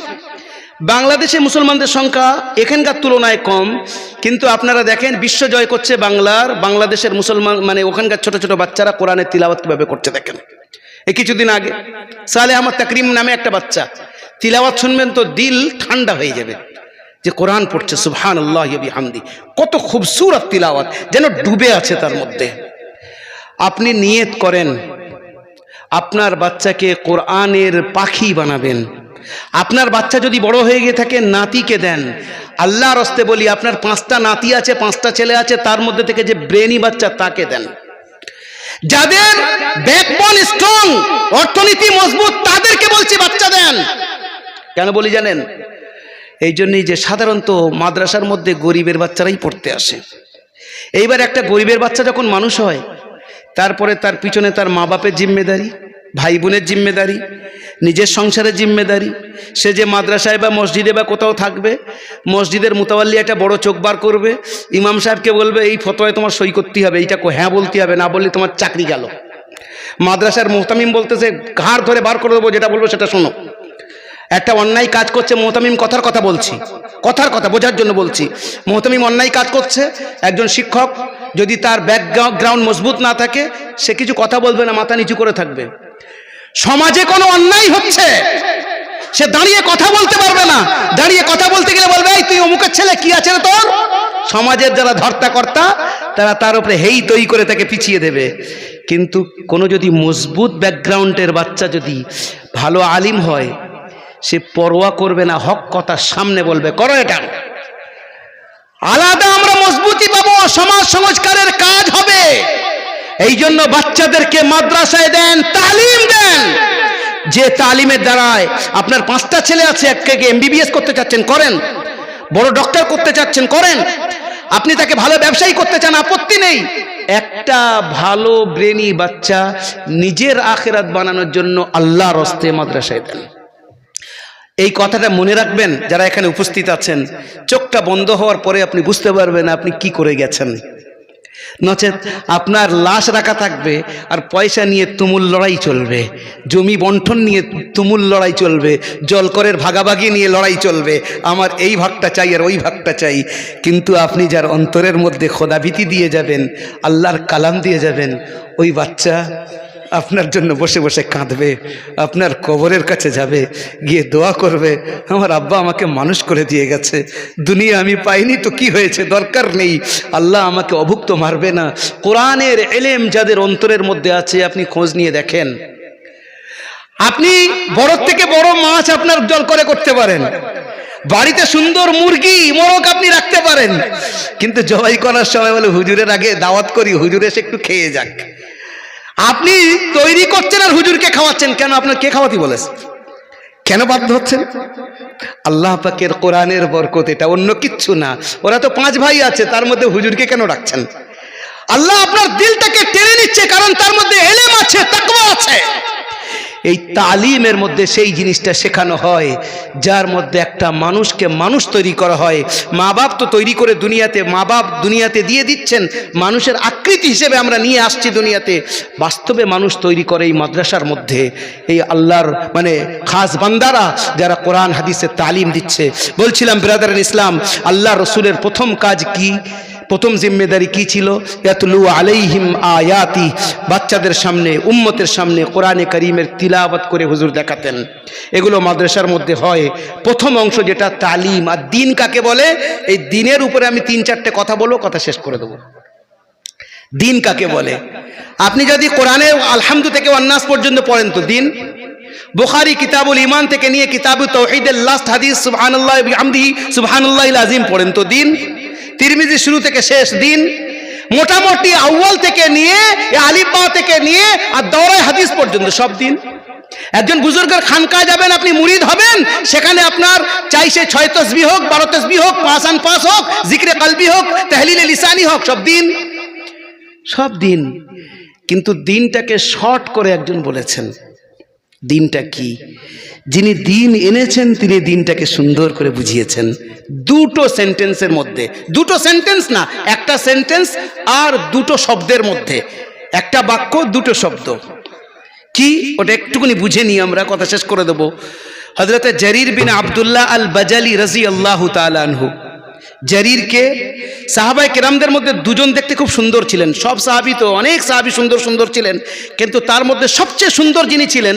S1: বাংলাদেশে মুসলমানদের সংখ্যা এখানকার তুলনায় কম। কিন্তু আপনারা দেখেন, বিশ্ব জয় করছে বাংলাদেশের মুসলমান, মানে ওখানকার ছোট ছোট বাচ্চারা কোরআনের তিলাওয়াত কিভাবে করছে দেখেন। এই কিছুদিন আগে সালে আহমদ তাকরিম নামে একটা বাচ্চা, তিলাওয়াত শুনবেন তো দিল ঠান্ডা হয়ে যাবে, যে কোরআন পড়ছে সুবহানাল্লাহ ওয়া বিহামদি। কত খুবসুরত তিলাওয়াত, যেন ডুবে আছে তার মধ্যে। আপনি নিয়ত করেন আপনার বাচ্চাকে কোরআনের পাখি বানাবেন। আপনার বাচ্চা যদি বড় হয়ে গিয়ে থাকে, নাতিকে দেন। আল্লাহর হস্তে বলি, আপনার 5টা নাতি আছে, 5টা ছেলে আছে, তার মধ্যে থেকে যে ব্রেনি বাচ্চা, তাকে দেন। যাদের ব্যাকবোন স্ট্রং, অর্থনীতি মজবুত, তাদেরকে বলছি বাচ্চা দেন। কেন বলি জানেন? এই জন্যই যে সাধারণত মাদ্রাসার মধ্যে গরিবের বাচ্চারাই পড়তে আসে। এইবার একটা গরিবের বাচ্চা যখন মানুষ হয়, তারপরে তার পিছনে তার মা বাপের জিম্মেদারি, ভাই বোনের জিম্মেদারি, নিজের সংসারের জিম্মেদারি। সে যে মাদ্রাসায় বা মসজিদে বা কোথাও থাকবে, মসজিদের মুতাওয়াল্লি একটা বড় চোখ বার করবে, ইমাম সাহেবকে বলবে এই ফতোয়ায় তোমার সই করতে হবে, এইটা হ্যাঁ বলতে হবে, না বললে তোমার চাকরি গেল। মাদ্রাসার মুহতামিম বলতেছে ঘাড় ধরে বার করে দেবো, যেটা বলবো সেটা শোনো। একটা অন্যায় কাজ করছে, মুহতামিম কথার কথা বলছি, কথার কথা বোঝার জন্য বলছি। মুহতামিম অন্যায় কাজ করছে, একজন শিক্ষক যদি তার ব্যাকগ্রাউন্ড মজবুত না থাকে, সে কিছু কথা বলবে না, মাথা নিচু করে থাকবে। সমাজে কোনো অন্যায় হচ্ছে, সে দাঁড়িয়ে কথা বলতে পারবে না। দাঁড়িয়ে কথা বলতে গেলে বলবে এই তুই অমুকের ছেলে, কি আছে রে তোর? সমাজের যারা ধর্তাকর্তা, তারা তার উপরে হেই তৈ করে তাকে পিছিয়ে দেবে। কিন্তু কোনো যদি মজবুত ব্যাকগ্রাউন্ডের বাচ্চা যদি ভালো আলিম হয়, সে পরোয়া করবে না, হক কথা সামনে বলবে, করো এটা। আলাদা আমরা মজবুতি পাবো, সমাজ সংস্কারের কাজ হবে। এই জন্য বাচ্চাদেরকে মাদ্রাসায় দেন, তালিম দেন। যে তালিমের দ্বারায় আপনার 5টা ছেলে আছে, একটাকে MBBS করতে চাচ্ছেন, করেন। বড় ডক্টর করতে চাচ্ছেন, করেন। আপনি তাকে ভালো ব্যবসায়ী করতে চান, আপত্তি নেই। একটা ভালো ব্রেনি বাচ্চা নিজের আখিরাত বানানোর জন্য আল্লাহর হস্তে মাদ্রাসায় দেন। এই কথাটা মনে রাখবেন যারা এখানে উপস্থিত আছেন। চোখটা বন্ধ হওয়ার পরে আপনি বুঝতে পারবেন আপনি কি করে গেছেন। নচেত আপনার লাশ রাখা থাকবে আর পয়সা নিয়ে তুমুল লড়াই চলবে, জমি বন্টন নিয়ে তুমুল লড়াই চলবে, জলকরের ভাগাভাগি নিয়ে লড়াই চলবে, আমার এই ভাগটা চাই আর ওই ভাগটা চাই। কিন্তু আপনি যার অন্তরের মধ্যে খোদাভীতি দিয়ে যাবেন, আল্লাহর কালাম দিয়ে যাবেন, ওই বাচ্চা আপনার জন্য বসে বসে কাঁদবে, আপনার কবরের কাছে যাবে, গিয়ে দোয়া করবে, আমার আব্বা আমাকে মানুষ করে দিয়ে গেছে, দুনিয়া আমি পাইনি তো কি হয়েছে, দরকার নেই, আল্লাহ আমাকে অভুক্ত মারবে না। কোরআনের এলেম যাদের অন্তরের মধ্যে আছে, আপনি খোঁজ নিয়ে দেখেন। আপনি বড় থেকে বড় মাছ আপনার জল করে করতে পারেন, বাড়িতে সুন্দর মুরগি মোরগ আপনি রাখতে পারেন, কিন্তু জবাই করার সময় বলে হুজুরের আগে দাওয়াত করি, হুজুর এসে একটু খেয়ে যাক। আপনি তৈরি করছেন আর হুজুরকে খাওয়াচ্ছেন, কেন? আপনার কে খাওয়াতে বলেছে? কেন বাধ্য হচ্ছেন? আল্লাহ পাকের কোরআনের বরকত, এটা অন্য কিচ্ছু না। ওরা তো 5 ভাই আছে, তার মধ্যে হুজুরকে কেন রাখছেন? আল্লাহ আপনার দিলটাকে টেনে নিচ্ছে, কারণ তার মধ্যে ইলম আছে, তাকওয়া আছে। এই তালিমের মধ্যে সেই জিনিসটা শেখানো হয় যার মধ্যে একটা মানুষকে মানুষ তৈরি করা হয়। মা বাপ তো তৈরি করে দুনিয়াতে, মা বাপ দুনিয়াতে দিয়ে দিচ্ছেন, মানুষের আকৃতি হিসেবে আমরা নিয়ে আসছি দুনিয়াতে। বাস্তবে মানুষ তৈরি করে এই মাদ্রাসার মধ্যে এই আল্লাহর মানে খাস বান্দারা যারা কোরআন হাদিসের তালিম দিচ্ছে। বলছিলাম ব্রাদার ইন ইসলাম, আল্লাহ রসুলের প্রথম কাজ কি? প্রথম জিম্মেদারি কি ছিল? ইয়াতলু আলাইহিম আয়াতি, বাচ্চাদের সামনে, উম্মতের সামনে কোরআনে কারীমের তিলাওয়াত করে হুজুর দেখাতেন। এগুলো মাদ্রাসার মধ্যে হয়। প্রথম অংশ যেটা তালিম। আর দিন কাকে বলে? এই দিনের উপরে আমি 3-4টে কথা বলবো, কথা শেষ করে দেবো। দিন কাকে বলে? আপনি যদি কোরআনে আলহামদু থেকে ওয়ান্নাস পর্যন্ত পড়েন তো দিন। বুখারী কিতাবুল ঈমান থেকে নিয়ে কিতাবুত তাওহীদের লাস্ট হাদিস সুবহানাল্লাহি ওয়া বিহামদিহি সুবহানাল্লাহিল আযীম পড়েন তো দিন। তিরমিজি শুরু থেকে শেষ দিন। মোটামুটি আউয়াল থেকে নিয়ে আলিফ বা থেকে নিয়ে আর দাওরায়ে হাদিস পর্যন্ত সব দিন। একজন বুজুর্গের খানকায় যাবেন, আপনি মুরিদ হবেন, সেখানে আপনার চাই সে 6 তাসবিহ হোক, 12 তাসবিহ হোক, 5 আন 5 হোক, জিক্রে কলবি হোক, তাহলিলে লিসানি হোক, সব দিন, সব দিন। কিন্তু দিনটাকে শর্ট করে একজন বলেছেন। দিনটা কি? যিনি দিন এনেছেন তিনি দিনটাকে সুন্দর করে বুঝিয়েছেন। দুটো সেন্টেন্সের মধ্যে, দুটো সেন্টেন্স না, একটা সেন্টেন্স আর দুটো শব্দের মধ্যে, একটা বাক্য দুটো শব্দ। কি ওটা একটুখানি বুঝে নিই, আমরা কথা শেষ করে দেব। হযরত জারির বিন আব্দুল্লাহ আল বাজালি রাদিয়াল্লাহু তাআলা আনহু। জারিরকে সাহাবায়ে কেরামদের মধ্যে দুজন দেখতে খুব সুন্দর ছিলেন। সব সাহাবী তো, অনেক সাহাবী সুন্দর সুন্দর ছিলেন, কিন্তু তার মধ্যে সবচেয়ে সুন্দর যিনি ছিলেন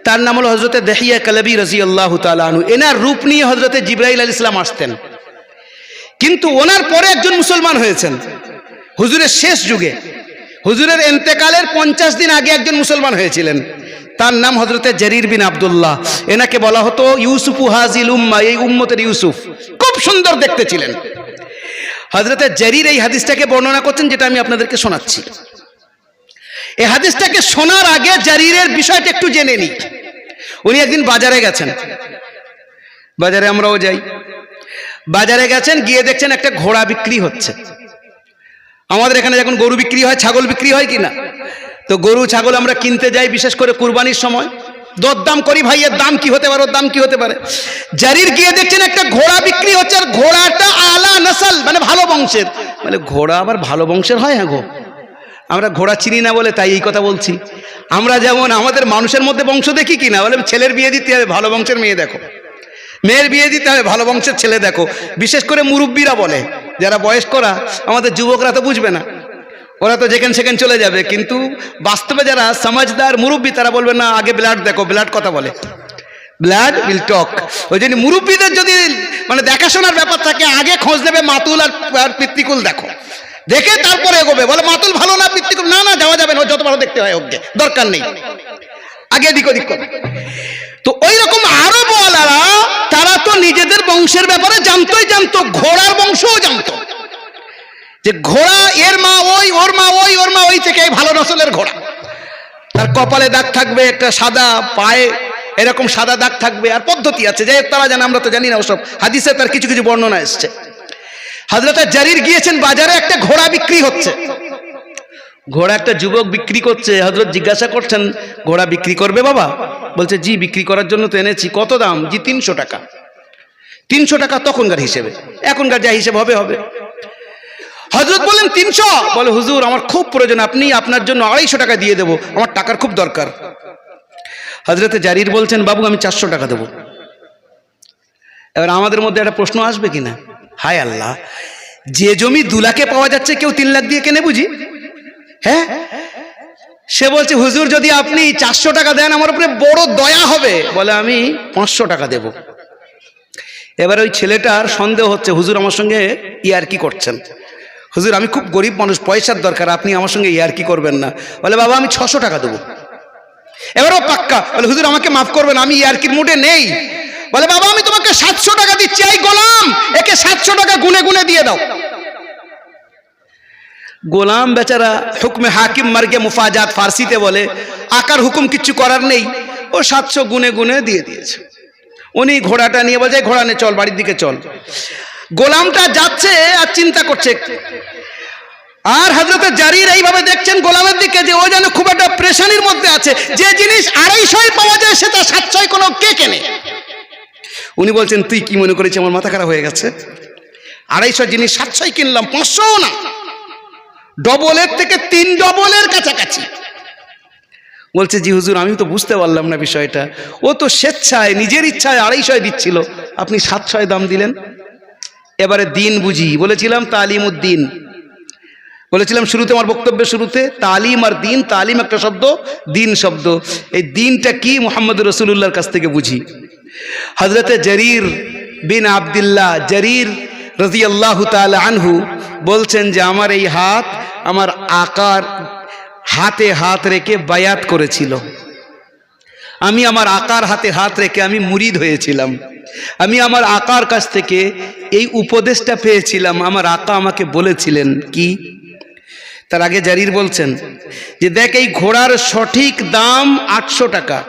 S1: তার নাম হলো হযরত দিহিয়া কালবি রাদিয়াল্লাহু তাআলা আনহু। এনার রূপ নিয়ে হযরত জিবরাইল আলাইহিস সালাম আসতেন, কিন্তু ওনার পরে একজন মুসলমান হয়েছেন হুজুরের শেষ যুগে। হুজুরের ইন্তেকালের 50 দিন আগে একজন মুসলমান হয়েছিলেন, তার নাম হযরত জারির বিন আব্দুল্লাহ। এনাকে বলা হতো ইউসুফু হাজিল উম্মাহ, এই উম্মতের ইউসুফ। খুব সুন্দর দেখতে ছিলেন। হযরত জারির এই হাদিসটাকে বর্ণনা করছেন, যেটা আমি আপনাদেরকে শোনাচ্ছি। এই হাদিসটাকে শোনার আগে জারিরের বিষয়টা একটু জেনে নিই। উনি একদিন বাজারে গেছেন, বাজারে আমরাও যাই, বাজারে গেছেন, গিয়ে দেখছেন একটা ঘোড়া বিক্রি হচ্ছে। আমাদের এখানে যখন গরু বিক্রি হয়, ছাগল বিক্রি হয় কিনা, তো গরু ছাগল আমরা কিনতে যাই, বিশেষ করে কুরবানির সময় দরদাম করি, ভাই এর দাম কি হতে পারে, ওর দাম কি হতে পারে। জারির গিয়ে দেখছেন একটা ঘোড়া বিক্রি হচ্ছে, আর ঘোড়াটা আলা নসল, মানে ভালো বংশের। মানে ঘোড়া আবার ভালো বংশের হয়? হ্যাঁ গো, আমরা ঘোড়া চিনি না বলে তাই এই কথা বলছি। আমরা যেমন আমাদের মানুষের মধ্যে বংশ দেখি কিনা, বলে ছেলের বিয়ে দিতে হবে ভালো বংশের মেয়ে দেখো, মেয়ের বিয়ে দিতে হবে ভালো বংশের ছেলে দেখো। বিশেষ করে মুরব্বীরা বলে, যারা বয়স্করা, আমাদের যুবকরা তো বুঝবে না, ওরা তো যেখানে সেখানে চলে যাবে। কিন্তু বাস্তবে যারা সমাজদার মুরব্বী, তারা বলবে না আগে ব্লাড দেখো, ব্লাড কথা বলে, ব্লাড উইল টক। ওই জন্য মুরব্বীদের যদি মানে দেখাশোনার ব্যাপার থাকে, আগে খোঁজ নেবে মাতুল আর পিতৃকুল দেখো, দেখে তারপরে এগোবে। বলে মাতুল ভালো না পিতৃকুল, না না যাওয়া যাবে না, যত ভালো দেখতে হয় ওকে, দরকার নেই, আগে এদিক ওদিক করবে। তো ওই রকম আরব ওয়ালারা, তারা তো নিজেদের বংশের ব্যাপারে জানতোই জানতো, ঘোড়ার বংশও জানতো, যে ঘোড়া এর মা ওই, ওর মা ওই, ওর মা ওই থেকে ভালো নসলের ঘোড়া। তার কপালে দাগ থাকবে একটা সাদা, পায়ে এরকম সাদা দাগ থাকবে, আর পদ্ধতি আছে, যাই তারা জানে, আমরা তো জানি না ওসব। হাদিসে তার কিছু কিছু বর্ণনা এসছে। হযরত জারির গিয়েছেন বাজারে, একটা ঘোড়া বিক্রি হচ্ছে, ঘোড়া একটা যুবক বিক্রি করছে। হযরত জিজ্ঞাসা করছেন, ঘোড়া বিক্রি করবে বাবা? বলছে জি, বিক্রি করার জন্য তো এনেছি। কত দাম? জি 300 টাকা। 300 টাকা তখনকার হিসেবে, এখনকার যা হিসেব হবে হবে। হযরত বলেন 300? বলে হুজুর আমার খুব প্রয়োজন, আপনি আপনার জন্য 250 টাকা দিয়ে দেবো, আমার টাকার খুব দরকার। হযরত জারির বলছেন বাবু আমি 400 টাকা দেবো। এবার আমাদের মধ্যে একটা প্রশ্ন আসবে কিনা, হায় আল্লাহ, যে জমি 2 লাখে পাওয়া যাচ্ছে কেউ 3 লাখ দিয়ে কেনে বুঝি? হ্যাঁ, সে বলছে হুজুর যদি আপনি 400 টাকা দেন আমার উপরে বড় দয়া হবে। বলে আমি 500 টাকা দেব। এবার ওই ছেলেটার সন্দেহ হচ্ছে, হুজুর আমার সঙ্গে ইয়ারকি করছেন। হুজুর আমি খুব গরিব মানুষ, পয়সার দরকার, আপনি আমার সঙ্গে ইয়ারকি করবেন না। বলে বাবা আমি 600 টাকা দেবো। এবারও পাক্কা। বলে হুজুর আমাকে মাফ করবেন, আমি ইয়ারকির মুডে নেই। বলে বাবা আমি তোমাকে 700 টাকা দিচ্ছি, এই গোলাম একে 700 টাকা গুনে গুনে দিয়ে দাও। গোলাম বেচারা হুকমে হাকিম মার্গে মুফাজাত ফার্সিতে বলে, আকার হুকুম কিচ্ছু করার নেই, ও 700 গুনে গুনে দিয়ে দিয়েছে। উনি ঘোড়াটা নিয়ে বলছে ঘোড়া নে চল, বাড়ির দিকে চল। গোলামটা যাচ্ছে আর চিন্তা করছে, আর হযরত জারির এইভাবে দেখছেন গোলামের দিকে, যে ও যেন খুব একটা প্রেশানির মধ্যে আছে। যে জিনিস 250 পাওয়া যায় সেটা 700 কোনো কে কেনে? উনি বলছেন তুই কি মনে করেছিস আমার মাথা খারাপ হয়ে গেছে? 250 জিনিস 700 কিনলাম, 500 না, ডবলের থেকে 3 ডবলের কাছাকাছি। বলছে জি হুজুর আমি তো বুঝতে পারলাম না বিষয়টা, ও তো স্বেচ্ছায় নিজের ইচ্ছায় 250 দিচ্ছিল, আপনি 700 দাম দিলেন। এবারে দিন বুঝি, বলেছিলাম তালিমউদ্দিন, বলেছিলাম শুরুতে, আমার বক্তব্যের শুরুতে, তালিম আর দিন, তালিম একটা শব্দ, দিন শব্দ। এই দিনটা কি মুহাম্মদ রাসূলুল্লাহর কাছ থেকে বুঝি। হযরতে জারীর বিন আব্দুল্লাহ জারীর রাদিয়াল্লাহু তাআলা আনহু বলছেন যে আমার এই হাত আমার আকার হাতে হাত রেখে বায়াত করেছিল। আমি আমার আকার হাতে হাত রেখে আমি মুরিদ হয়েছিলাম। আমি আমার আকার কাছ থেকে এই উপদেশটা পেয়েছিলাম। আমার আকা আমাকে বলেছিলেন কি? তার আগে জারীর বলছেন যে দেখ, এই ঘোড়ার সঠিক দাম 800 টাকা।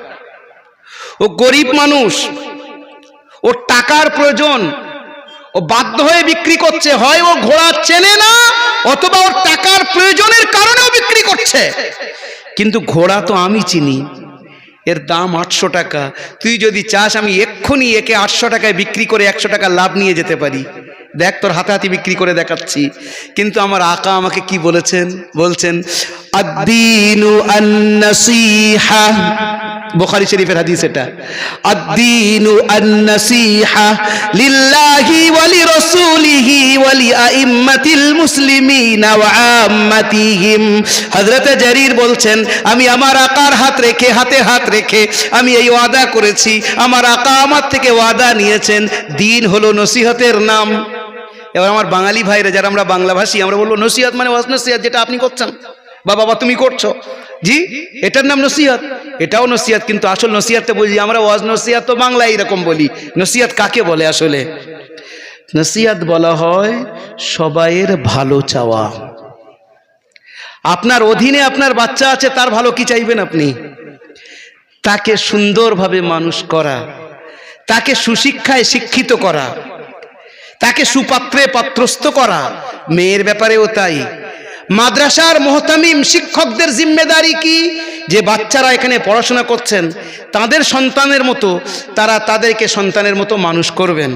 S1: ও গরিব মানুষ, ওর টাকার প্রয়োজন, ও বাধ্য হয়ে বিক্রি করছে। হয় ও ঘোড়া চেনে না, অথবা ওর টাকার প্রয়োজনের কারণেও বিক্রি করছে। কিন্তু ঘোড়া তো আমি চিনি, এর দাম 800 টাকা। তুই যদি চাস আমি এক্ষুনি একে 800 টাকায় বিক্রি করে 100 টাকা লাভ নিয়ে যেতে পারি। দেখ, তোর হাতাহাতি বিক্রি করে দেখাচ্ছি। কিন্তু আমার আকা আমাকে কি বলেছেন? বলছেন আদ-দীনু আন-নাসীহা, বুখারী শরীফের হাদিস এটা। আদ-দীনু আন-নাসীহা লিল্লাহি ওয়া লিরাসূলিহি ওয়া লিআইম্মাতিল মুসলিমিনা ওয়া আম্মাতিহিম। হযরত জারীর বলছেন আমি আমার আকার হাতে হাত রেখে আমি এই ওয়াদা করেছি, আমার আকা আমার থেকে ওয়াদা নিয়েছেন, দিন হলো নসিহতের নাম। এবার আমার বাঙালি ভাইরা যারা আমরা বাংলাভাষী, আমরা বলবো নসিহত মানে ওয়াজ নসিহত, যেটা আপনি করছেন বা বাবা তুমি করছো, জি এটার নাম নসিহত, এটাও নসিহত। কিন্তু আসল নসিহতটা বুঝি আমরা ওয়াজ নসিহত তো বাংলায় এরকম বলি। নসিহত কাকে বলে? আসলে নসিহত বলা হয় সবাইয়ের ভালো চাওয়া। আপনার অধীনে আপনার বাচ্চা আছে, তার ভালো কি চাইবেন আপনি? তাকে সুন্দরভাবে মানুষ করা, তাকে সুশিক্ষায় শিক্ষিত করা, তাকে সুপাত্রে পাত্রস্থ করা। মেয়ের ব্যাপারেও তাই। মাদ্রাসার মুহতামিম শিক্ষকদের জিম্মেদারি কি? যে বাচ্চারা এখানে পড়াশোনা করছেন তাদের সন্তানের মতো তারা তাদেরকে সন্তানের মতো মানুষ করবেন।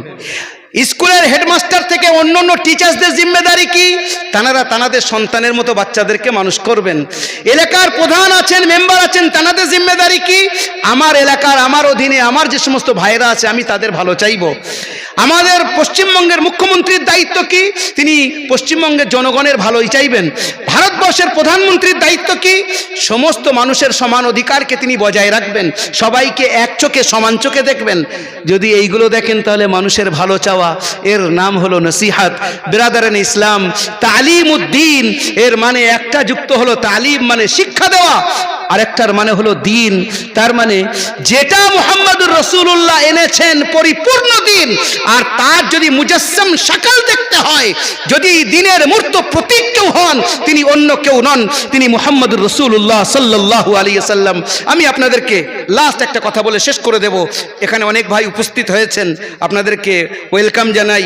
S1: স্কুলের হেডমাস্টার থেকে অন্যান্য টিচার্সদের জিম্মেদারি কি? তারা তাদের সন্তানের মতো বাচ্চাদেরকে মানুষ করবেন। এলাকার প্রধান আছেন, মেম্বার আছেন, তাদের জিম্মেদারি কি? আমার এলাকার, আমার অধীনে আমার যে সমস্ত ভাইরা আছে আমি তাদের ভালো চাইব। আমাদের পশ্চিমবঙ্গের মুখ্যমন্ত্রীর দায়িত্ব কি? তিনি পশ্চিমবঙ্গের জনগণের ভালোই চাইবেন। ভারতবর্ষের প্রধানমন্ত্রীর দায়িত্ব কি? সমস্ত মানুষের সমান অধিকারকে তিনি বজায় রাখবেন, সবাইকে এক চোখে সমান চোখে দেখবেন। যদি এইগুলো দেখেন তাহলে মানুষের ভালো চাওয়া, এর নাম হলো নসিহত। বিরাদারান ইসলাম, তালিমউদ্দিন এর মানে একটা যুক্ত হলো তালিম মানে শিক্ষা দেওয়া, আরেকটার মানে হলো দিন। তার মানে যেটা মুহাম্মদুর রাসূলুল্লাহ এনেছেন পরিপূর্ণ দিন, আর তার যদি মুজাসসাম শাকল দেখতে হয়, যদি দিনের মূর্ত প্রতীক কেউ হন, তিনি অন্য কেউ নন, তিনি মুহাম্মদুর রাসূলুল্লাহ সাল্লাল্লাহু আলাইহি ওয়াসাল্লাম। আমি আপনাদেরকে লাস্ট একটা কথা বলে শেষ করে দেব। এখানে অনেক ভাই উপস্থিত হয়েছেন, আপনাদেরকে ওয়েলকাম জানাই,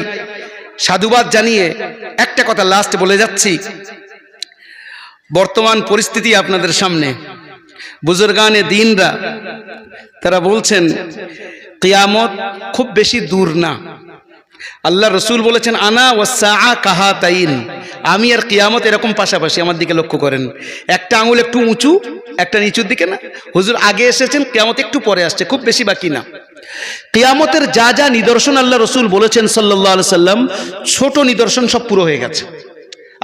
S1: সাধুবাদ জানিয়ে একটা কথা লাস্ট বলে যাচ্ছি। বর্তমান পরিস্থিতি আপনাদের সামনে, বুজুর্গানে দ্বীনরা তারা বলছেন কিয়ামত খুব বেশি দূর না। আল্লাহ রসুল বলেছেন আনা ওয়াসসাআ কাহাতাইন, আমি আর কিয়ামত এরকম পাশাপাশি। আমার দিকে লক্ষ্য করেন, একটা আঙুল একটু উঁচু, একটা নিচুর দিকে না। হুজুর আগে এসেছেন, কিয়ামত একটু পরে আসছে, খুব বেশি বাকি না। কিয়ামতের যা যা নিদর্শন আল্লাহ রসুল বলেছেন সাল্লাল্লাহু আলাইহি সাল্লাম, ছোট নিদর্শন সব পুরো হয়ে গেছে।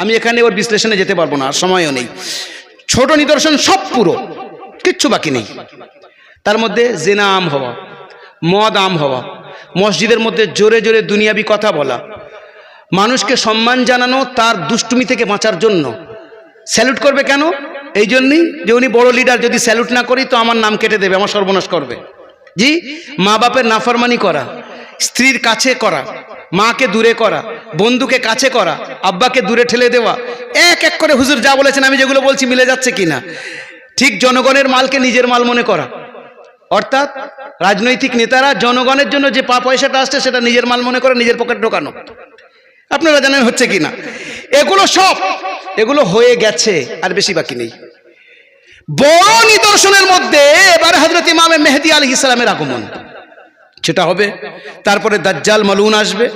S1: আমি এখানে ওর বিশ্লেষণে যেতে পারবো না, সময়ও নেই। ছোট নিদর্শন সব পুরো, কিচ্ছু বাকি নেই। তার মধ্যে জিনা আম হওয়া, মদ আম হওয়া, মসজিদের মধ্যে জোরে জোরে দুনিয়াবি কথা বলা, মানুষকে সম্মান জানানো তার দুষ্টুমি থেকে বাঁচার জন্য। স্যালুট করবে কেন? এই জন্যই যে উনি বড় লিডার, যদি স্যালুট না করি তো আমার নাম কেটে দেবে, আমার সর্বনাশ করবে। জি, মা বাপের নাফরমানি করা, স্ত্রীর কাছে করা, মাকে দূরে করা, বন্ধুকে কাছে করা, আব্বাকে দূরে ঠেলে দেওয়া, এক এক করে হুজুর যা বলেছেন আমি যেগুলো বলছি মিলে যাচ্ছে কিনা। ঠিক জনগণের মালকে নিজের মাল মনে করা, অর্থাৎ রাজনৈতিক নেতারা জনগণের জন্য যে পয়সাটা আসছে সেটা নিজের মাল মনে করে নিজের পকেটে ঢোকানো। আপনারা জানেন হচ্ছে কিনা। এগুলো সব এগুলো হয়ে গেছে, আর বেশি বাকি নেই। বড় নিদর্শনের মধ্যে এবার হযরত ইমাম মেহেদী আলাইহিস সালামের আগমন, সেটা হবে। তারপরে দাজ্জাল মালউন আসবে,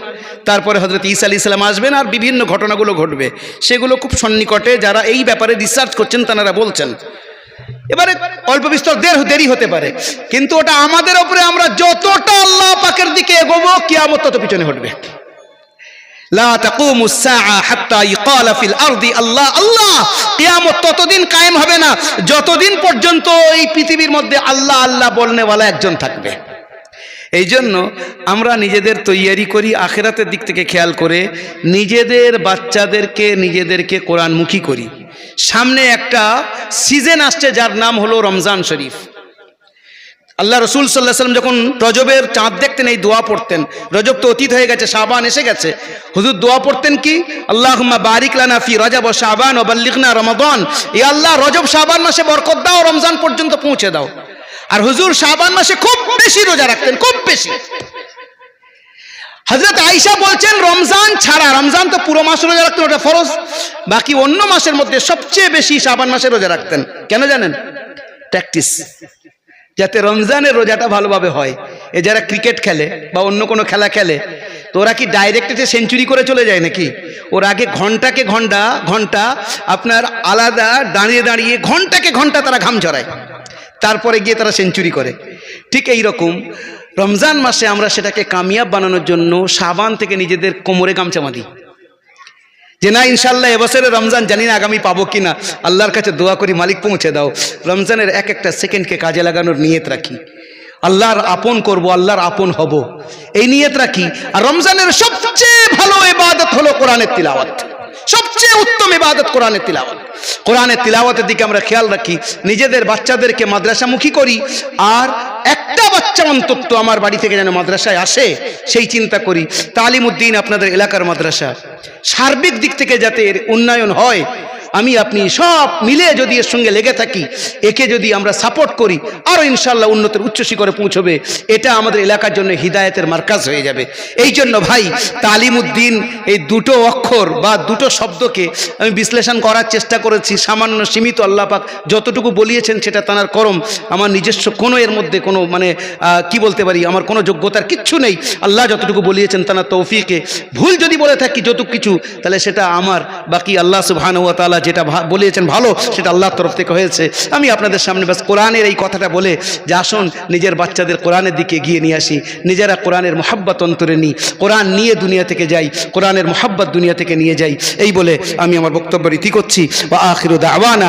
S1: তারপরে হযরত ঈসা আলাইহিস সালাম আসবেন, আর বিভিন্ন ঘটনাগুলো ঘটবে। সেগুলো খুব সন্নিকটে যারা এই ব্যাপারে রিসার্চ করছেন তারা বলছেন। এবারে অল্প বিস্তর দেরি হতে পারে, কিন্তু ওটা আমাদের উপরে। আমরা যতটা আল্লাহ পাকের দিকে এগোবো কিয়ামত তত পিছনে হটবে। লা তাকুমুস সাআ হাত্তা ইকালা ফিল আরদি আল্লাহ আল্লাহ, কিয়ামত ততদিন কায়েম হবে না যতদিন পর্যন্ত এই পৃথিবীর মধ্যে আল্লাহ আল্লাহ বলনেওয়ালা একজন থাকবে। এই জন্য আমরা নিজেদের তৈয়ারি করি আখিরাতের দিক থেকে খেয়াল করে, নিজেদের বাচ্চাদেরকে নিজেদেরকে কোরআনমুখী করি। সামনে একটা সিজন আসছে যার নাম হলো রমজান শরীফ। আল্লাহ রসুল সাল্লাল্লাহু আলাইহি ওয়াসাল্লাম যখন রজবের চাঁদ দেখতেন এই দোয়া পড়তেন। রজব তো অতীত হয়ে গেছে, শাবান এসে গেছে। হুজুর দোয়া পড়তেন কি? আল্লাহুম্মা বারিক লানা ফি রজব ওয়া শাবান ওয়া বাল্লিগনা রমাদান। ই আল্লাহ, রজব শাবান মাসে বরকত দাও, রমজান পর্যন্ত পৌঁছে দাও। আর হুজুর শাবান মাসে খুব বেশি রোজা রাখতেন, খুব বেশি। হযরত আয়েশা বলছেন রমজান ছাড়া, রমজান তো পুরো মাস রোজা রাখতেন, ওটা ফরজ, বাকি অন্য মাসের মধ্যে সবচেয়ে বেশি শাবান মাসে রোজা রাখতেন। কেন জানেন? প্র্যাকটিস, যাতে রমজানের রোজাটা ভালোভাবে হয়। এ যারা ক্রিকেট খেলে বা অন্য কোনো খেলা খেলে, তো ওরা কি ডাইরেক্ট সেঞ্চুরি করে চলে যায় নাকি? ওর আগে ঘন্টাকে ঘন্টা আপনার আলাদা দাঁড়িয়ে দাঁড়িয়ে ঘন্টাকে ঘন্টা তারা ঘাম ঝরায়, তারপরে গিয়ে তারা সেঞ্চুরি করে। ঠিক এই রকম রমজান মাসে আমরা সেটাকে কামিয়াব বানানোর জন্য শাবান থেকে নিজেদের কোমরে গামছা বাঁধি, যে না ইনশাল্লাহ এবছরে রমজান জানি না আগামী পাবো কিনা, আল্লাহর কাছে দোয়া করি মালিক পৌঁছে দাও। রমজানের এক একটা সেকেন্ডকে কাজে লাগানোর নিয়ত রাখি, আল্লাহর আপন করব, আল্লাহর আপন হব, এই নিয়ত রাখি। আর রমজানের সবচেয়ে ভালো ইবাদত হলো কোরআনের তিলাওয়াত, সবচেয়ে উত্তম ইবাদত কোরআনের তিলাওয়াত। কোরআনের তিলাওয়াতের দিকে আমরা খেয়াল রাখি, নিজেদের বাচ্চাদেরকে মাদ্রাসামুখী করি, আর একটা বাচ্চা অন্তত আমার বাড়ি থেকে যেন মাদ্রাসায় আসে সেই চিন্তা করি। তালিমউদ্দিন আপনাদের এলাকার মাদ্রাসা, সার্বিক দিক থেকে যাতে এর উন্নয়ন হয়, আমি আপনি সব মিলে যদি এর সঙ্গে লেগে থাকি, একে যদি আমরা সাপোর্ট করি, আরও ইনশাল্লাহ উন্নতির উচ্চ শিখরে পৌঁছবে। এটা আমাদের এলাকার জন্য হিদায়াতের মার্কাজ হয়ে যাবে। এই জন্য ভাই, তালিমউদ্দিন এই দুটো অক্ষর বা দুটো শব্দকে আমি বিশ্লেষণ করার চেষ্টা করেছি, সামান্য সীমিত। আল্লাহ পাক যতটুকু বলিয়েছেন সেটা তানার করম, আমার নিজস্ব কোনো এর মধ্যে কোনো মানে কি বলতে পারি, আমার কোনো যোগ্যতার কিচ্ছু নেই। আল্লাহ যতটুকু বলিয়েছেন তানার তৌফিকে, ভুল যদি বলে থাকি যতটুকু কিছু, তাহলে সেটা আমার, বাকি আল্লাহ সুবহানাহু ওয়া তাআলা যেটা বলিয়েছেন ভালো সেটা আল্লাহর তরফ থেকে হয়েছে। আমি আপনাদের সামনে বাস কোরআনের এই কথাটা বলে যে আসুন নিজের বাচ্চাদের কোরআনের দিকে এগিয়ে নিয়ে আসি, নিজেরা কোরআনের মোহাব্বত অন্তরে নিই, কোরআন নিয়ে দুনিয়া থেকে যাই, কোরআনের মোহাব্বত দুনিয়া থেকে নিয়ে যাই। এই বলে আমি আমার বক্তব্য রীতি করছি। ওয়া আখিরু দাওয়ানা।